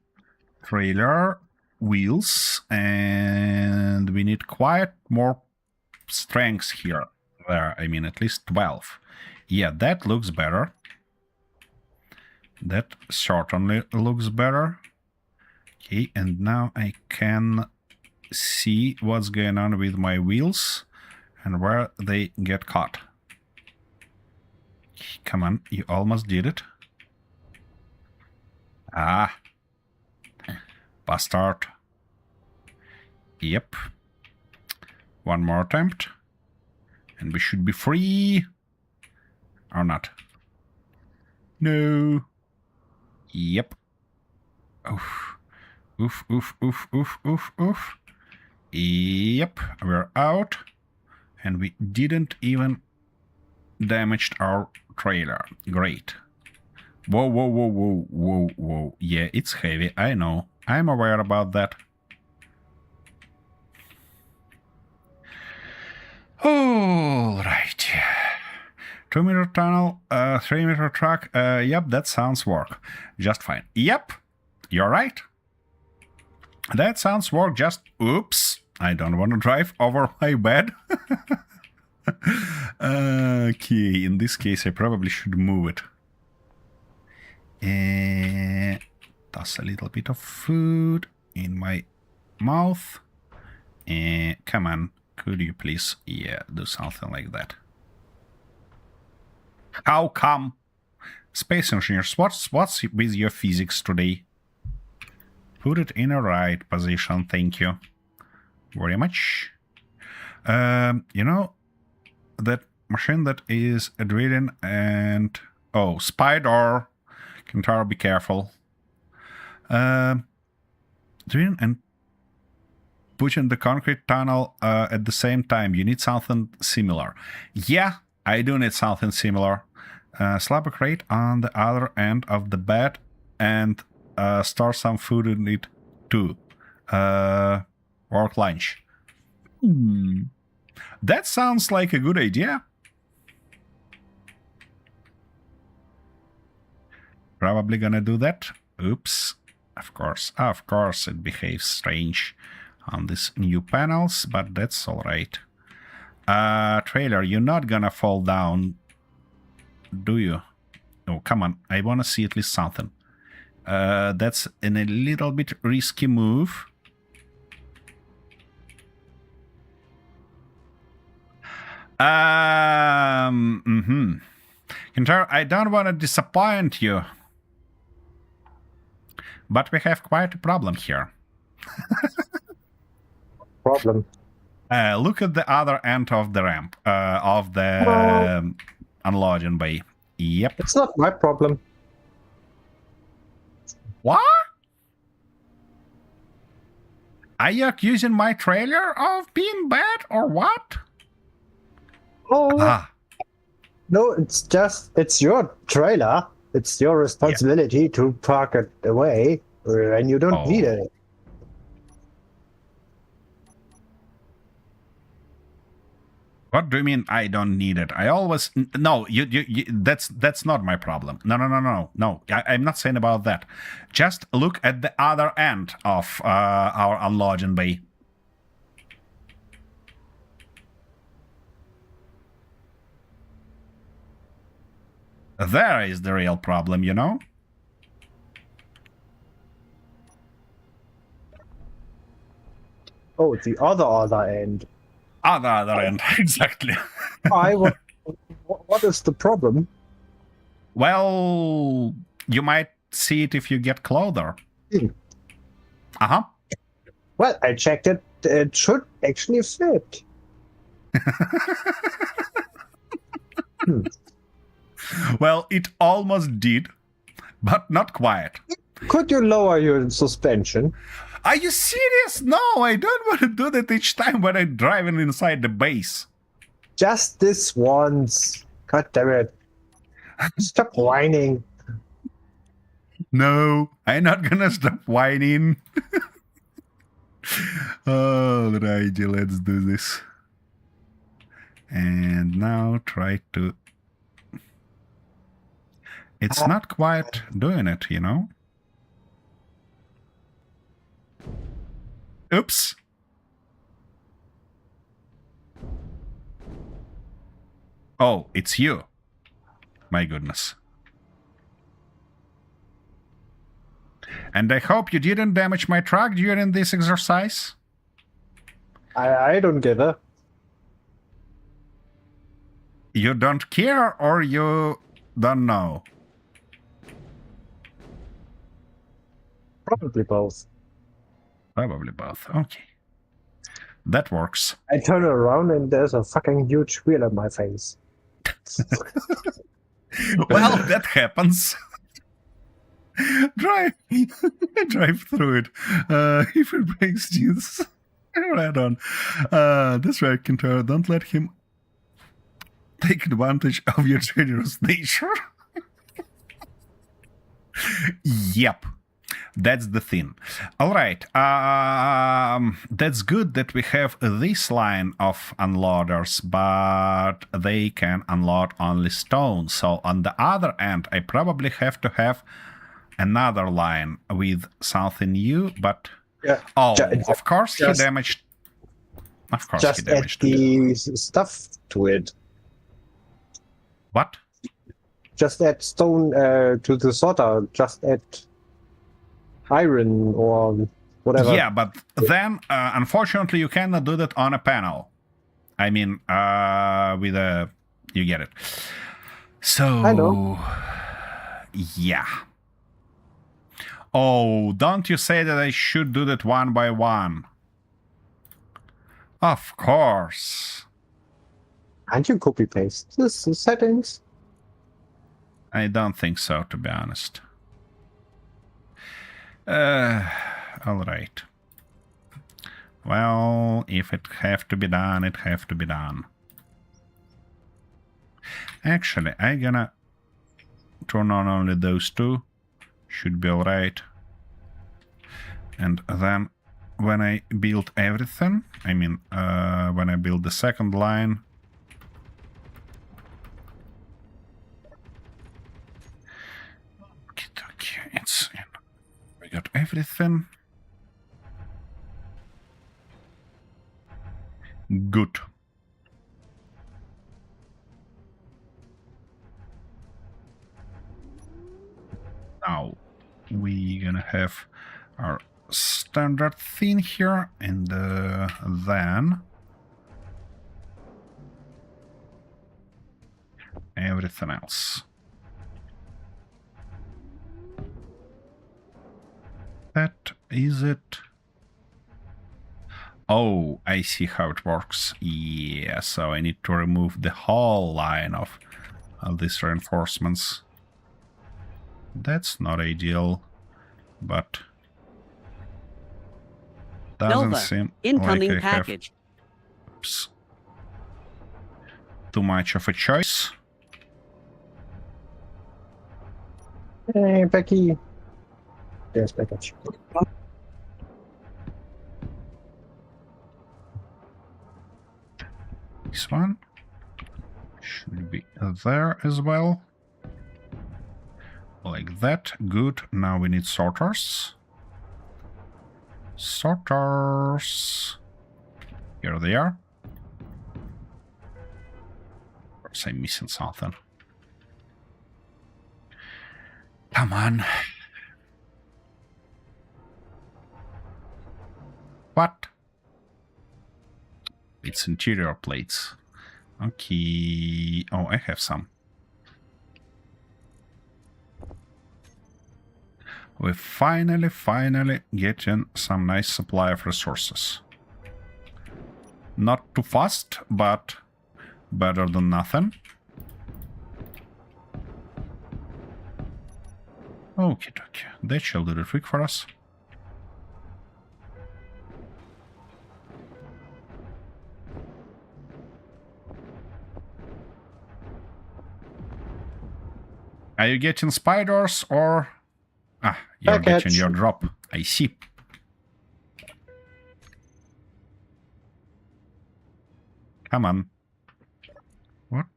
trailer wheels, and we need quite more strength here. There, I mean, at least 12. Yeah, that looks better. That certainly looks better. Okay, and now I can see what's going on with my wheels and where they get caught. Come on, you almost did it. Ah. Bastard. Yep. One more attempt. And we should be free. Or not. No. Yep. Oof. Oof, oof, oof, oof, oof, oof. Yep, we're out. And we didn't even damage our trailer. Great. Whoa, whoa, whoa, whoa, whoa, whoa. Yeah, it's heavy. I know. I'm aware about that. All right. 2-meter tunnel, 3-meter track. Yep, that sounds work. Just fine. Yep, you're right. That sounds work. Just oops. I don't want to drive over my bed. Okay, in this case, I probably should move it. Toss a little bit of food in my mouth. Come on, could you please, yeah, do something like that. How come? Space engineers, what's with your physics today? Put it in a right position, thank you very much. You know, that machine that is drilling and... Oh, spider! Kentaro, be careful. Drilling and pushing the concrete tunnel at the same time. You need something similar. Yeah, I do need something similar. Slap a crate on the other end of the bed and store some food in it too. Work lunch. That sounds like a good idea. Probably gonna do that. Oops. Of course, it behaves strange on these new panels, but that's alright. Trailer, you're not gonna fall down, do you? Oh, come on. I wanna see at least something. That's a little bit risky move. Kentaro, I don't want to disappoint you, but we have quite a problem here. Problem. Look at the other end of the ramp, of the unloading bay. Yep. It's not my problem. What? Are you accusing my trailer of being bad or what? Oh, no, it's your trailer. It's your responsibility to park it away, and you don't need it. What do you mean I don't need it? I always... No, you that's not my problem. No. I'm not saying about that. Just look at the other end of our unloading bay. There is the real problem, you know? Oh, the other end. Other end, exactly. What is the problem? Well, you might see it if you get closer. Uh-huh. Well, I checked it. It should actually fit. Well, it almost did, but not quite. Could you lower your suspension? Are you serious? No, I don't want to do that each time when I'm driving inside the base. Just this once. God damn it. Stop whining. No, I'm not gonna stop whining. Alrighty, let's do this. And now try to... It's not quite doing it, you know? Oops. Oh, it's you. My goodness. And I hope you didn't damage my truck during this exercise. I don't give a. You don't care or you don't know? Probably both. Probably both. Okay. That works. I turn around and there's a fucking huge wheel on my face. Well, that happens. Drive through it. If it breaks Jesus. Right on. That's right, Kentaro. Don't let him take advantage of your generous nature. Yep. That's the thing. All right. That's good that we have this line of unloaders, but they can unload only stone. So on the other end, I probably have to have another line with something new, but... Yeah. Oh, of course he just- damaged... Of course he Just add damaged. the stuff to it. What? Just add stone to the sorter. Just add iron or whatever. Yeah, but then, unfortunately, you cannot do that on a panel. I mean, with a... You get it. So... I know. Yeah. Oh, don't you say that I should do that one by one? Of course. Can't you copy paste this settings? I don't think so, to be honest. All right. Well, if it have to be done, it have to be done. Actually, I'm gonna turn on only those two. Should be all right. And then when I build everything, I mean, when I build the second line, okay, it's in. We got everything. Good. Now we gonna have our standard thing here, and then everything else. That is it. Oh, I see how it works. Yeah, so I need to remove the whole line of these reinforcements. That's not ideal, but doesn't Nova, seem incoming like I have package. too much of a choice. Hey, Becky. There's package. This one should be there as well. Like that. Good. Now we need sorters. Sorters. Here they are. Of course, I'm missing something. Come on. What? It's interior plates. Okay. Oh, I have some. We finally getting some nice supply of resources. Not too fast, but better than nothing. Okay, that shall do the trick for us. Are you getting spiders or... Ah, you're getting your drop. I see. Come on. What?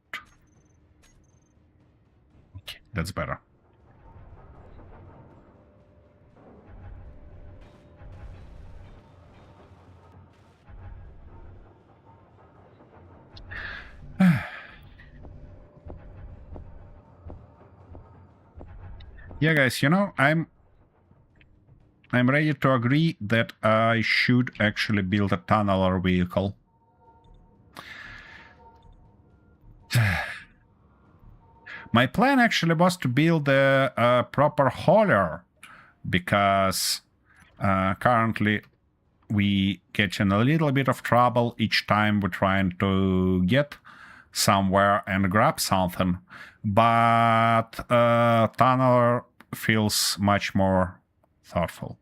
Okay, that's better. Yeah, guys, you know, I'm ready to agree that I should actually build a tunneler vehicle. My plan actually was to build a proper hauler, because currently we get in a little bit of trouble each time we're trying to get somewhere and grab something. But tunneler feels much more thoughtful.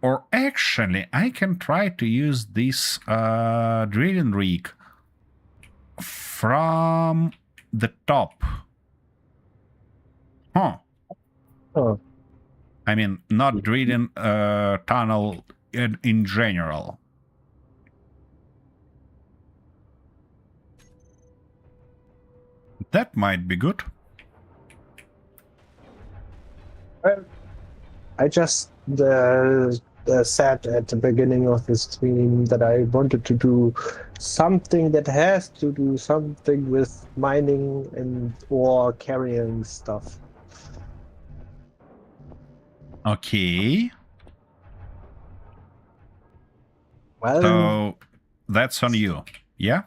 Or actually, I can try to use this drilling rig from the top. Huh. Oh. I mean, not drilling a tunnel in general. That might be good. Well, I just said at the beginning of the stream that I wanted to do something that has to do something with mining and or carrying stuff. Okay. Well, So that's on you. Yeah?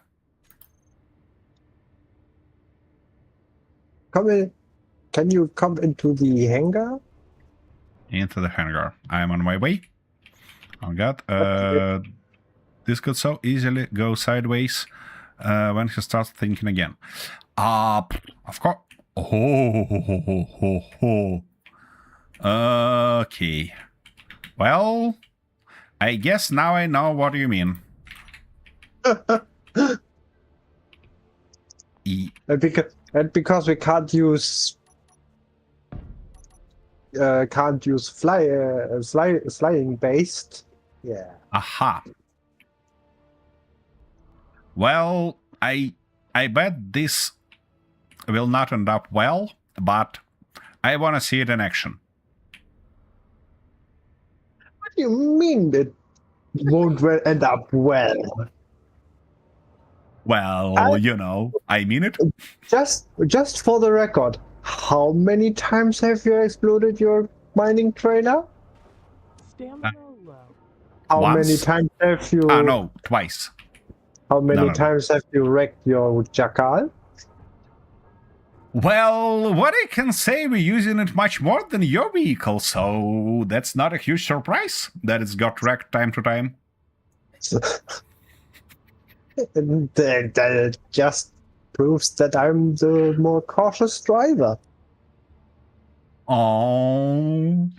can you come into the hangar? Into the hangar. I'm on my way. Oh god. This could so easily go sideways when he starts thinking again. Of course. Oh. Okay. Well, I guess now I know what you mean. And because we can't use flying based. Yeah. Aha. Well, I bet this will not end up well, but I want to see it in action. What do you mean it won't end up well? Well, you know, I mean it. Just for the record, how many times have you exploded your mining trailer? Stamina low. How Once? many times have you? No, twice. How many No. times have you wrecked your jackal? Well, what I can say, we're using it much more than your vehicle, so that's not a huge surprise that it's got wrecked time to time. And that just proves that I'm the more cautious driver. Oh.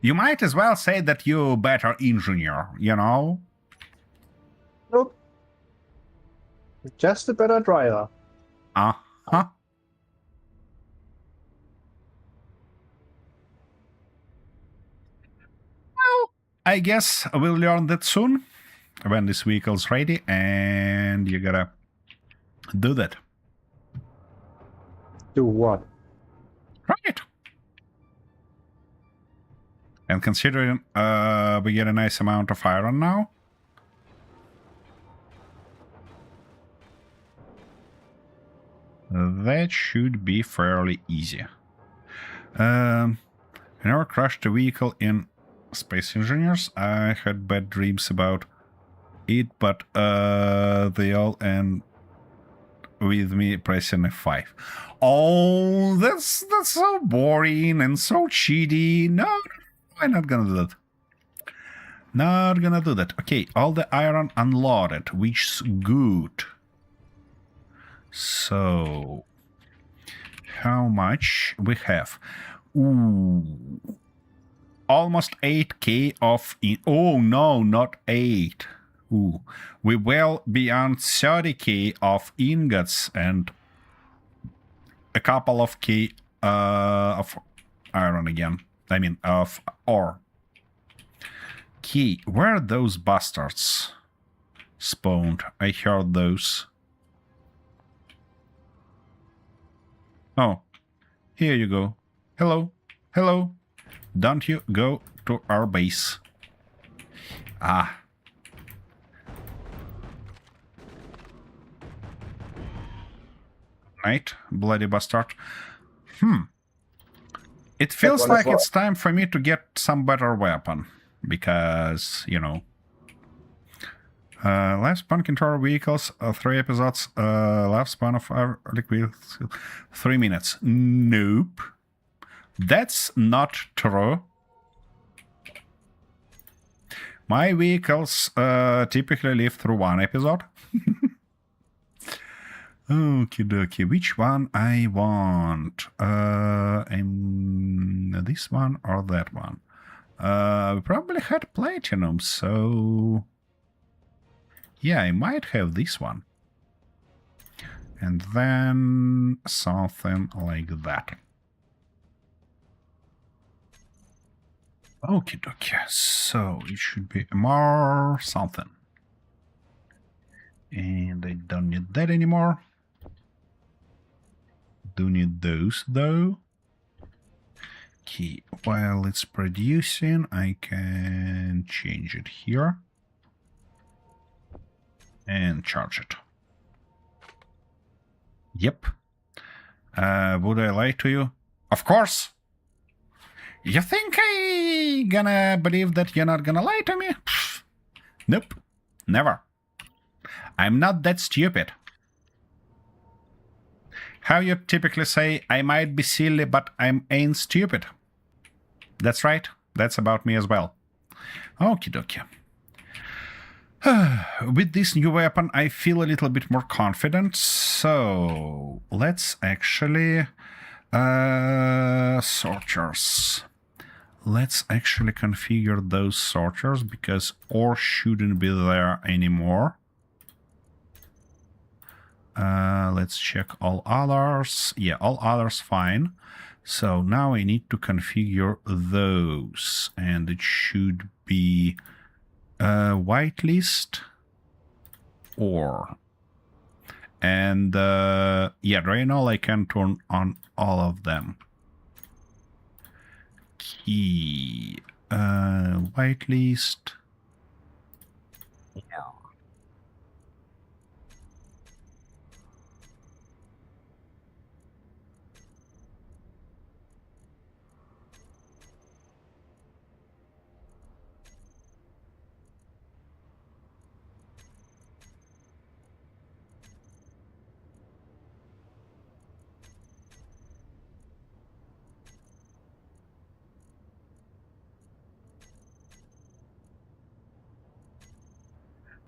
You might as well say that you're a better engineer, you know? Nope. Just a better driver. Uh-huh. Well, I guess we'll learn that soon when this vehicle's ready, and you gotta do that. Do what? Right. And considering we get a nice amount of iron now, that should be fairly easy. I never crashed a vehicle in Space Engineers. I had bad dreams about it, but they all end with me pressing F5. Oh, that's so boring and so cheaty. No, I'm not gonna do that. Not gonna do that. Okay, all the iron unloaded, which is good. So, how much we have? Ooh, almost 8k of... oh, no, not 8. Ooh, we're well beyond 30k of ingots and a couple of k of iron again. I mean, of ore. Key, where are those bastards spawned? I heard those. Oh, here you go. Hello, hello. Don't you go to our base. Ah. Right, bloody bastard. It feels like it's time for me to get some better weapon. Because, you know. Lifespan control vehicles, 3 episodes. Lifespan of our liquid, 3 minutes. Nope. That's not true. My vehicles typically live through 1 episode. Okie dokie, which one I want? This one or that one? We probably had platinum, so... yeah, I might have this one. And then something like that. Okie dokie. So it should be more something. And I don't need that anymore. Do need those though. Okay, while it's producing, I can change it here and charge it. Yep. Would I lie to you? Of course. You think I gonna believe that you're not gonna lie to me? Pfft. Nope. Never. I'm not that stupid. How you typically say, I might be silly, but I ain't stupid. That's right. That's about me as well. Okie dokie. With this new weapon, I feel a little bit more confident. So let's actually... sorters. Let's actually configure those sorters because ore shouldn't be there anymore. Let's check all others. Yeah, all others fine. So now I need to configure those, and it should be whitelist ore. And yeah, right now I can turn on all of them. Key whitelist. Yeah.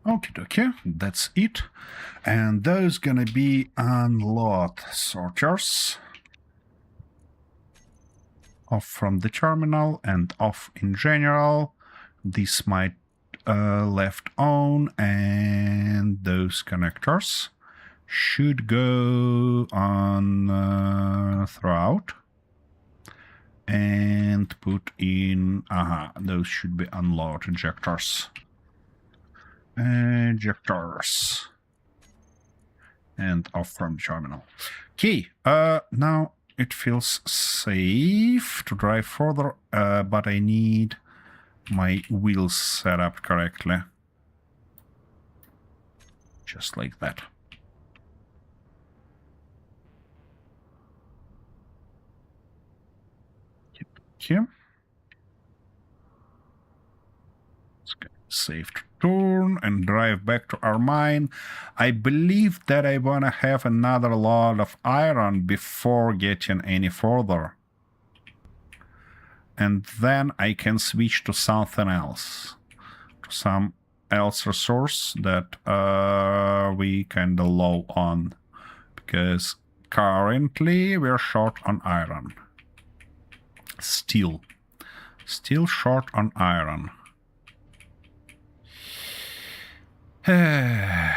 Okie dokie, that's it. And those gonna be unload sorters. Off from the terminal and off in general. This might left on, and those connectors should go on throughout. And put in, those should be unload injectors. Injectors. And off from the terminal. Okay, now it feels safe to drive further, but I need my wheels set up correctly. Just like that. Here. It's safe to turn and drive back to our mine. I believe that I want to have another load of iron before getting any further. And then I can switch to something else. To some else resource that we kind of low on. Because currently we're short on iron. Still short on iron. I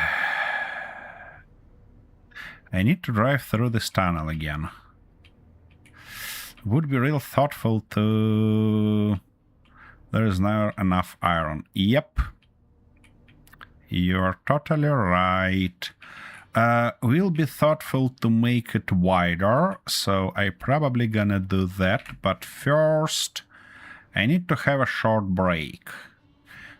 need to drive through this tunnel again. Would be real thoughtful to... There is never enough iron. Yep. You're totally right. We'll be thoughtful to make it wider, so I probably gonna do that, but first I need to have a short break.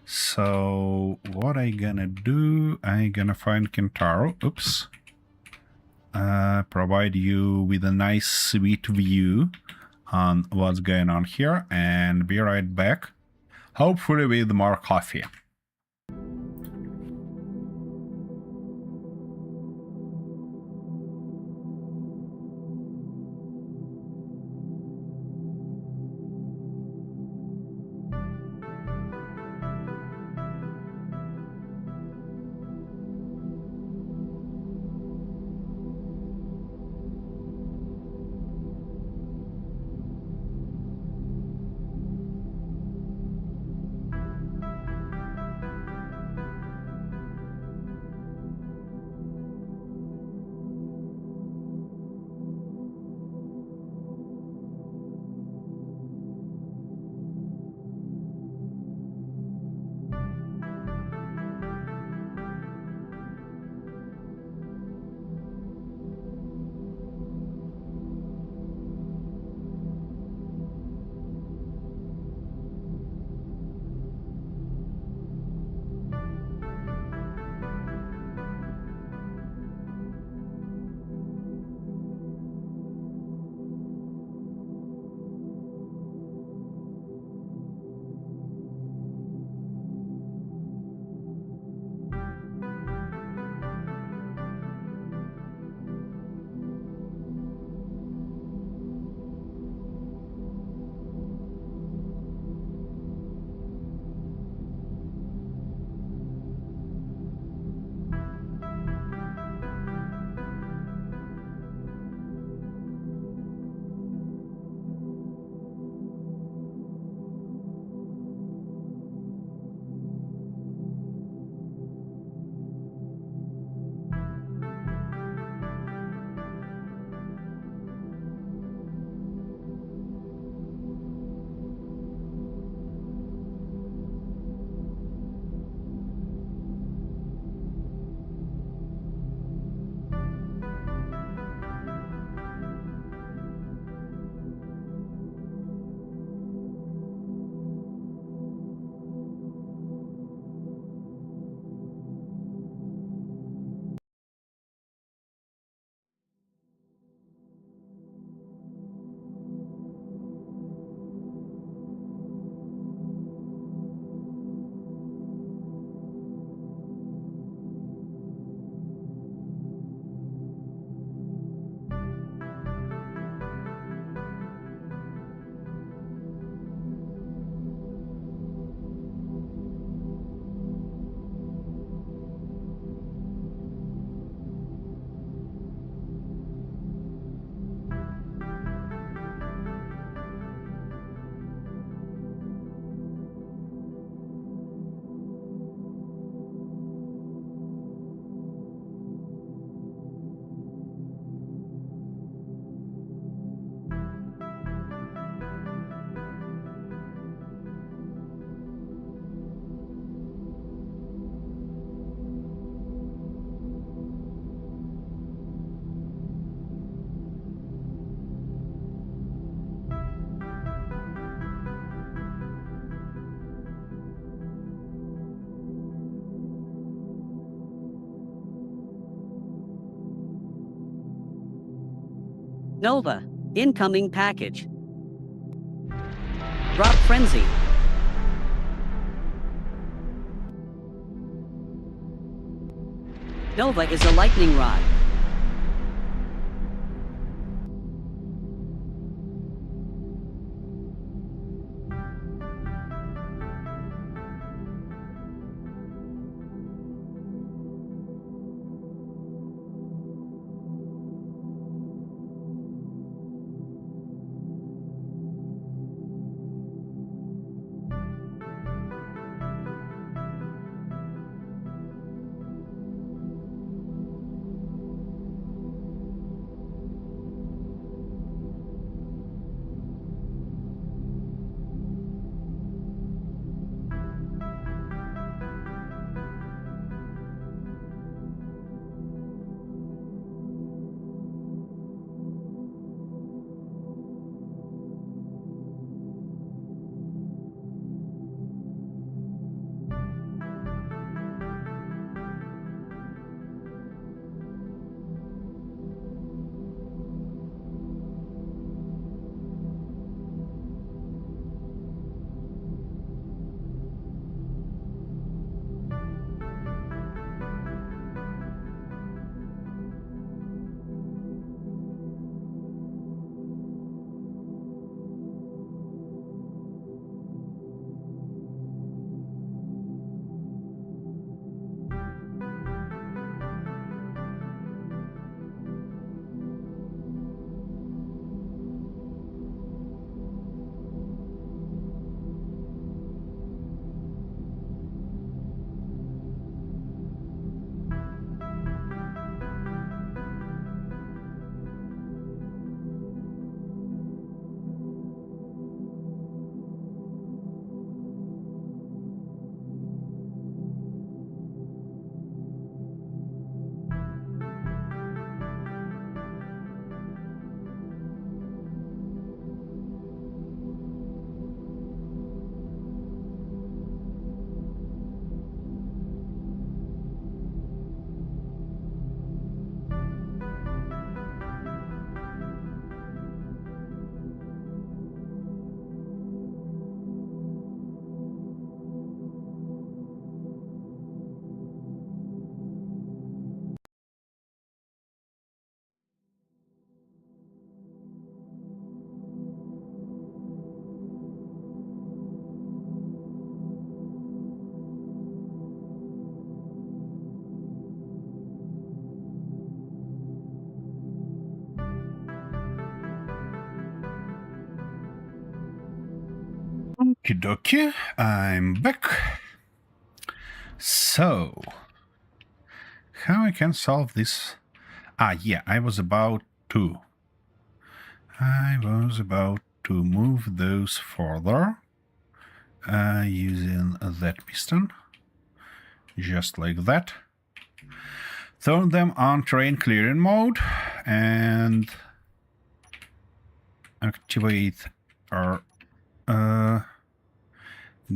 So what I gonna do, I gonna find Kintaro, oops, provide you with a nice sweet view on what's going on here, and be right back, hopefully with more coffee. Nova, incoming package. Drop frenzy. Nova is a lightning rod. Okie dokie, I'm back. So, how I can solve this? Yeah, I was about to move those further using that piston, just like that. Turn them on terrain clearing mode and activate our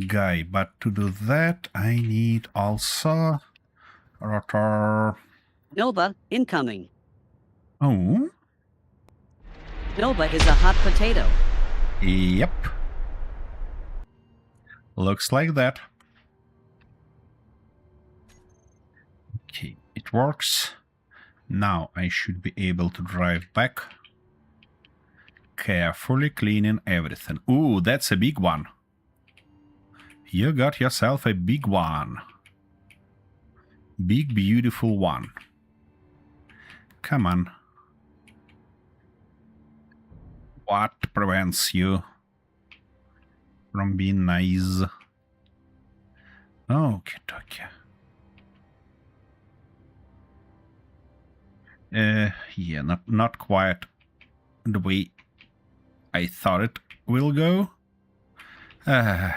guy. But to do that, I need also rotor. Nova, incoming. Oh, Nova is a hot potato. yep. Looks like that. Okay, it works. Now I should be able to drive back. Carefully cleaning everything. Ooh, that's a big one. You got yourself a big one. Big, beautiful one. Come on. What prevents you from being nice? Okay, okay. Yeah, not quite the way I thought it will go. Whoa,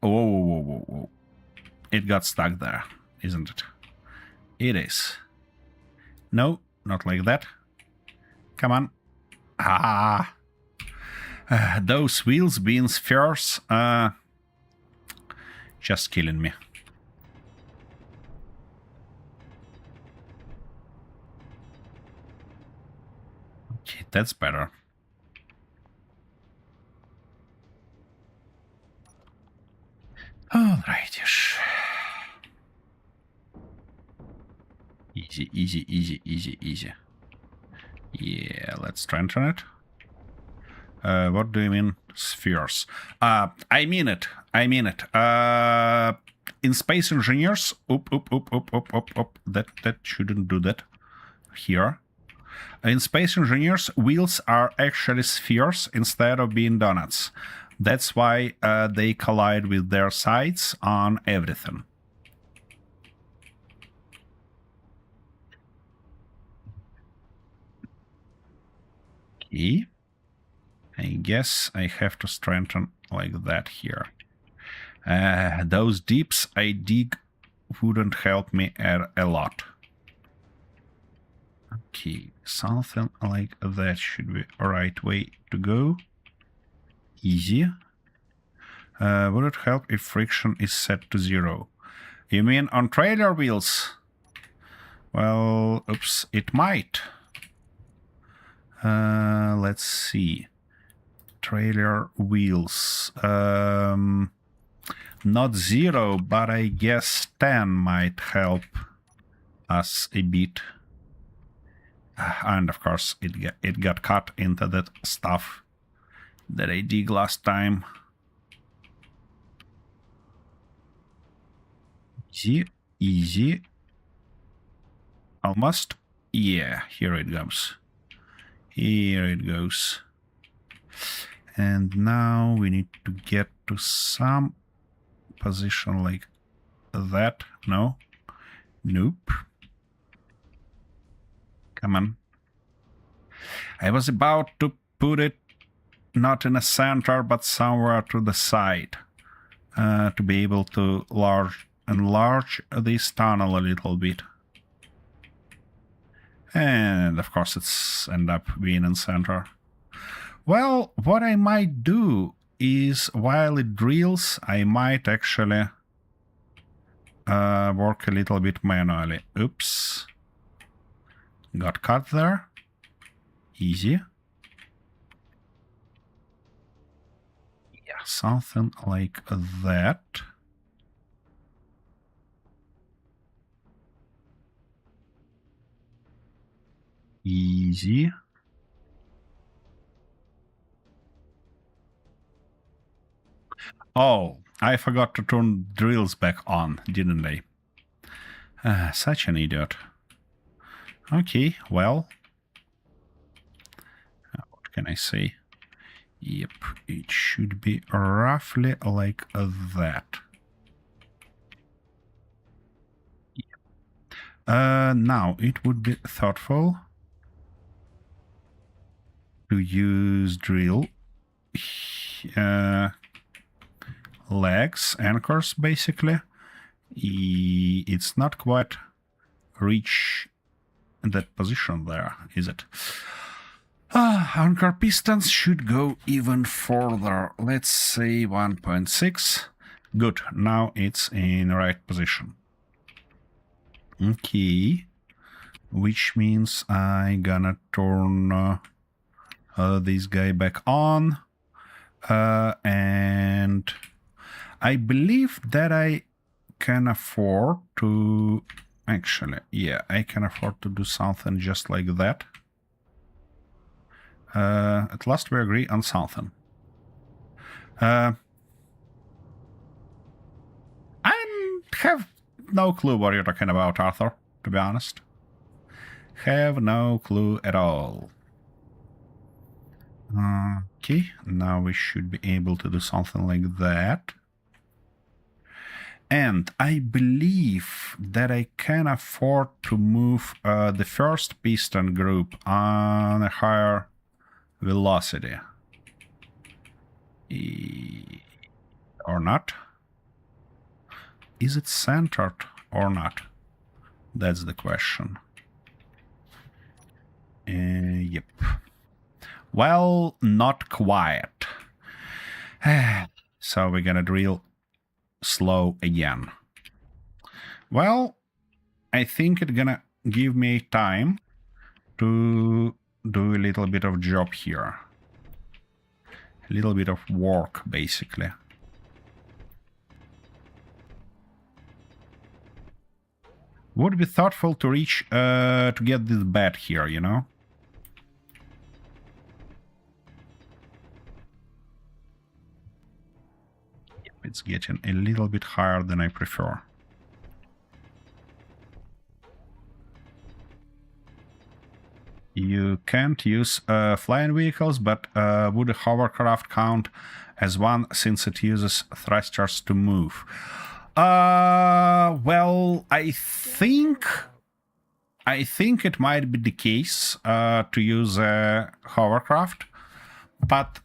whoa, whoa, whoa. It got stuck there, isn't it? It is. No, not like that. Come on. Ah. Those wheels being spheres, just killing me. That's better. Alrighty. Easy, easy, easy, easy, easy. Yeah, let's strengthen it. What do you mean, spheres? I mean it. I mean it. In Space Engineers, that shouldn't do that. Here. In Space Engineers, wheels are actually spheres instead of being donuts. That's why they collide with their sides on everything. Okay. I guess I have to strengthen like that here. Those deeps I dig wouldn't help me a lot. Okay, something like that should be a right way to go. Easy. Would it help if friction is set to 0? You mean on trailer wheels? Well, oops, it might. Let's see. Trailer wheels. Not 0, but I guess 10 might help us a bit. And of course, it got cut into that stuff that I dig last time. Easy, easy. Almost. Yeah, here it goes. Here it goes. And now we need to get to some position like that. No? Nope. Come on. I was about to put it not in the center, but somewhere to the side. To be able to enlarge this tunnel a little bit. And of course it's end up being in center. Well, what I might do is while it drills, I might actually work a little bit manually. Oops. Got cut there. Easy. Yeah, something like that. Easy. Oh, I forgot to turn drills back on, didn't I? Such an idiot. Okay, well. What can I say? Yep, it should be roughly like that. Now, it would be thoughtful to use drill legs, anchors, basically. It's not quite reach that position there, is it? Anchor pistons should go even further. Let's say 1.6. Good, now it's in the right position. Okay, which means I gonna turn this guy back on. And I believe that I can afford to... Actually, yeah, I can afford to do something just like that. At last we agree on something. I have no clue what you're talking about, Arthur, to be honest. Have no clue at all. Okay, now we should be able to do something like that. And I believe that I can afford to move the first piston group on a higher velocity. Or not? Is it centered or not? That's the question. Yep. Well, not quite. So we're gonna drill slow again. Well, I think it's gonna give me time to do a little bit of job here. A little bit of work, basically. Would be thoughtful to reach, to get this bed here, you know? It's getting a little bit higher than I prefer. You can't use flying vehicles, but would a hovercraft count as one since it uses thrusters to move? Well, I think it might be the case to use a hovercraft, but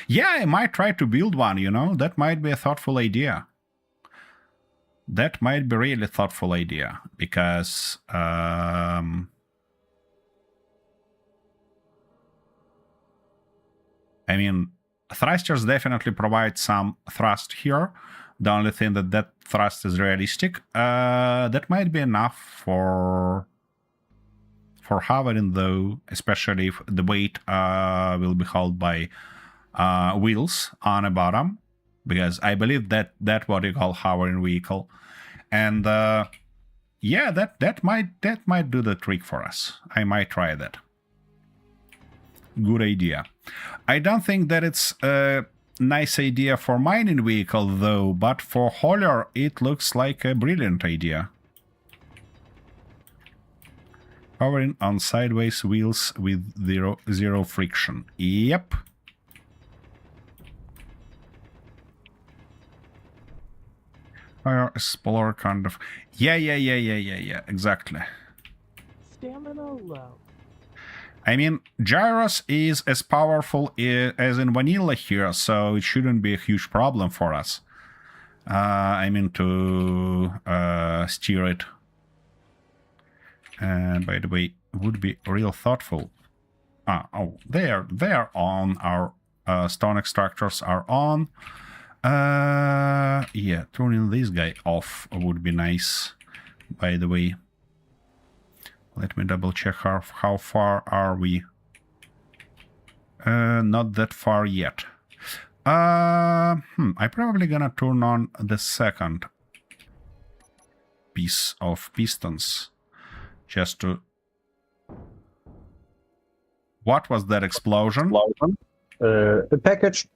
yeah, I might try to build one, you know? That might be a thoughtful idea. That might be really thoughtful idea, because I mean, thrusters definitely provide some thrust here. The only thing that thrust is realistic. That might be enough for hovering, though, especially if the weight will be held by wheels on a bottom, because I believe that's what you call hovering vehicle. And yeah, that might do the trick for us. I might try that. Good idea. I don't think that it's a nice idea for mining vehicle, though, but for hauler it looks like a brilliant idea. Hovering on sideways wheels with zero friction. Yep. Fire explorer kind of. Yeah, exactly. Stamina low. I mean, gyros is as powerful as in vanilla here, so it shouldn't be a huge problem for us. I mean, to steer it. And by the way, would be real thoughtful. Oh, they're on. Our stone extractors are on. Yeah, turning this guy off would be nice, by the way. Let me double check how far are we. Not that far yet. I'm probably gonna turn on the second piece of pistons. Just to... What was that explosion? The package.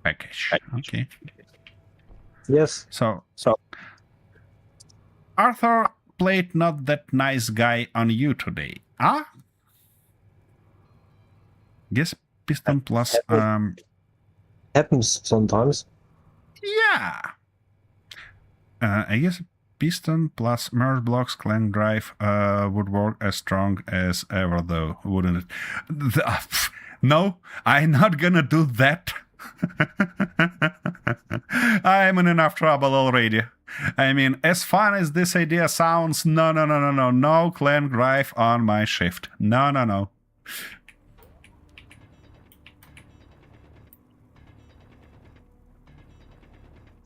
Package. Okay. Yes. So Arthur played not that nice guy on you today, huh? Guess piston plus Happens sometimes. yeah. I guess piston plus merge blocks clank drive would work as strong as ever, though, wouldn't it? No, I'm not gonna do that. I'm in enough trouble already. I mean, as fun as this idea sounds, no clank drive on my shift. No.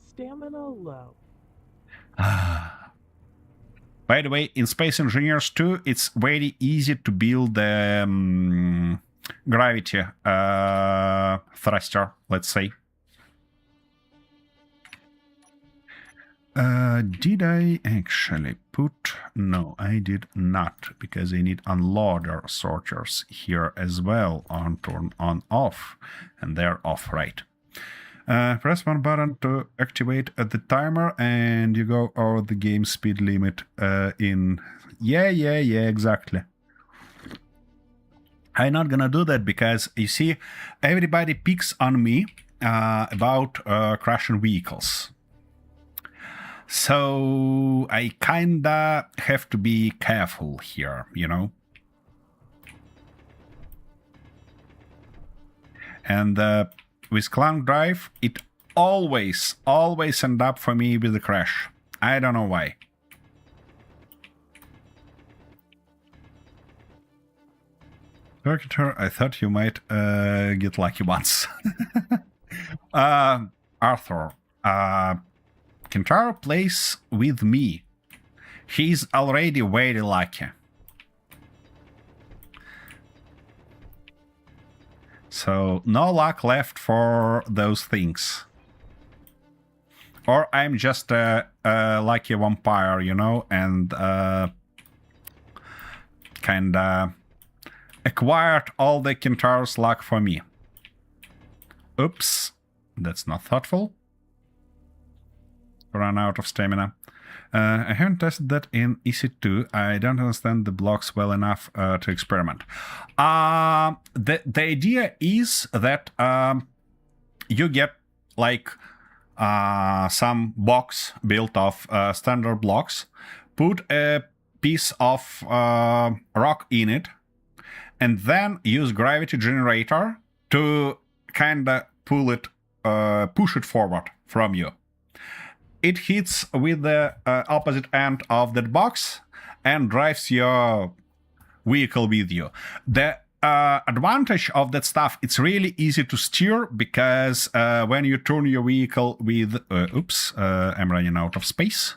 Stamina low. By the way, in Space Engineers 2, it's very easy to build the gravity thruster, let's say. Did I actually put... No, I did not, because I need unloader sorters here as well on turn on off, and they're off, right. Press one button to activate the timer, and you go over the game speed limit in... Yeah, exactly. I'm not gonna do that because, you see, everybody picks on me about crashing vehicles. So I kinda have to be careful here, you know? And with clank drive, it always end up for me with a crash. I don't know why. Circuiter, I thought you might get lucky once. Arthur, Kentaro plays with me. He's already very lucky. So no luck left for those things. Or I'm just a lucky vampire, you know, and kinda acquired all the Kentaur's luck for me. Oops, that's not thoughtful. Run out of stamina. I haven't tested that in EC2. I don't understand the blocks well enough to experiment. The idea is that you get like some box built of standard blocks, put a piece of rock in it, and then use gravity generator to kinda pull it, push it forward from you. It hits with the opposite end of that box and drives your vehicle with you. The advantage of that stuff, it's really easy to steer because when you turn your vehicle with... oops, I'm running out of space.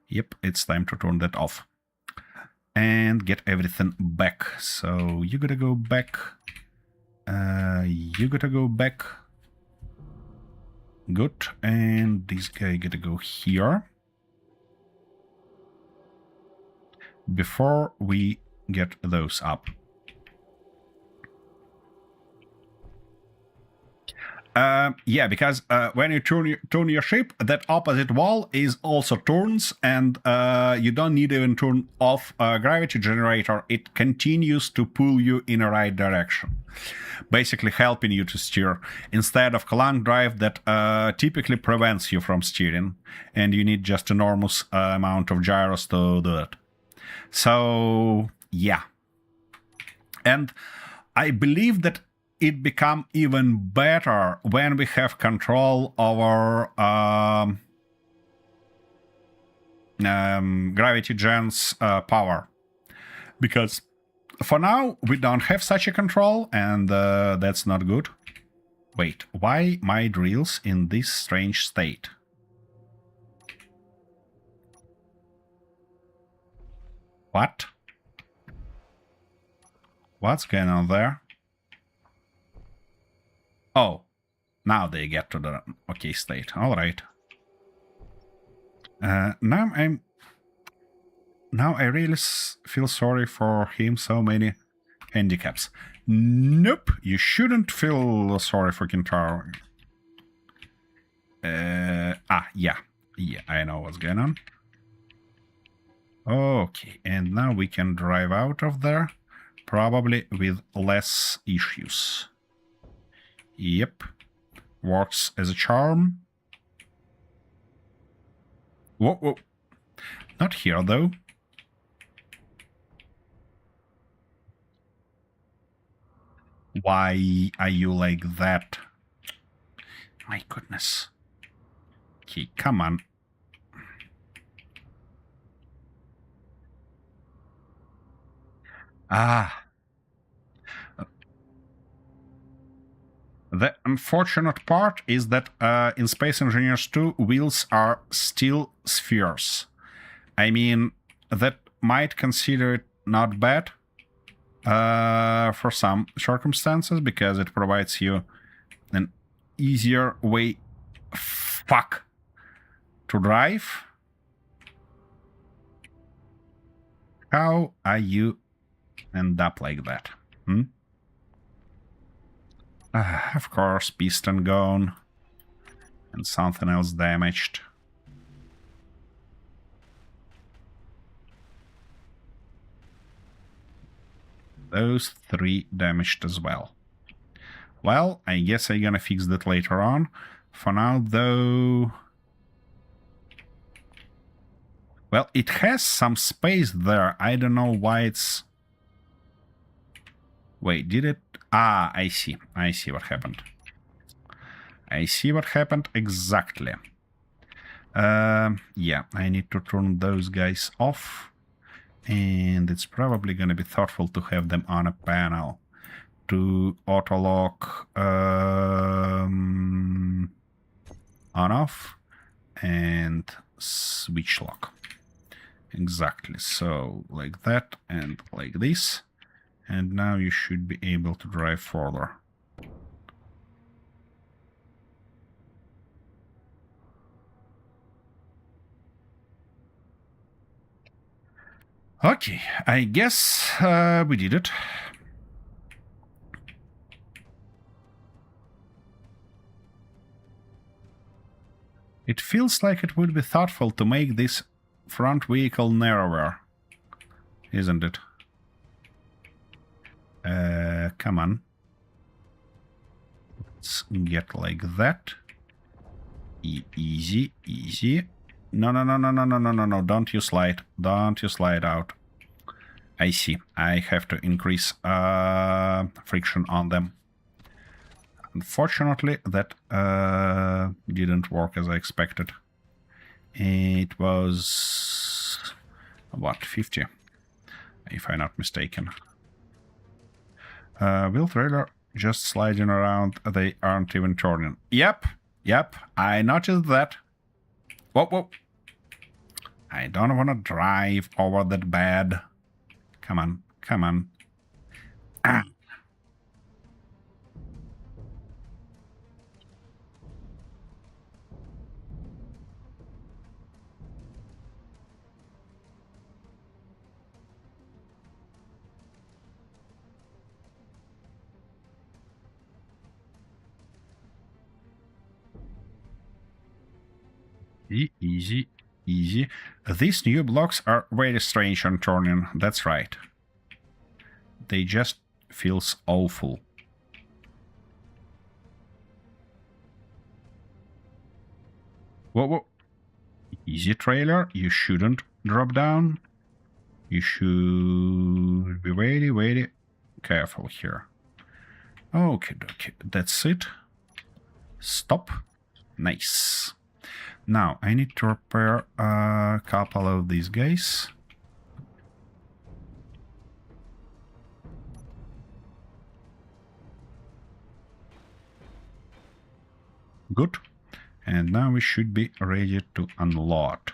Yep, it's time to turn that off. And get everything back. So you gotta go back. You gotta go back. Good, and this guy gotta go here before we get those up. Yeah, because when you turn your ship, that opposite wall is also turns, and you don't need to even turn off a gravity generator. It continues to pull you in the right direction, basically helping you to steer, instead of clang drive that typically prevents you from steering, and you need just enormous amount of gyros to do it. So, yeah. And I believe that it become even better when we have control over gravity gen's power, because for now we don't have such a control, and that's not good. Wait, why my drills in this strange state? What? What's going on there? Oh, now they get to the okay state. All right. Now I really feel sorry for him. So many handicaps. Nope, you shouldn't feel sorry for Kentaur. Yeah, I know what's going on. Okay, and now we can drive out of there, probably with less issues. Yep, works as a charm. Whoa, whoa. Not here, though. Why are you like that? My goodness. Okay, come on. Ah. The unfortunate part is that in Space Engineers 2, wheels are still spheres. I mean, that might consider it not bad for some circumstances, because it provides you an easier way to drive. How are you end up like that? Of course, piston gone and something else damaged. Those three damaged as well. Well, I guess I'm gonna fix that later on. For now, though... Well, it has some space there. I don't know why it's... Wait, did it? Ah, I see. I see what happened. I see what happened exactly. Yeah, I need to turn those guys off. And it's probably going to be thoughtful to have them on a panel to auto-lock on-off and switch lock. Exactly. So like that and like this. And now you should be able to drive further. Okay, I guess we did it. It feels like it would be thoughtful to make this front vehicle narrower, isn't it? Come on. Let's get like that. Easy, easy. No, no, no, no, no, no, no, no, no. Don't you slide. Don't you slide out. I see. I have to increase friction on them. Unfortunately, that didn't work as I expected. It was... what, 50? If I'm not mistaken. Wheel trailer just sliding around. They aren't even turning. Yep, yep, I noticed that. Whoa, whoa. I don't want to drive over that bed. Come on, come on. Ah. Easy, easy. These new blocks are very strange on turning. That's right. They just feels awful. Whoa, whoa. Easy, trailer. You shouldn't drop down. You should be very, very careful here. Okay, okay. That's it. Stop. Nice. Now, I need to repair a couple of these guys. Good. And now we should be ready to unload,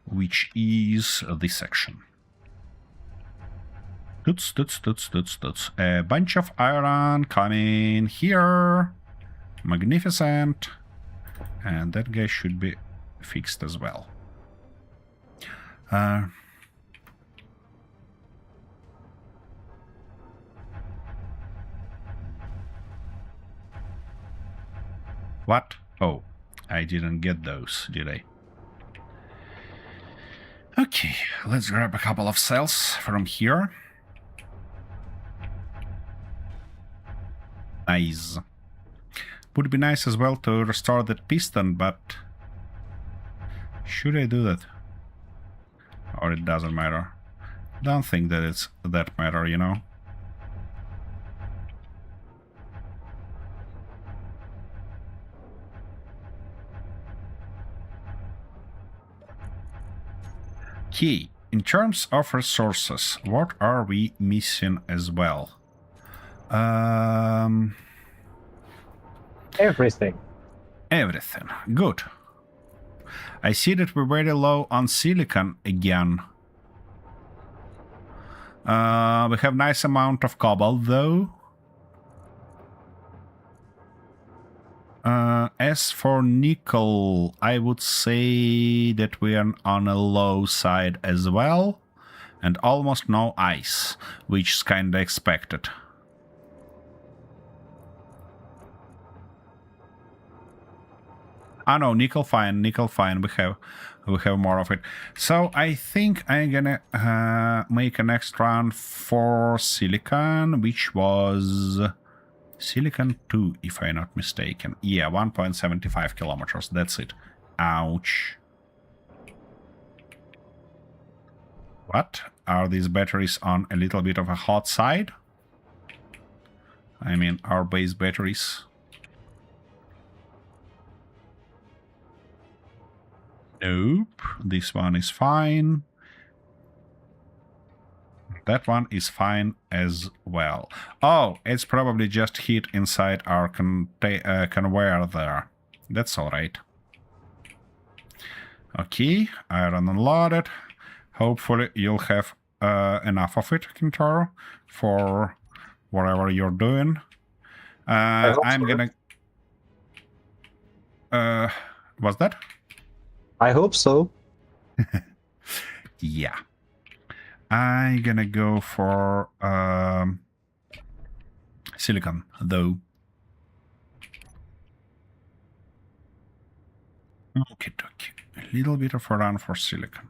which is this section. Toots. A bunch of iron coming here. Magnificent. And that guy should be fixed as well. What? Oh, I didn't get those, did I? Okay, let's grab a couple of cells from here. Nice. Would be nice as well to restore that piston, but should I do that? Or it doesn't matter? Don't think that it's that matter, you know? Okay, in terms of resources, what are we missing as well? Everything. Everything. Good. I see that we're very low on silicon again. We have nice amount of cobalt though. As for nickel, I would say that we are on a low side as well. And almost no ice, which is kinda expected. Ah no, nickel fine. We have more of it. So I think I'm gonna make a next run for silicon, which was silicon 2, if I'm not mistaken. Yeah, 1.75 kilometers. That's it. Ouch. What? Are these batteries on a little bit of a hot side? I mean, our base batteries. Nope, this one is fine. That one is fine as well. Oh, it's probably just heat inside our conveyor there. That's alright. Okay, iron unloaded. Hopefully you'll have enough of it, Kintaro, for whatever you're doing. hope I'm so. gonna... what's that? I hope so. Yeah. I'm gonna go for silicon, though. Okay. A little bit of a run for silicon.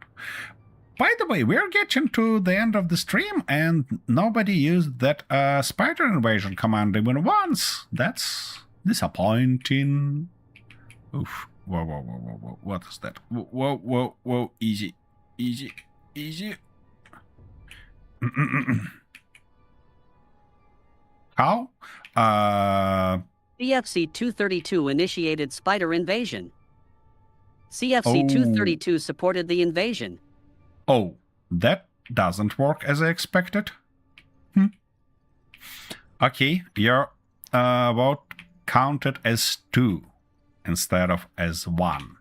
By the way, we're getting to the end of the stream, and nobody used that spider invasion command even once. That's disappointing. Oof. Whoa. What is that? Whoa. Easy. How? CFC 232 initiated spider invasion. CFC 232 supported the invasion. Oh, that doesn't work as I expected. Okay, your vote counted as 2 instead of as 1.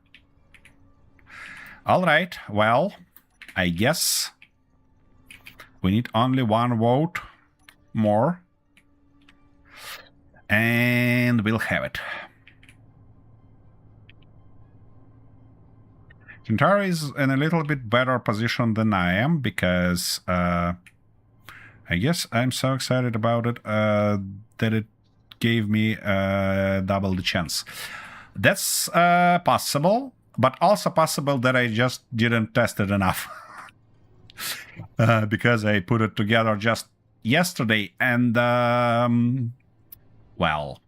Alright, well, I guess we need only 1 vote more. And we'll have it. Kintaro is in a little bit better position than I am because I guess I'm so excited about it that it gave me double the chance. That's possible, but also possible that I just didn't test it enough. Because I put it together just yesterday and, well...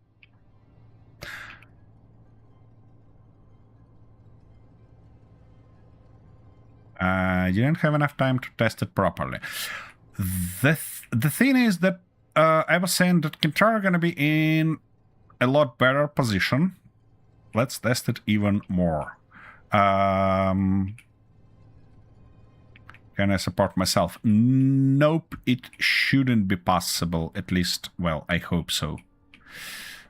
I didn't have enough time to test it properly. The thing is that I was saying that Kintaro are going to be in a lot better position. Let's test it even more. Can I support myself? Nope, it shouldn't be possible. At least, well, I hope so.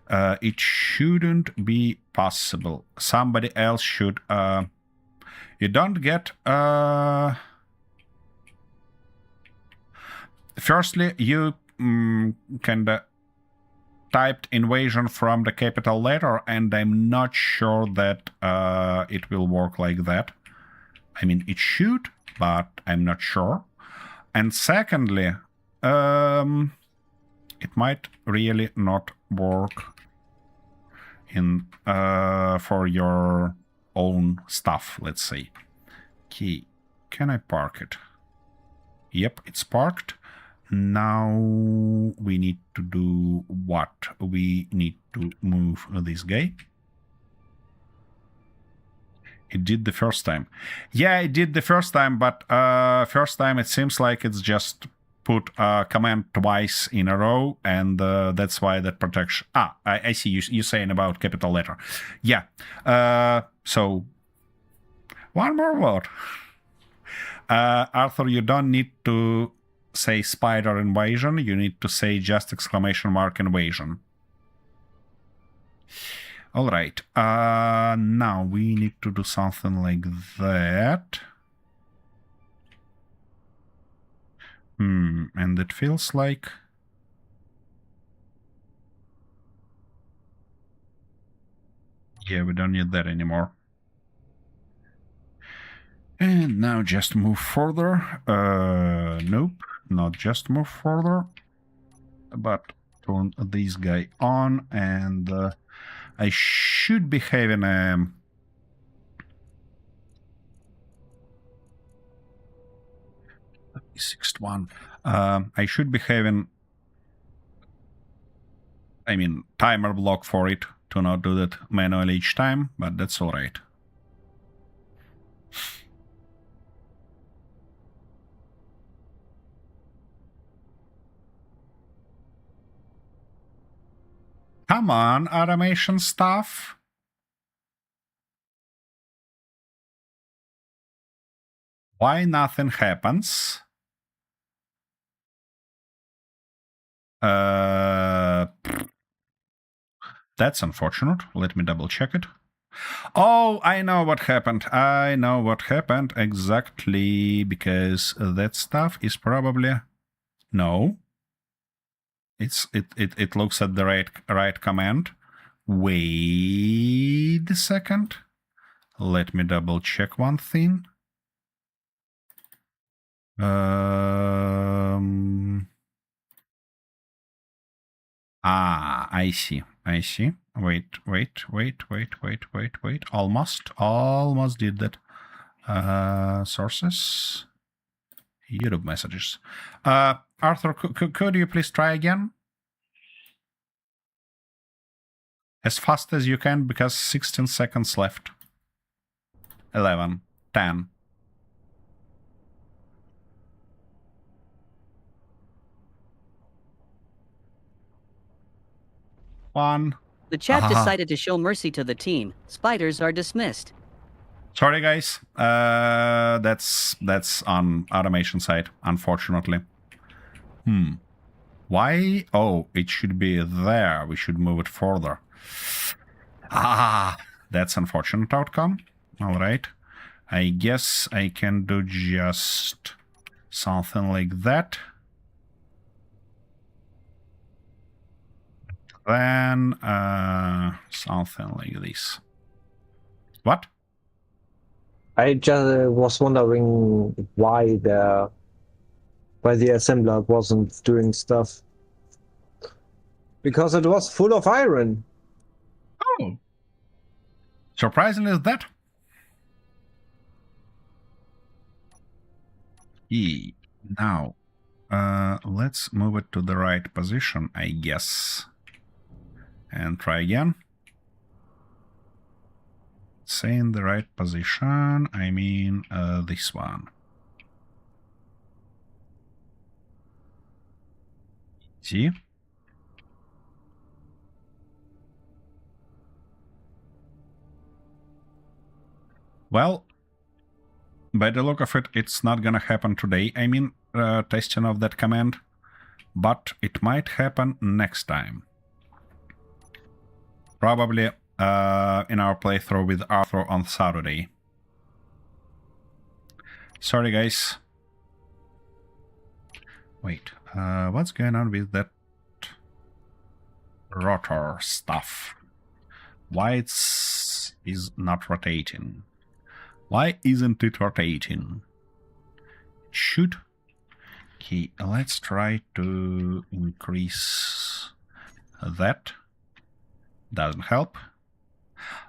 It shouldn't be possible. Somebody else should... You don't get... Firstly, you kinda typed invasion from the capital letter, and I'm not sure that it will work like that. I mean, it should, but I'm not sure. And secondly, it might really not work in for your own stuff, let's say. Okay, can I park it? Yep, it's parked. Now we need to do what? We need to move this guy. It did the first time. Yeah, it did the first time, but first time it seems like it's just put a command twice in a row, and that's why that protection... I see you saying about capital letter. Yeah, so one more word. Arthur, you don't need to say spider invasion, you need to say just exclamation mark invasion. All right, now we need to do something like that. And it feels like... Yeah, we don't need that anymore. And now just move further. Nope, not just move further, but turn this guy on, and I should be having a... Sixth one. I should be having... I mean, timer block for it to not do that manually each time, but that's alright. Come on, automation stuff. Why nothing happens? That's unfortunate. Let me double check it. Oh, I know what happened. I know what happened exactly, because that stuff is probably... No. It looks at the right command. Wait a second. Let me double check one thing. I see. Wait. Almost did that. Sources. YouTube messages. Arthur, could you please try again? As fast as you can, because 16 seconds left. 11, 10. One. The chat decided to show mercy to the team. Spiders are dismissed. Sorry, guys. That's on automation side, unfortunately. Why? Oh, it should be there. We should move it further. That's unfortunate outcome. All right. I guess I can do just something like that. Then something like this. What? I just was wondering why the assembler wasn't doing stuff. Because it was full of iron. Oh. Surprising is that. Now, let's move it to the right position, I guess. And try again. Say in the right position, I mean this one. See? Well, by the look of it, it's not gonna happen today. I mean, testing of that command, but it might happen next time. Probably in our playthrough with Arthur on Saturday. Sorry, guys. Wait, what's going on with that rotor stuff? Why is not rotating? Why isn't it rotating? Should. Okay, let's try to increase that. Doesn't help.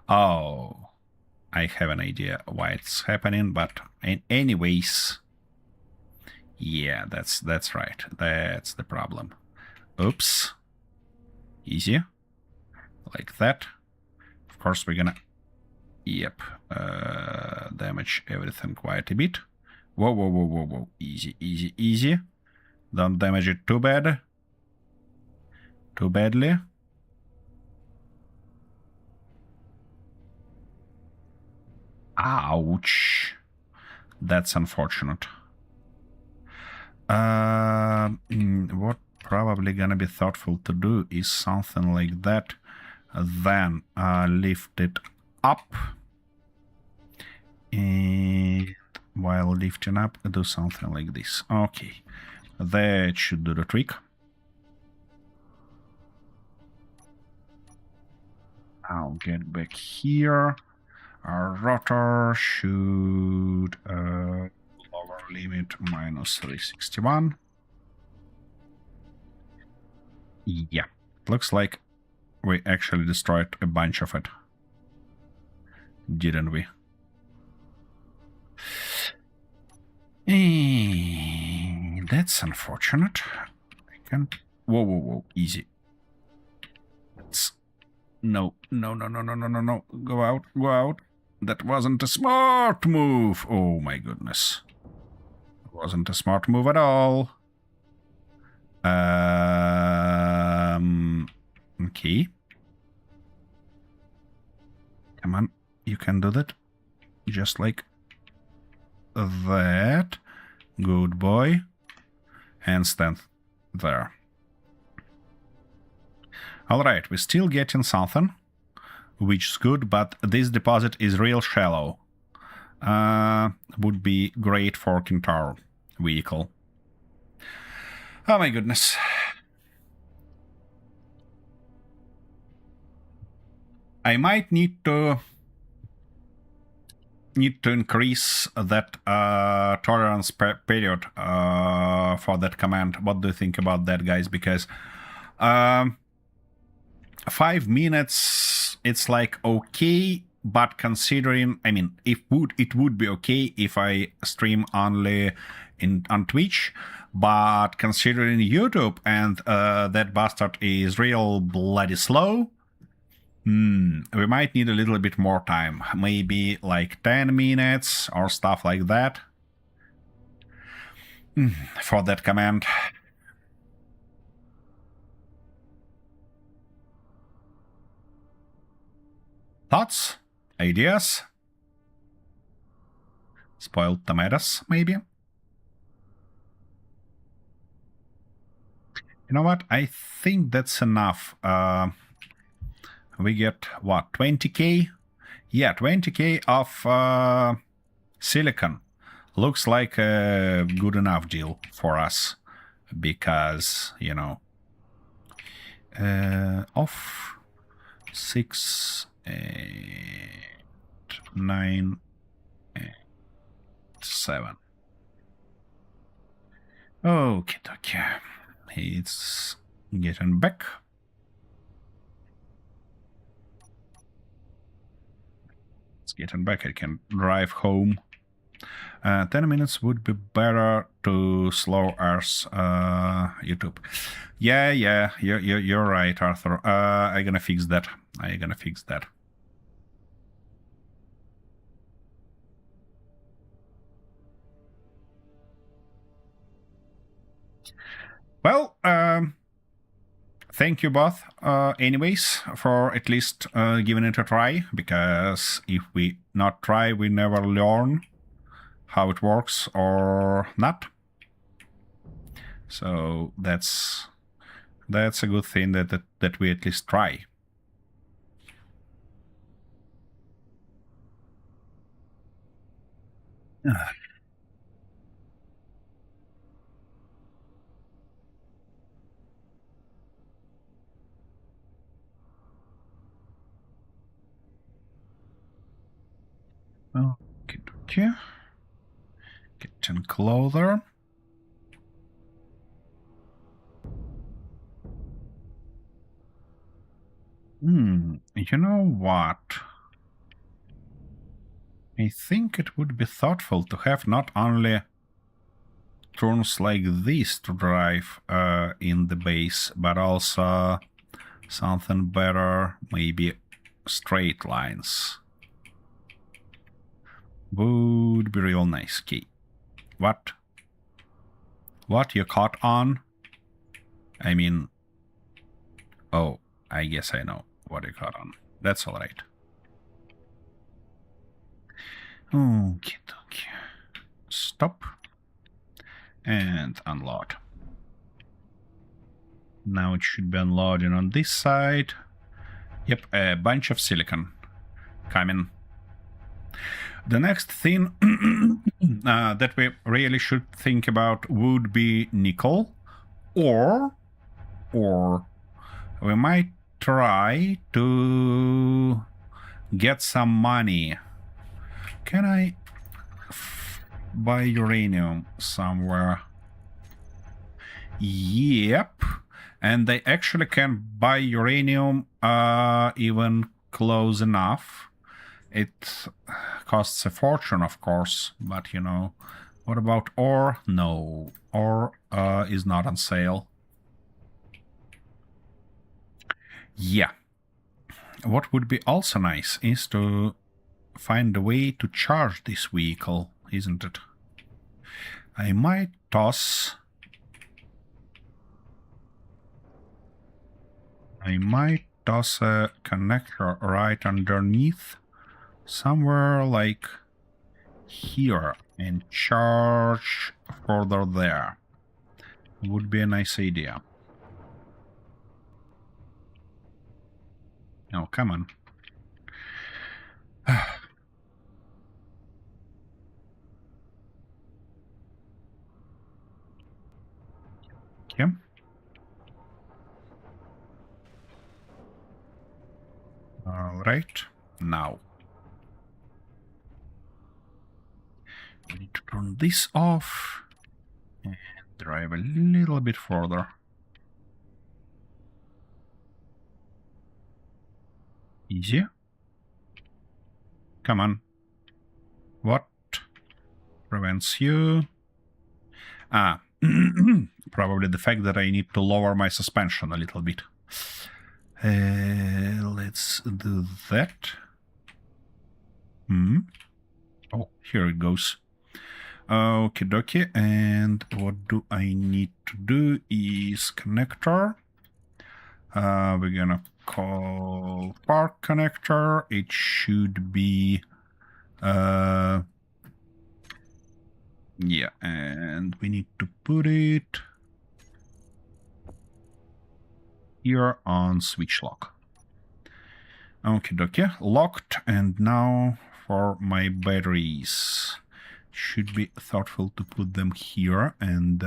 Oh, I have an idea why it's happening, but anyways, yeah, that's right. That's the problem. Oops. Easy. Like that. Of course, we're gonna... Yep. Damage everything quite a bit. Whoa. Easy. Don't damage it too bad. Too badly. Ouch. That's unfortunate. What probably gonna be thoughtful to do is something like that. Then lift it up. And while lifting up, do something like this. Okay. That should do the trick. I'll get back here. Our rotor should lower limit minus 361. Yeah, looks like we actually destroyed a bunch of it, didn't we? That's unfortunate. I can't... Whoa, easy. No. Go out. That wasn't a smart move. Oh my goodness. It wasn't a smart move at all. Okay. Come on, you can do that. Just like that. Good boy. And stand there. Alright, we're still getting something. which is good, but this deposit is real shallow. Would be great for Kintaro vehicle. Oh my goodness. I might need to increase that tolerance period for that command. What do you think about that, guys? Because 5 minutes, it's like okay, but considering, I mean, it would be okay if I stream only on Twitch, but considering YouTube and that bastard is real bloody slow, we might need a little bit more time. Maybe like 10 minutes or stuff like that for that command. Thoughts? Ideas? Spoiled tomatoes, maybe? You know what? I think that's enough. We get, what, 20k? Yeah, 20k of silicon. Looks like a good enough deal for us. Because, you know, of 6, 8, 9, 8, 7. Okay, okay. It's getting back. It's getting back. I can drive home. 10 minutes would be better to slow Earth's YouTube. Yeah, you're right, Arthur. I'm gonna fix that. Well, thank you both, anyways, for at least giving it a try, because if we not try, we never learn how it works or not. So that's a good thing that we at least try. Okay. Getting closer. You know what? I think it would be thoughtful to have not only turns like this to drive in the base, but also something better, maybe straight lines. Would be real nice. Okay. What you caught on? I mean, oh, I guess I know what you caught on. That's all right. Okay. Stop. And unload. Now it should be unloading on this side. Yep, a bunch of silicon coming. The next thing that we really should think about would be nickel, or we might try to get some money. Can I buy uranium somewhere? Yep, and they actually can buy uranium even close enough. It costs a fortune, of course, but you know, what about ore? No, ore is not on sale. Yeah. What would be also nice is to find a way to charge this vehicle, isn't it? I might toss a connector right underneath, somewhere like here, and charge further there. Would be a nice idea. Oh, come on. right? Now. We need to turn this off and drive a little bit further. Easy. Come on. What prevents you? Ah, probably the fact that I need to lower my suspension a little bit. Let's do that. Oh, here it goes. Okie dokie, and what do I need to do is connector. We're gonna call park connector. It should be yeah, and we need to put it here on switch lock. Okie dokie, locked, and now for my batteries. Should be thoughtful to put them here, and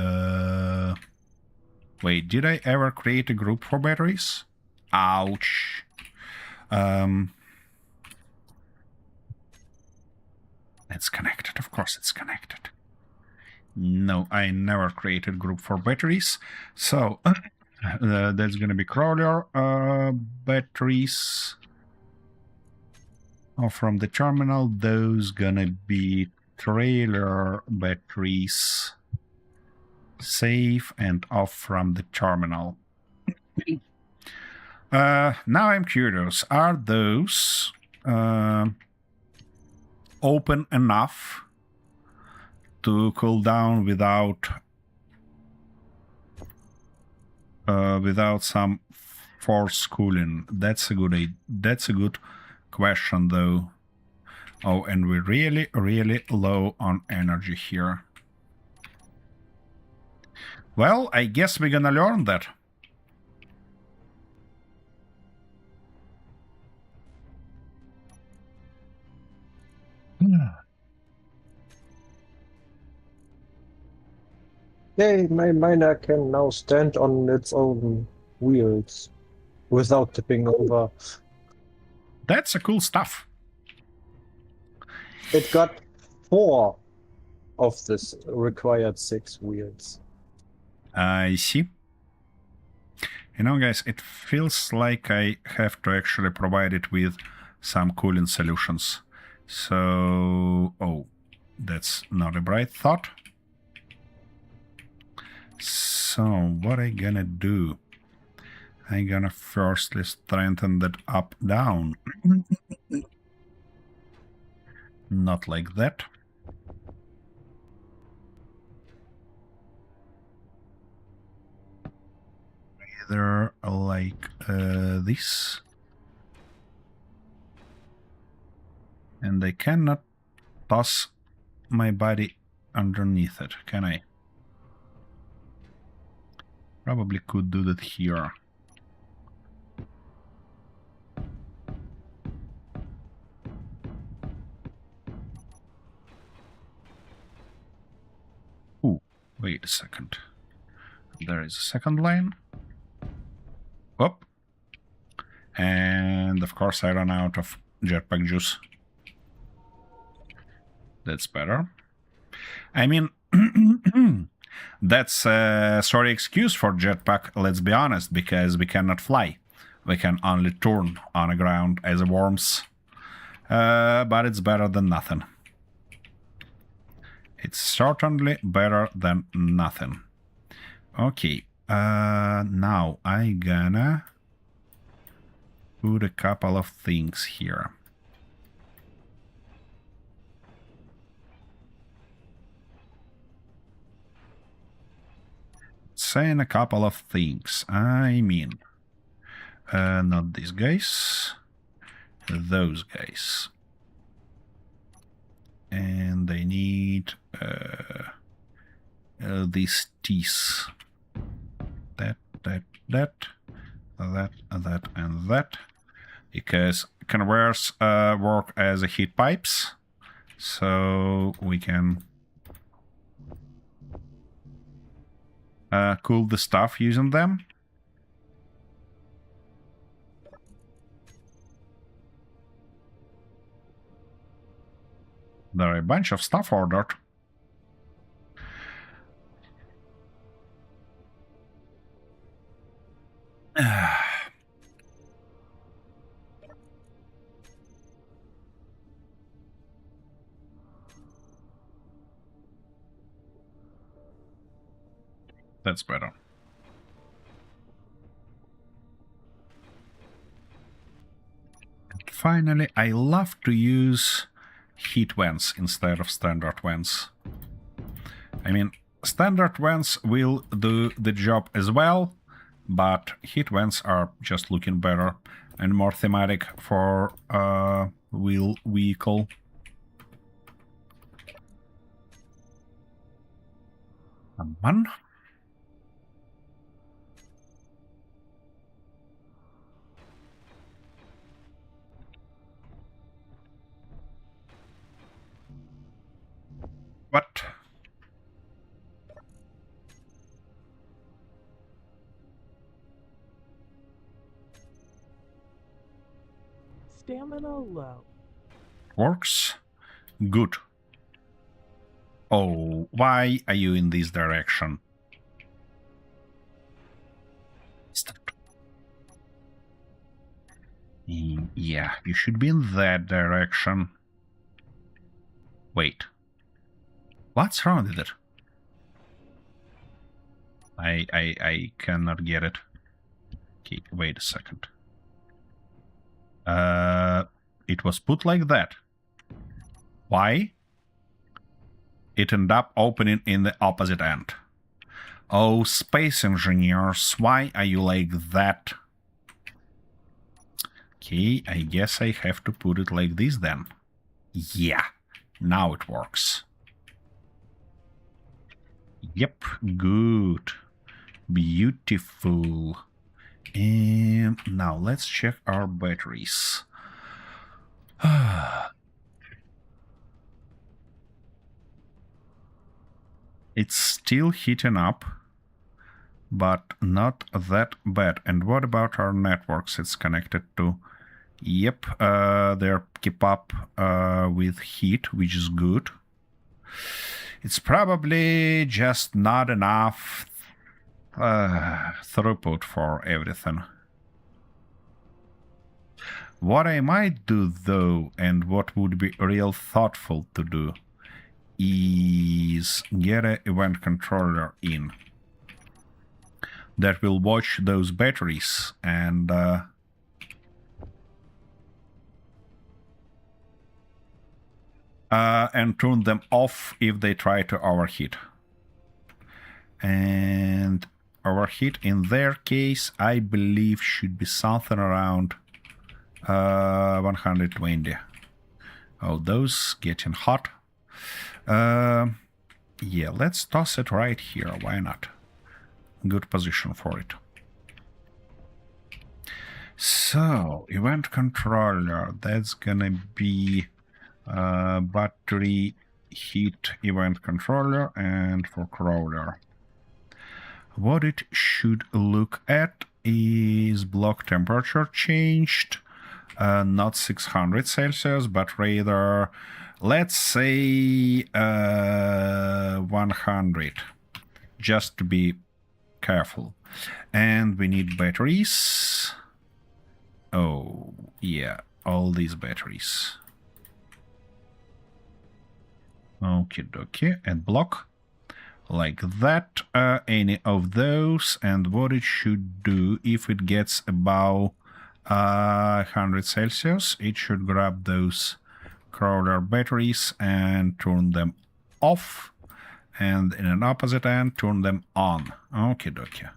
wait, did I ever create a group for batteries? Ouch. It's connected, of course it's connected. No, I never created group for batteries, so that's gonna be crawler batteries. From the terminal, those gonna be trailer batteries. Save and off from the terminal. Now I'm curious, are those open enough to cool down without some force cooling? That's a good question, though. Oh, and we're really low on energy here. Well, I guess we're gonna learn that. Yay, my miner can now stand on its own wheels without tipping over. That's a cool stuff. It got 4 of this required 6 wheels. I see. You know, guys, it feels like I have to actually provide it with some cooling solutions. So, oh, that's not a bright thought. So, what I gonna do? I gonna firstly strengthen that up down. Not like that. Either like this. And I cannot toss my body underneath it, can I? Probably could do that here. Ooh, wait a second. There is a second line. Whoop. And of course I run out of jetpack juice. That's better. I mean, that's a sorry excuse for jetpack, let's be honest, because we cannot fly. We can only turn on the ground as worms. But it's better than nothing. It's certainly better than nothing. Okay, now I gonna put a couple of things here. Saying a couple of things. I mean, not these guys, those guys. And I need these T's. That, and that. Because conveyors work as heat pipes. So we can cool the stuff using them. There are a bunch of stuff ordered. That's better. And finally, I love to use heat vents instead of standard vents. I mean, standard vents will do the job as well, but heat vents are just looking better and more thematic for wheel vehicle. Come on. What? Stamina low. Works? Good. Oh, why are you in this direction? Stop. Yeah, you should be in that direction. Wait. What's wrong with it? I cannot get it. Okay, wait a second. It was put like that. Why? It ended up opening in the opposite end. Oh, space engineers, why are you like that? Okay, I guess I have to put it like this then. Yeah, now it works. Yep, good. Beautiful. And now let's check our batteries. It's still heating up, but not that bad. And what about our networks it's connected to? Yep, they're keep up with heat, which is good. It's probably just not enough throughput for everything. What I might do, though, and what would be real thoughtful to do, is get an event controller in that will watch those batteries and turn them off if they try to overheat. And overheat in their case, I believe, should be something around 120. Oh, those getting hot. Yeah, let's toss it right here. Why not? Good position for it. So, event controller, that's gonna be battery heat event controller, and for crawler. What it should look at is block temperature changed, not 600 Celsius, but rather, let's say 100, just to be careful. And we need batteries. Oh, yeah, all these batteries. Okie dokie, and block like that, any of those, and what it should do if it gets above 100 Celsius, it should grab those crawler batteries and turn them off, and in an opposite end, turn them on. Okie dokie.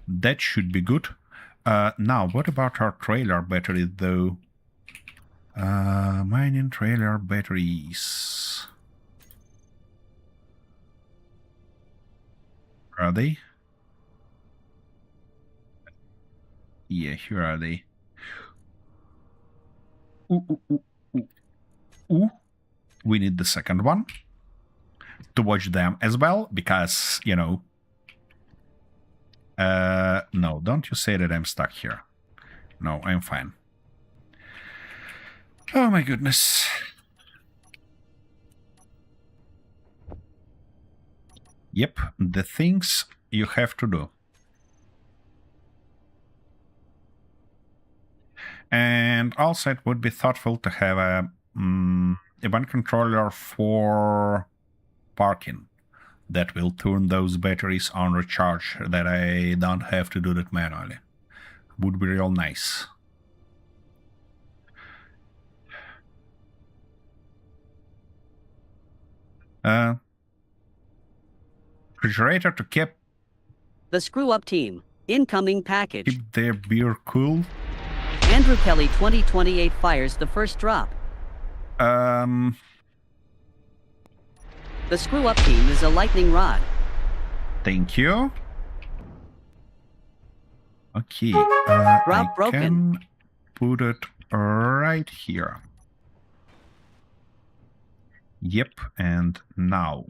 That should be good. Now, what about our trailer battery, though? Mining trailer batteries. Are they? Yeah, here are they. Ooh. We need the second one to watch them as well, because, you know... no, don't you say that I'm stuck here. No, I'm fine. Oh my goodness. Yep, the things you have to do. And also it would be thoughtful to have a event controller for parking that will turn those batteries on recharge, that I don't have to do that manually. Would be real nice. Refrigerator to keep The Screw Up Team. Incoming package. their beer cool. Andrew Kelly 2028 fires the first drop. Um, The Screw Up Team is a lightning rod. Thank you. Okay, Drop I broken. can put it right here. Yep, and now.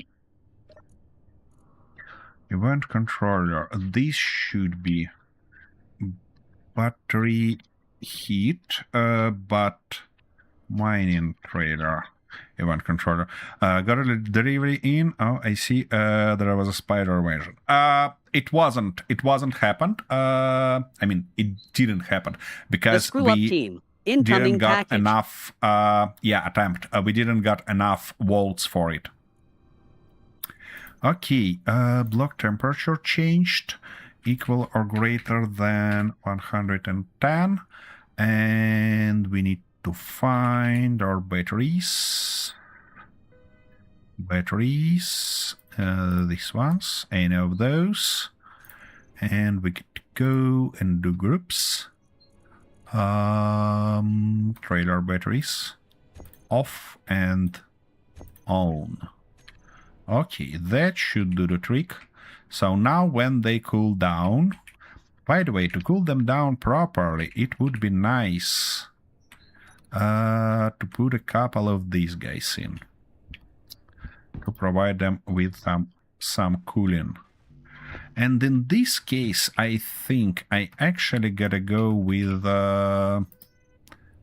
Event controller. This should be battery heat, but mining trailer. Event controller. Got a delivery in. Oh, I see. There was a spider version. It wasn't happened. I mean, it didn't happen The because Screw Up we Team. Incoming didn't got package. enough. Attempt. We didn't got enough volts for it. Okay. Block temperature changed, equal or greater than 110, and we need to find our batteries. These ones, any of those, and we could go and do groups. Trailer batteries off and on. Okay, that should do the trick. So now when they cool down, by the way, to cool them down properly, it would be nice to put a couple of these guys in to provide them with some cooling. And in this case, I think I actually gotta go with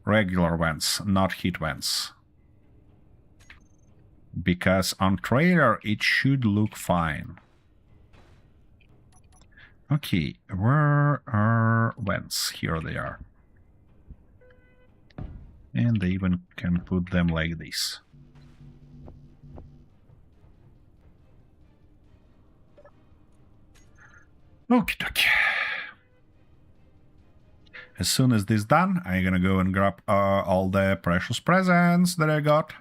regular vents, not heat vents. Because on trailer, it should look fine. Okay, where are vents? Here they are. And they even can put them like this. Okie dokie. As soon as this done, I'm gonna go and grab all the precious presents that I got.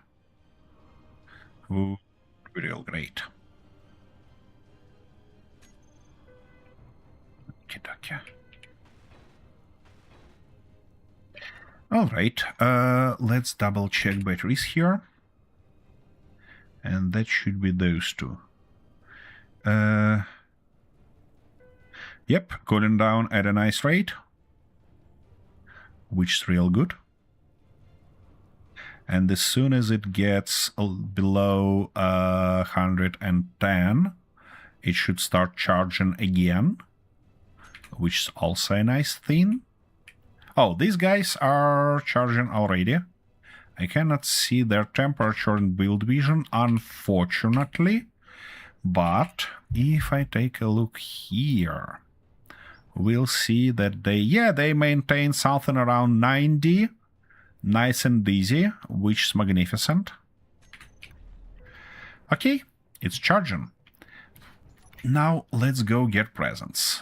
Ooh, real great. Okie dokie. Alright, let's double check batteries here. And that should be those two. Yep, cooling down at a nice rate, which is real good. And as soon as it gets below 110, it should start charging again, which is also a nice thing. Oh, these guys are charging already. I cannot see their temperature in build vision, unfortunately. But if I take a look here, we'll see that they maintain something around 90. Nice and easy, which is magnificent. Okay, it's charging. Now let's go get presents.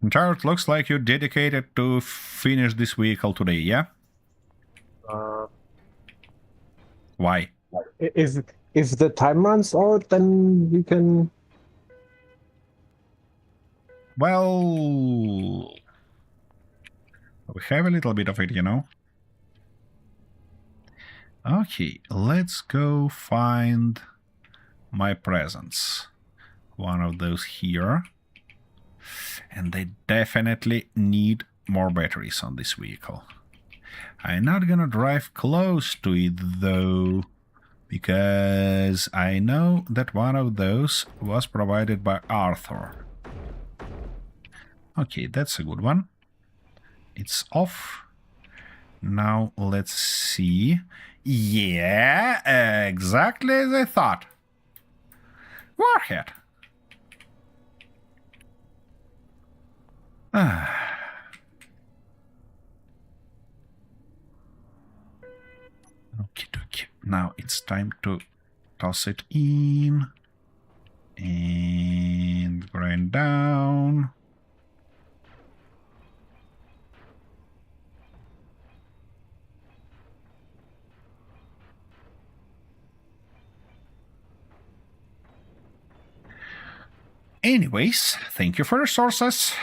Entire, it looks like you're dedicated to finish this vehicle today, yeah? Why? If the time runs out, then we can. Well, we have a little bit of it, you know. Okay, let's go find my presents. One of those here. And they definitely need more batteries on this vehicle. I'm not gonna drive close to it though, because I know that one of those was provided by Arthur. Okay, that's a good one. It's off. Now let's see. Yeah, exactly as I thought. Warhead. Okie dokie. Now it's time to toss it in and grind down. Anyways, thank you for resources.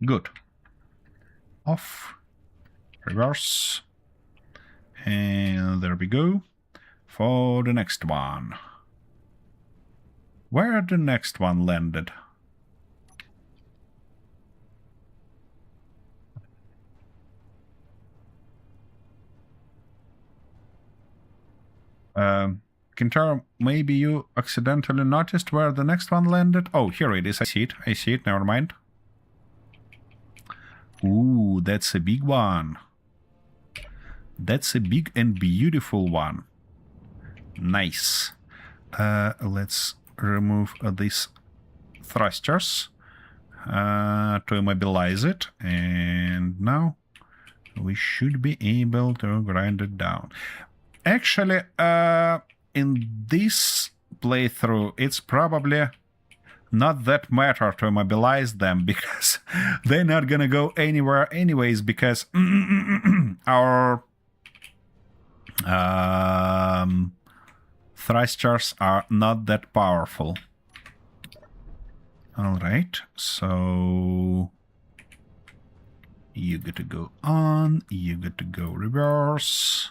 Good. Off. Reverse. And there we go. For the next one. Where the next one landed? Kintaro, maybe you accidentally noticed where the next one landed? Oh, here it is. I see it. I see it. Never mind. Ooh, that's a big one. That's a big and beautiful one. Nice. Let's remove these thrusters to immobilize it. And now we should be able to grind it down. Actually, in this playthrough, it's probably not that matter to immobilize them because they're not gonna go anywhere anyways because our thrusters are not that powerful. Alright, so you got to go on, you got to go reverse.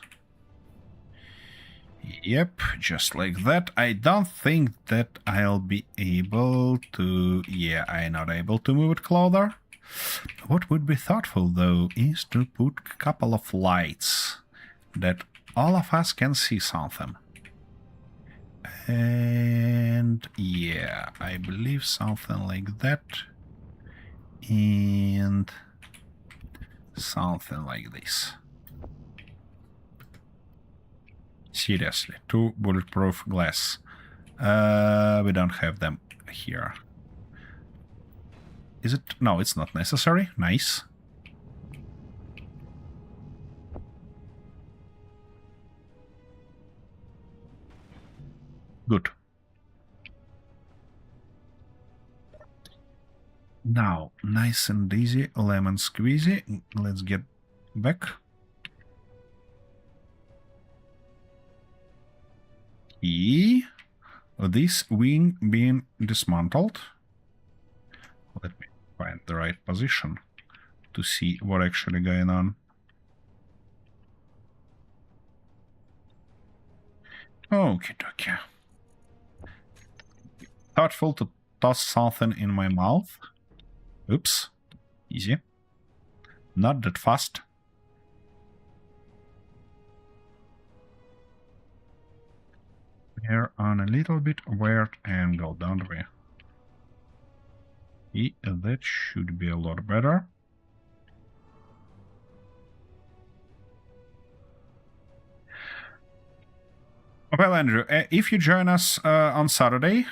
Yep, just like that. I don't think that I'll be able to... Yeah, I'm not able to move it closer. What would be thoughtful, though, is to put a couple of lights that all of us can see something. And yeah, I believe something like that. And something like this. Seriously, 2 bulletproof glass. We don't have them here. Is it? No, it's not necessary. Nice. Good. Now, nice and easy, lemon squeezy. Let's get back. This wing being dismantled. Let me find the right position to see what actually going on. Okay, okay. Thoughtful to toss something in my mouth. Oops. Easy. Not that fast. We're on a little bit weird angle, don't we? Yeah, that should be a lot better. Well, Andrew, if you join us on Saturday,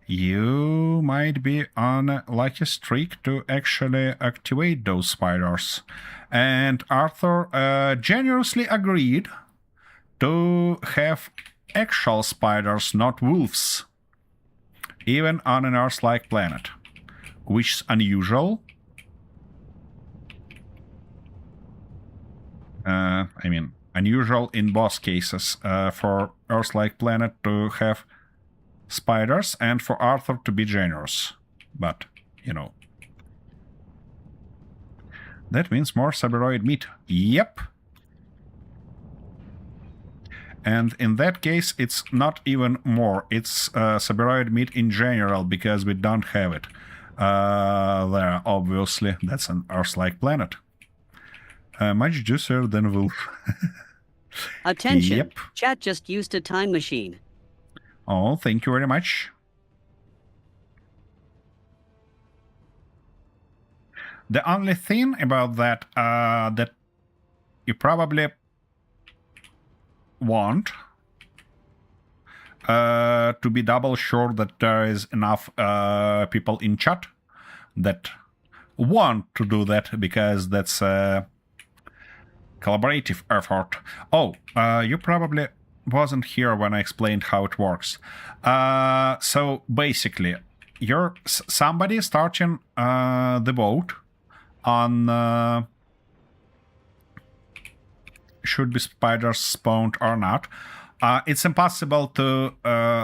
you might be on a lucky streak to actually activate those spiders. And Arthur generously agreed to have actual spiders, not wolves, even on an Earth-like planet, which is unusual. I mean, unusual in both cases for Earth-like planet to have spiders and for Arthur to be generous. But, you know. That means more Cyberoid meat. Yep. And in that case, it's not even more. It's Cyberoid meat in general, because we don't have it there, obviously. That's an Earth-like planet. Much juicier than wolf. Attention. Yep. Chat just used a time machine. Oh, thank you very much. The only thing about that that you probably want to be double sure that there is enough people in chat that want to do that, because that's a collaborative effort. Oh, you probably wasn't here when I explained how it works. So basically, you're somebody starting the vote on should be spiders spawned or not. It's impossible to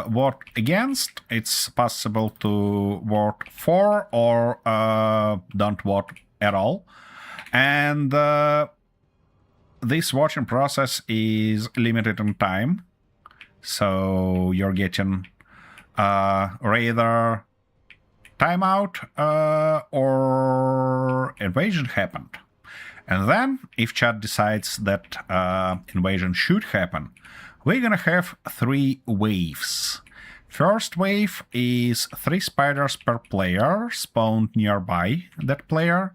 vote against. It's possible to vote for or don't vote at all. And this voting process is limited in time. So you're getting either timeout or invasion happened. And then, if chat decides that invasion should happen, we're gonna have 3 waves. First wave is 3 spiders per player spawned nearby that player.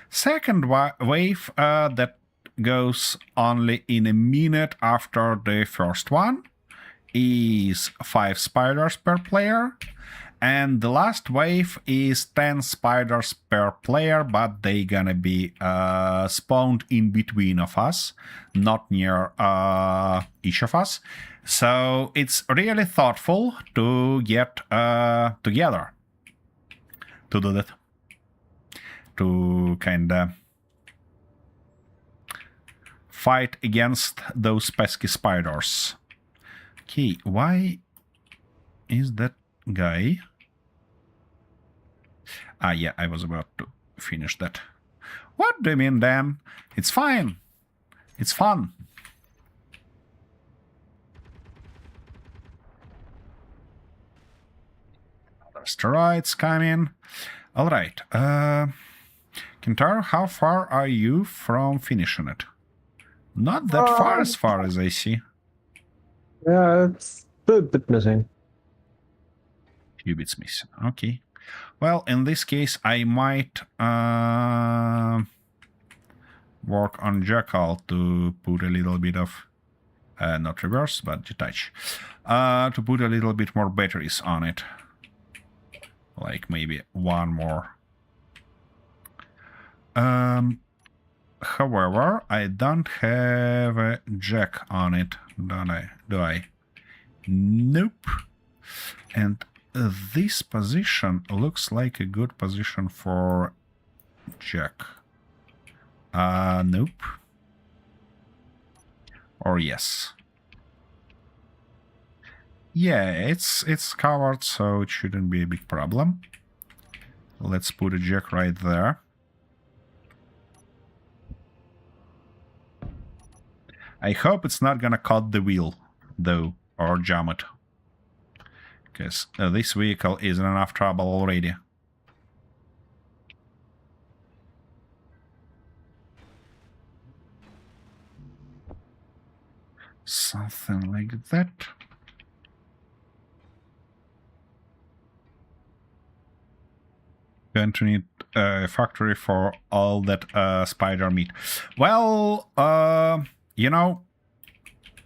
Second wave that goes only in a minute after the first one is 5 spiders per player. And the last wave is 10 spiders per player, but they gonna be spawned in between of us, not near each of us. So it's really thoughtful to get together to do that. To kinda fight against those pesky spiders. Okay, why is that guy? Ah, yeah, I was about to finish that. What do you mean, Dan? It's fine. It's fun. Asteroids coming. All right. Kintaro, how far are you from finishing it? Not that far as I see. Yeah, it's a bit missing. Few bits missing. Okay. Well, in this case, I might work on Jackal to put a little bit of, not reverse, but detach, to put a little bit more batteries on it. Like maybe 1 more. However, I don't have a jack on it, don't I? Do I? Nope. And this position looks like a good position for jack. Nope. Or yes. Yeah, it's covered, so it shouldn't be a big problem. Let's put a jack right there. I hope it's not gonna cut the wheel, though, or jam it. Because this vehicle is in enough trouble already. Something like that. Going to need a factory for all that spider meat. Well, you know,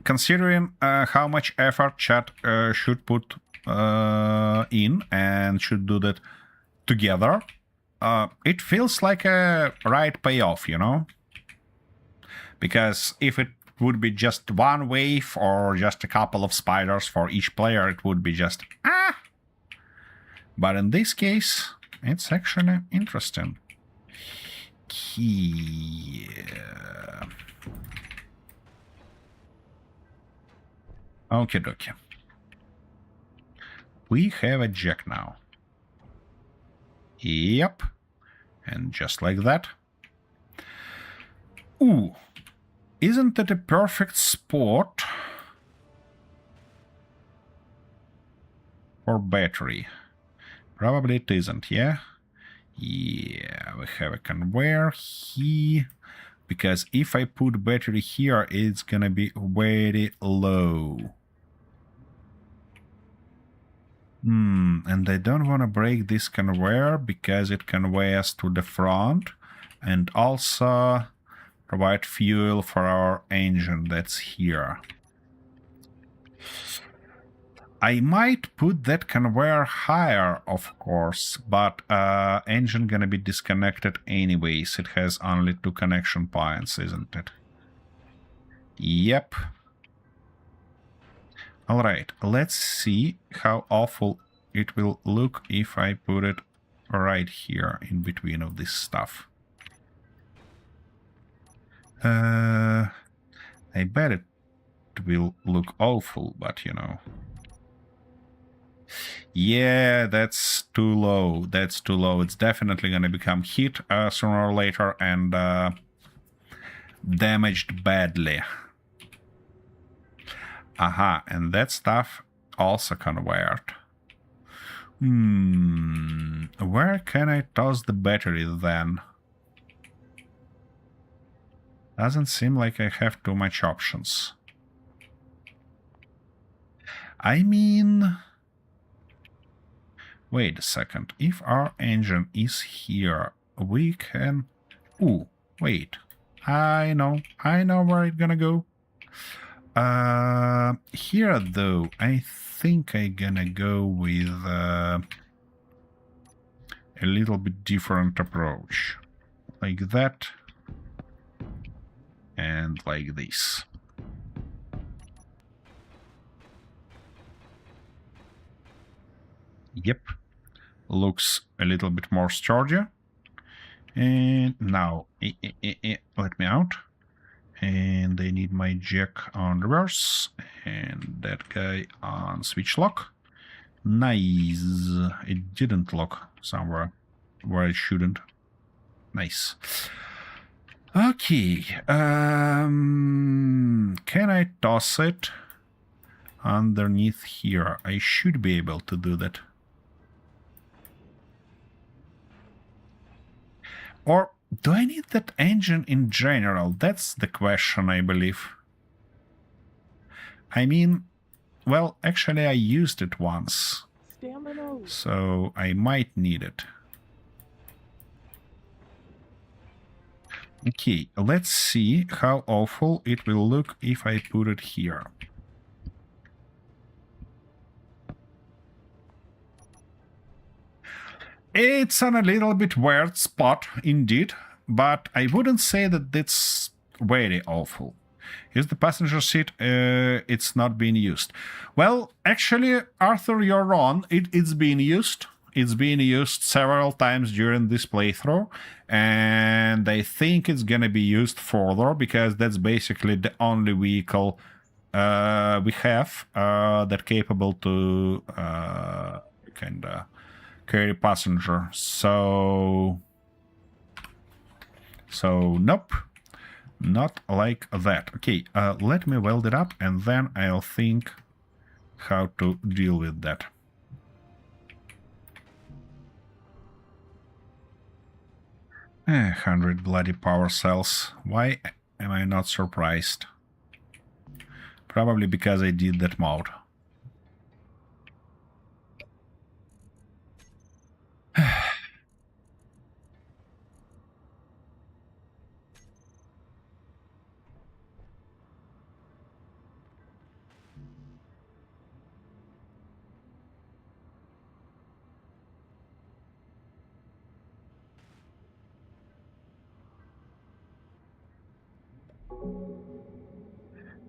considering how much effort chat should put in and should do that together, it feels like a right payoff, you know? Because if it would be just one wave or just a couple of spiders for each player, it would be just ah. But in this case, it's actually interesting. Yeah. Okie dokie. We have a jack now. Yep. And just like that. Ooh. Isn't it a perfect spot for battery? Probably it isn't, yeah? Yeah, we have a conveyor here. Because if I put battery here, it's gonna be very low. And I don't want to break this conveyor because it conveys to the front. and also provide fuel for our engine that's here. I might put that conveyor higher, of course, but engine gonna be disconnected anyways. It has only 2 connection points, isn't it? Yep. Alright, let's see how awful it will look if I put it right here in between of this stuff. I bet it will look awful, but you know. Yeah, that's too low. That's too low. It's definitely going to become heat sooner or later and damaged badly. Aha, and that stuff also conveyed. Where can I toss the battery then? Doesn't seem like I have too much options. I mean... Wait a second. If our engine is here, we can... Ooh, wait. I know where it's gonna go. Here, though, I think I'm gonna go with a little bit different approach. Like that. And like this. Yep. Looks a little bit more sturdy. And now, let me out. And I need my jack on reverse. And that guy on switch lock. Nice. It didn't lock somewhere where it shouldn't. Nice. Okay. Can I toss it underneath here? I should be able to do that. Or do I need that engine in general? That's the question, I believe. I mean, well, actually I used it once. Stamina. So I might need it. Okay, let's see how awful it will look if I put it here. It's on a little bit weird spot, indeed, but I wouldn't say that it's very awful. Here's the passenger seat, it's not being used. Well, actually, Arthur, you're wrong. It's being used. It's being used several times during this playthrough, and I think it's gonna be used further because that's basically the only vehicle we have that capable to kinda carry passenger. So nope, not like that. Okay, let me weld it up, and then I'll think how to deal with that. 100 bloody power cells. Why am I not surprised? Probably because I did that mode.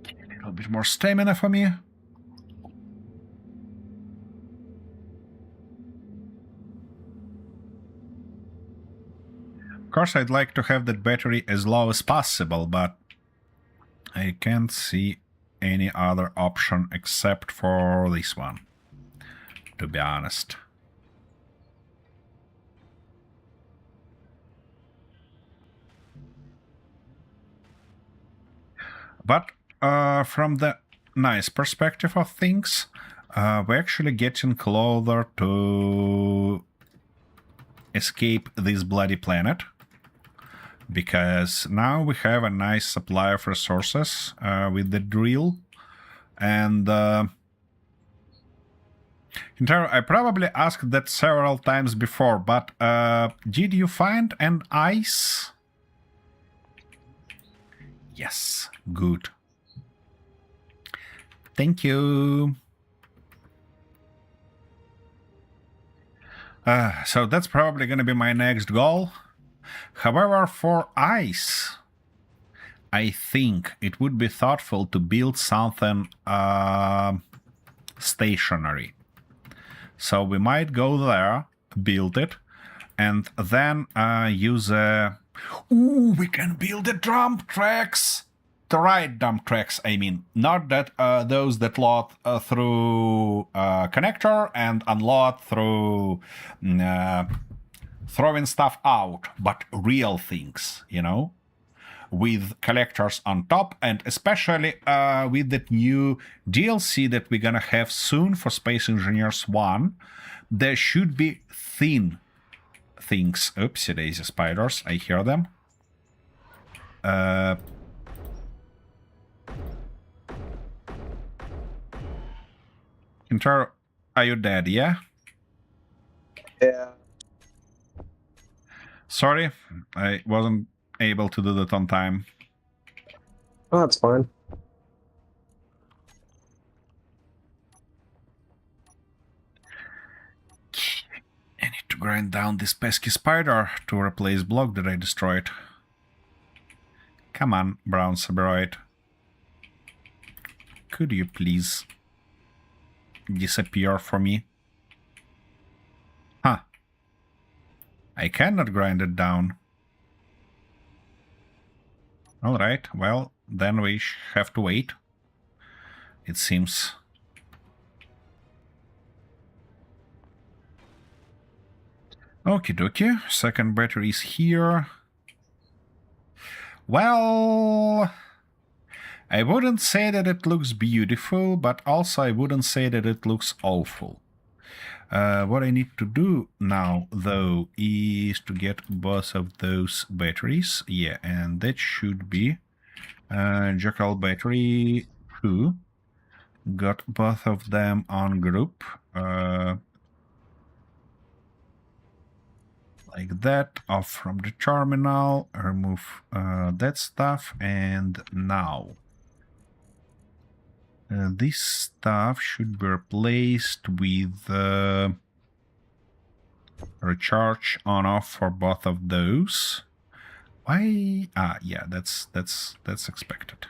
A little bit more stamina for me. Of course, I'd like to have that battery as low as possible, but I can't see any other option except for this one, to be honest. But from the nice perspective of things, we're actually getting closer to escape this bloody planet. Because now we have a nice supply of resources with the drill. And I probably asked that several times before, but did you find an ice Yes, good. Thank you. So that's probably going to be my next goal. However, for ice, I think it would be thoughtful to build something stationary. So we might go there, build it, and then use a... Ooh, we can build the dump tracks! The right dump tracks, I mean. Not that those that load through connector and unload through throwing stuff out, but real things, you know? With collectors on top, and especially with that new DLC that we're gonna have soon for Space Engineers 1, there should be thin things. Oopsie daisy spiders, I hear them. Inter, are you dead, yeah? Yeah. Sorry, I wasn't able to do that on time. Oh, that's fine. I need to grind down this pesky spider to replace block that I destroyed. Come on, brown Saberoid. Could you please disappear for me? Huh. I cannot grind it down. Alright, well, then we have to wait. It seems. Okie dokie, second battery is here. Well, I wouldn't say that it looks beautiful, but also I wouldn't say that it looks awful. What I need to do now, though, is to get both of those batteries. Yeah, and that should be Jackal battery 2. Got both of them on group. Like that, off from the terminal, remove that stuff, and now this stuff should be replaced with recharge on off for both of those. Why? Ah, yeah, that's expected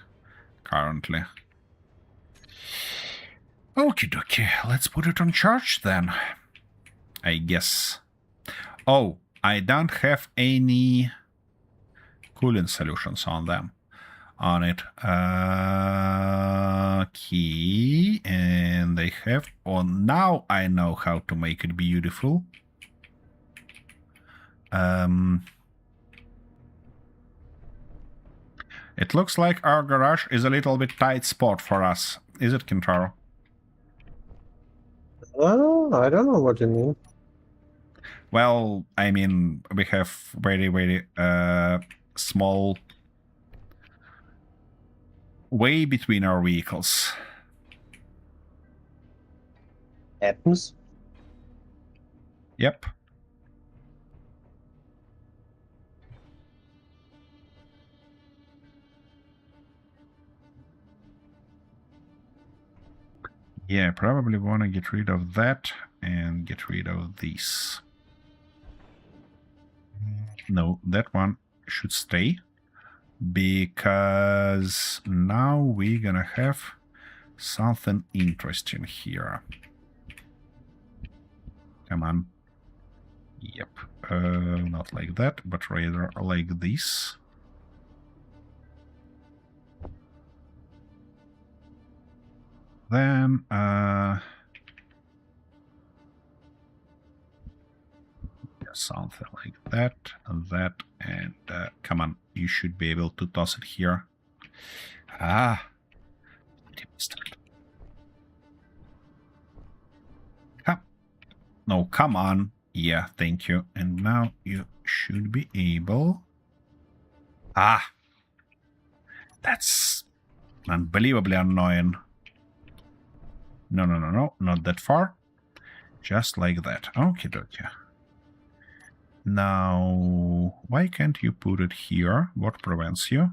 currently. Okie dokie, let's put it on charge then, I guess. Oh, I don't have any cooling solutions on them. On it. Key, and they have. Oh, now I know how to make it beautiful. It looks like our garage is a little bit tight spot for us. Is it, Kintaro? Oh, I don't know what you mean. Well, I mean, we have very, very small way between our vehicles. Happens. Yep. Yeah, probably want to get rid of that and get rid of this. No, that one should stay, because now we're gonna have something interesting here. Come on. Yep. Not like that, but rather like this. Then something like that, and come on, you should be able to toss it here. Ah, no, come on. Yeah, thank you. And now you should be able. Ah, that's unbelievably annoying. No, not that far. Just like that. Okie dokie. Now, why can't you put it here? What prevents you?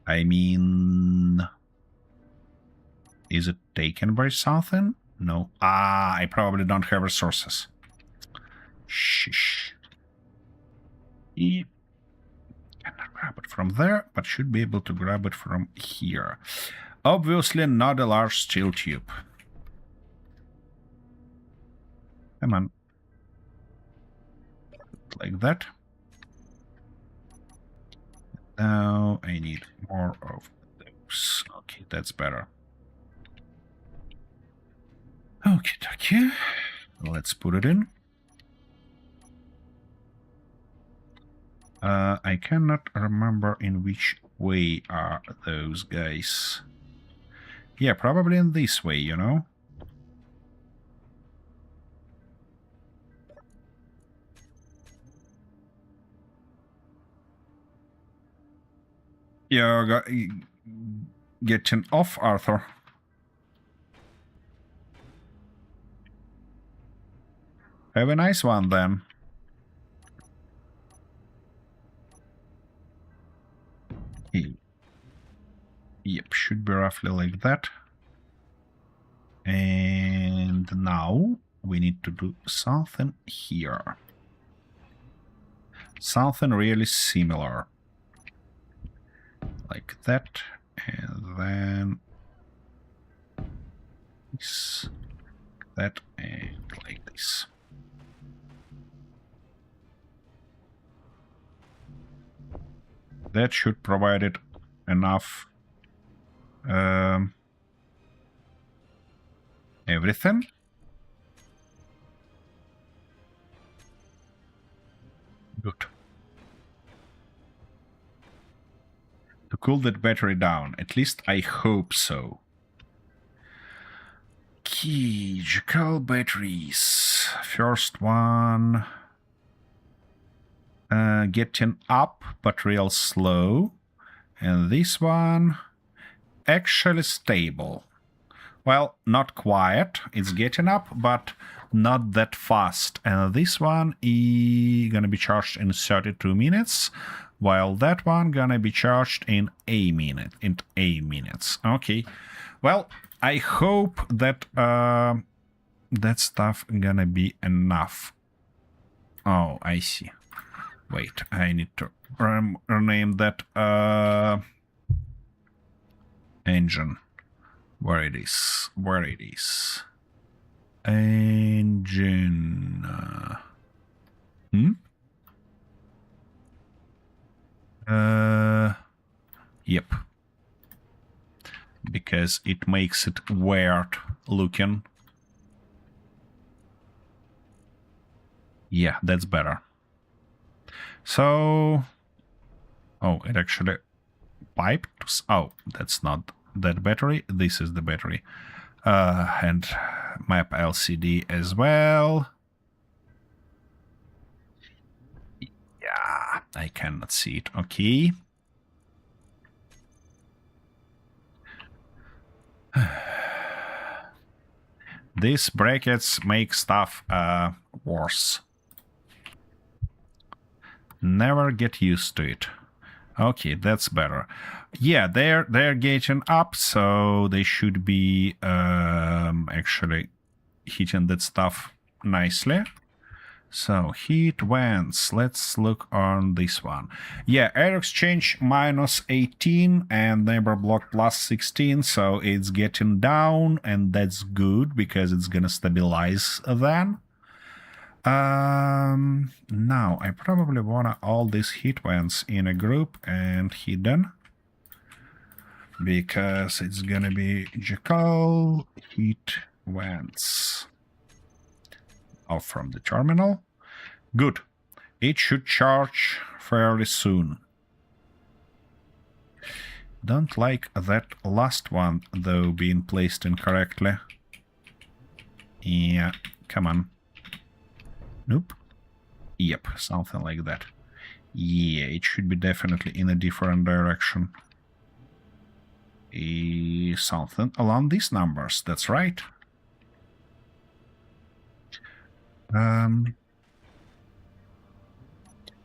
I mean... Is it taken by something? No. Ah, I probably don't have resources. Shish. Cannot grab it from there, but should be able to grab it from here. Obviously not a large steel tube. Come on. Like that. Now I need more of those. Okay, that's better. Okay. Let's put it in. I cannot remember in which way are those guys. Yeah, probably in this way, you know? You're getting off, Arthur. Have a nice one, then. Yep, should be roughly like that. And now we need to do something here. Something really similar. Like that. And then this, that, and like this. That should provide it enough everything. Good. To cool that battery down. At least I hope so. Key, Jackal batteries. First one. Getting up, but real slow. And this one, actually stable. Well, not quiet. It's getting up, but not that fast. And this one is gonna be charged in 32 minutes, while that one gonna be charged in a minute. In 8 minutes. Okay. Well, I hope that that stuff gonna be enough. Oh, I see. Wait, I need to rename that engine. Where it is? Engine. Yep. Because it makes it weird looking. Yeah, that's better. So, oh, it actually piped. Oh, that's not that battery. This is the battery. And map LCD as well. Yeah, I cannot see it. Okay. These brackets make stuff worse. Never get used to it. Okay, that's better. Yeah, they're getting up, so they should be actually hitting that stuff nicely. So heat vents. Let's look on this one. Yeah, air exchange -18 and neighbor block +16, so it's getting down, and that's good because it's gonna stabilize then. Now I probably wanna all these heat vents in a group and hidden, because it's gonna be Jackal heat vents off from the terminal. Good. It should charge fairly soon. Don't like that last one though being placed incorrectly. Yeah, come on. Nope. Yep, something like that. Yeah, it should be definitely in a different direction. Something along these numbers, that's right. And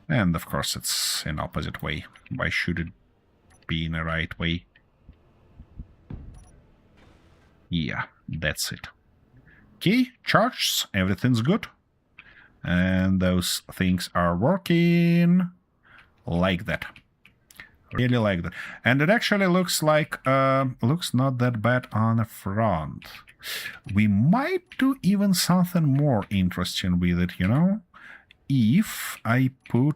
of course it's in opposite way. Why should it be in the right way. Yeah, that's it. Okay, charged, everything's good. And those things are working like that. Really like that. And it actually looks like, looks not that bad on the front. We might do even something more interesting with it, you know? If I put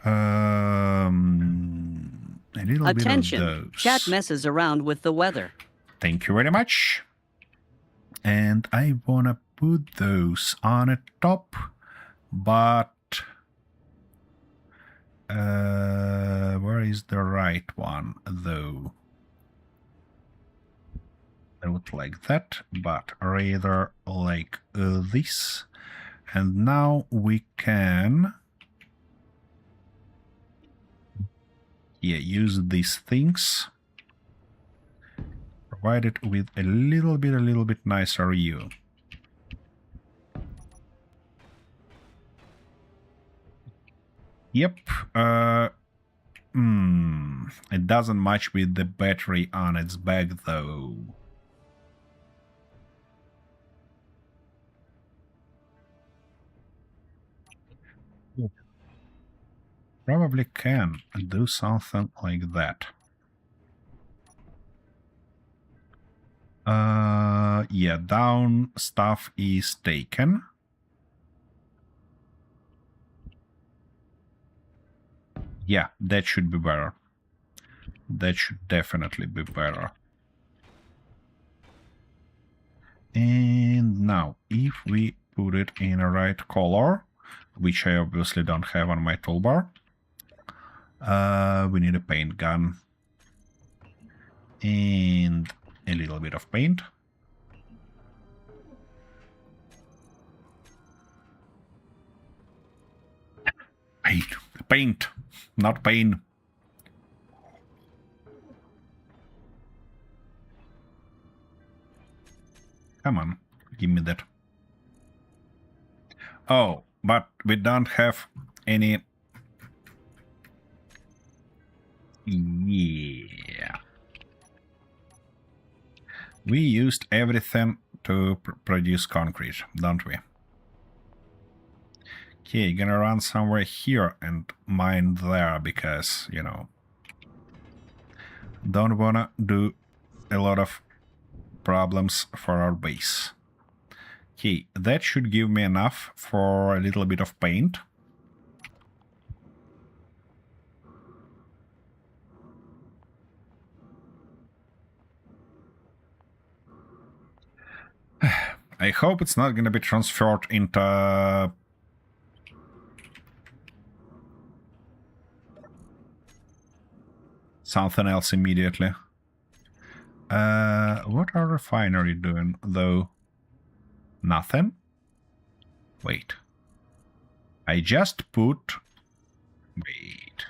a little Attention. bit of those. Chat messes around with the weather. Thank you very much. And I wanna put those on a top, but where is the right one though? Not like that, but rather like this. And now we can use these things, provide it with a little bit nicer view. Yep. It doesn't match with the battery on its back though. Probably can do something like that. Yeah, down stuff is taken. Yeah, that should be better. That should definitely be better. And now, if we put it in a right color, which I obviously don't have on my toolbar, we need a paint gun and a little bit of paint. Paint, not pain. Come on, give me that. Oh, but we don't have any. Yeah. We used everything to produce concrete, don't we? Okay, gonna run somewhere here and mine there because, you know, don't wanna do a lot of problems for our base. Okay, that should give me enough for a little bit of paint. I hope it's not gonna be transferred into something else immediately. What are refinery doing though? Nothing? Wait. I just put... Wait.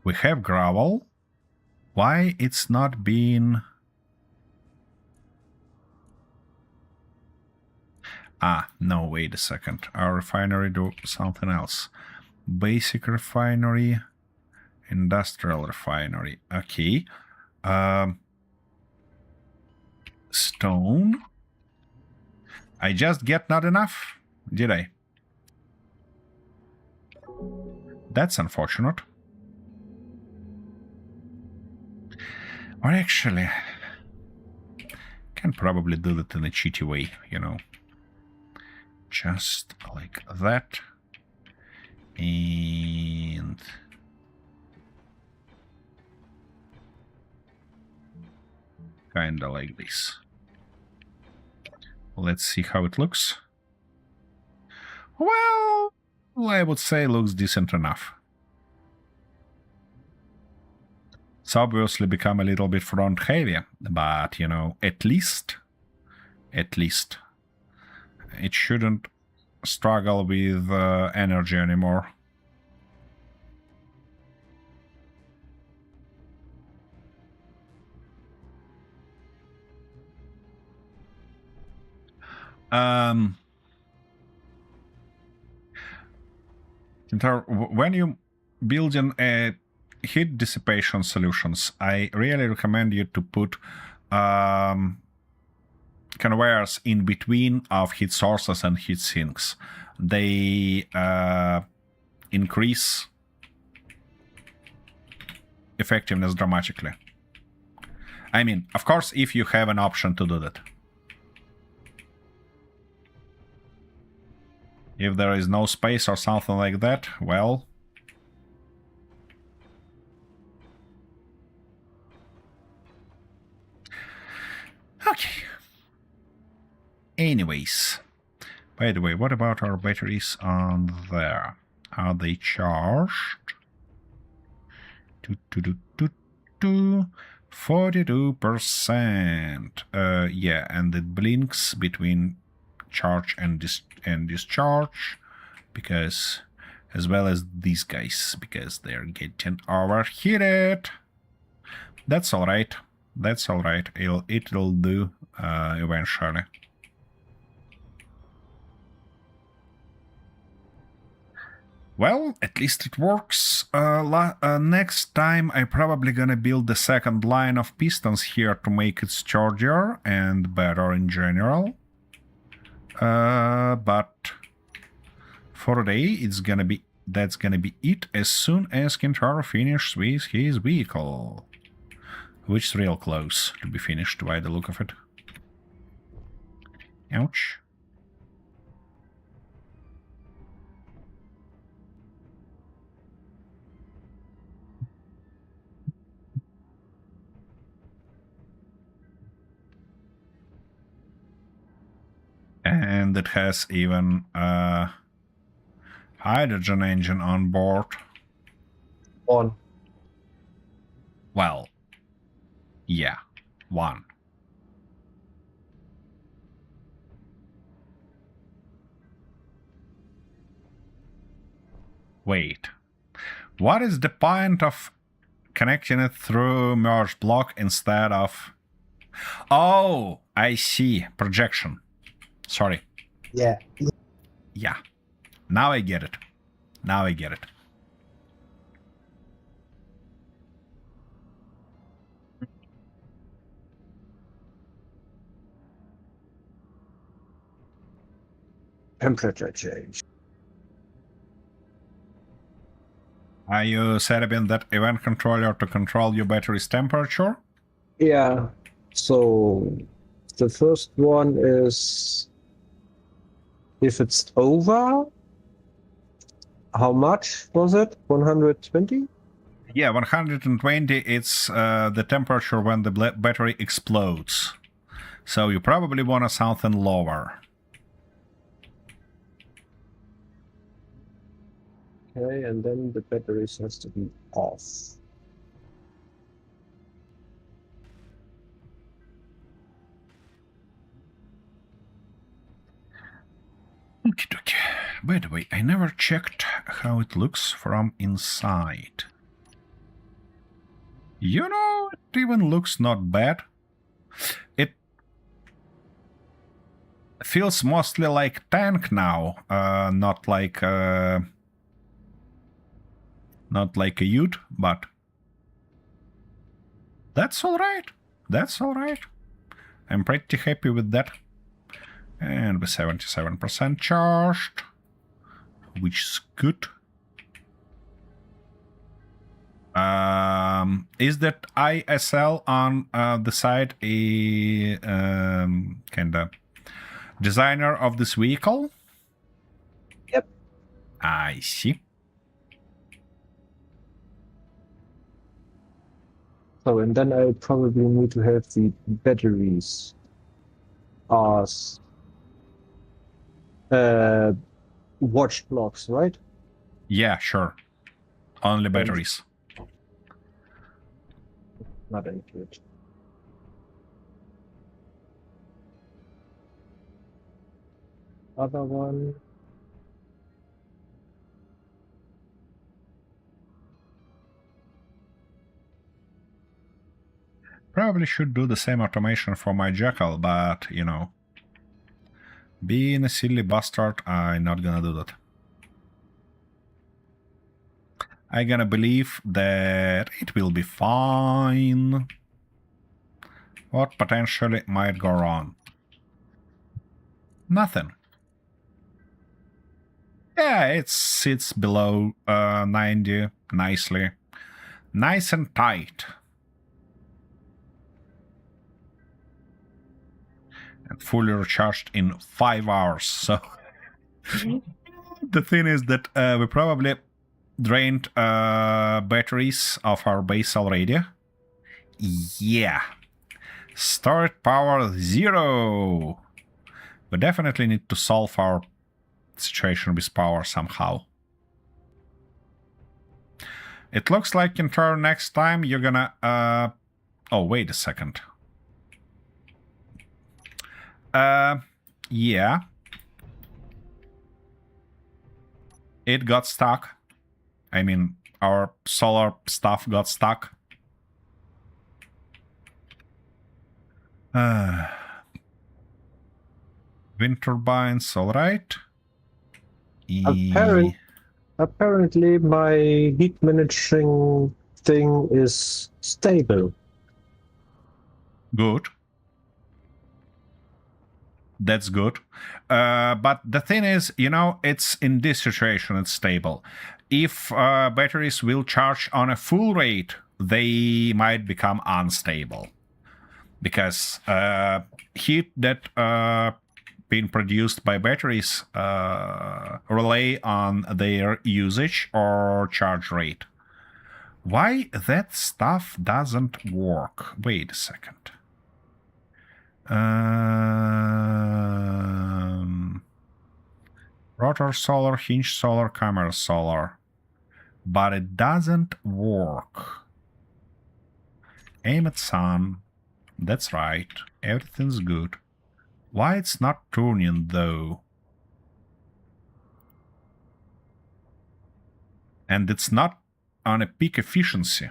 We have gravel? Why it's not being... Ah, no, wait a second. Our refinery do something else. Basic refinery, industrial refinery. Okay. Stone. I just get not enough, did I? That's unfortunate. Or actually, can probably do that in a cheaty way, you know. Just like that. And kinda like this. Let's see how it looks. Well, I would say it looks decent enough. It's obviously become a little bit front heavy, but you know, at least it shouldn't struggle with energy anymore. When you building a heat dissipation solutions, I really recommend you to put conveyors in between of heat sources and heat sinks. They increase effectiveness dramatically. I mean, of course, if you have an option to do that. If there is no space or something like that, well... Okay. Anyways. By the way, what about our batteries on there? Are they charged? 42%. Yeah, and it blinks between charge and discharge, because, as well as these guys, because they're getting overheated. That's all right. That's all right. It'll do eventually. Well, at least it works. Next time I'm probably gonna build the second line of pistons here to make it sturdier and better in general. But for today, that's gonna be it as soon as Kintaro finishes with his vehicle. Which is real close to be finished by the look of it. Ouch. And it has even a hydrogen engine on board. On. Well, yeah, one. Wait, what is the point of connecting it through merge block instead of... Oh, I see, projection. Sorry. Yeah. Yeah. Now I get it. Now I get it. Temperature change. Are you setting that event controller to control your battery's temperature? Yeah. So the first one is if it's over, how much was it? 120? Yeah, 120, it's the temperature when the battery explodes. So you probably want something lower. Okay, and then the batteries has to be off. Okey-dokey. By the way, I never checked how it looks from inside. You know, it even looks not bad. It feels mostly like tank now, not like a ute, but that's all right. That's all right. I'm pretty happy with that. And with 77% charged, which is good. Is that ISL on the side a kinda designer of this vehicle? Yep. I see. So, and then I probably need to have the batteries as watch blocks, right? Yeah, sure. Only batteries. Not included. Other one. Probably should do the same automation for my jackal, but, you know, being a silly bastard, I'm not gonna do that. I'm gonna believe that it will be fine. What potentially might go wrong? Nothing. Yeah, it sits below 90 nicely. Nice and tight. And fully recharged in 5 hours. So the thing is that we probably drained batteries of our base already. Yeah. Storage power 0. We definitely need to solve our situation with power somehow. It looks like in turn next time you're gonna oh, wait a second. Yeah. It got stuck. I mean, our solar stuff got stuck. Wind turbines, alright. Apparently, my heat managing thing is stable. Good. That's good. But the thing is, you know, it's in this situation, it's stable. If batteries will charge on a full rate, they might become unstable. Because heat that being produced by batteries rely on their usage or charge rate. Why that stuff doesn't work? Wait a second. Rotor solar, hinge solar, camera solar. But it doesn't work. Aim at sun. That's right. Everything's good. Why it's not turning though? And it's not on a peak efficiency.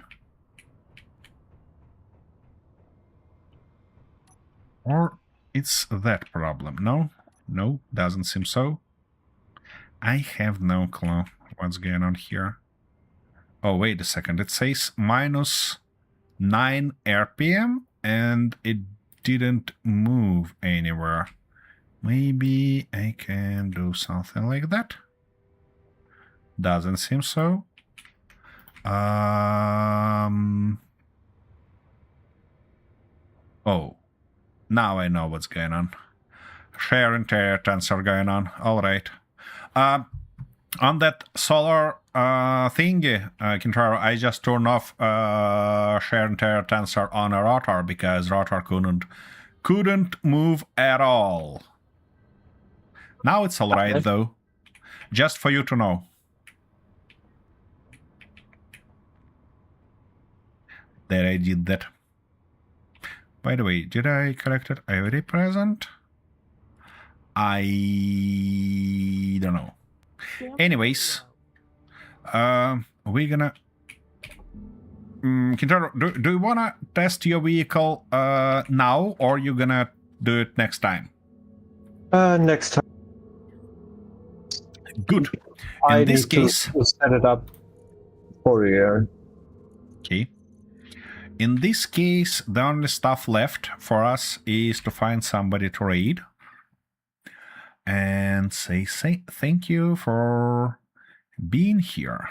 Or it's that problem. No? No, doesn't seem so. I have no clue what's going on here. Oh, wait a second. It says minus 9 RPM and it didn't move anywhere. Maybe I can do something like that. Doesn't seem so. Oh, now I know what's going on. Share interior tensor going on. All right. On that solar thingy, Kintaro, I just turned off share interior tensor on a rotor because rotor couldn't move at all. Now it's all right though. Just for you to know. That I did that. By the way, did I collect it every present? I don't know. Anyways, we're gonna... Kintaro, do you wanna test your vehicle now, or you gonna do it next time? Next time. Good. In In this need case... to set it up for you. Okay. In this case, the only stuff left for us is to find somebody to raid. And say thank you for being here.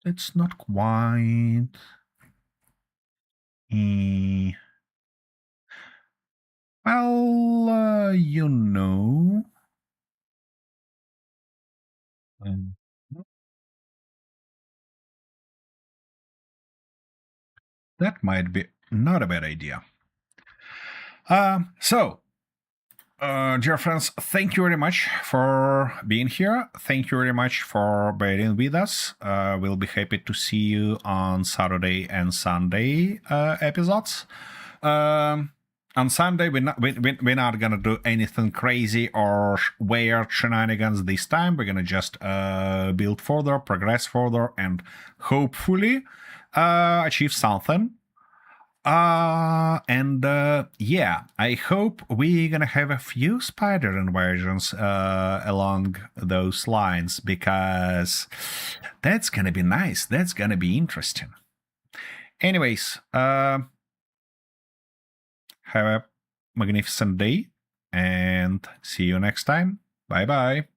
It's not quite... Well, you know... That might be not a bad idea. Dear friends, thank you very much for being here. Thank you very much for bearing with us. We'll be happy to see you on Saturday and Sunday episodes. On Sunday, we're not gonna do anything crazy or weird shenanigans this time. We're gonna just build further, progress further, and hopefully achieve something. Yeah, I hope we're gonna have a few spider invasions along those lines, because that's gonna be nice. That's gonna be interesting. Anyways, have a magnificent day and see you next time. Bye bye.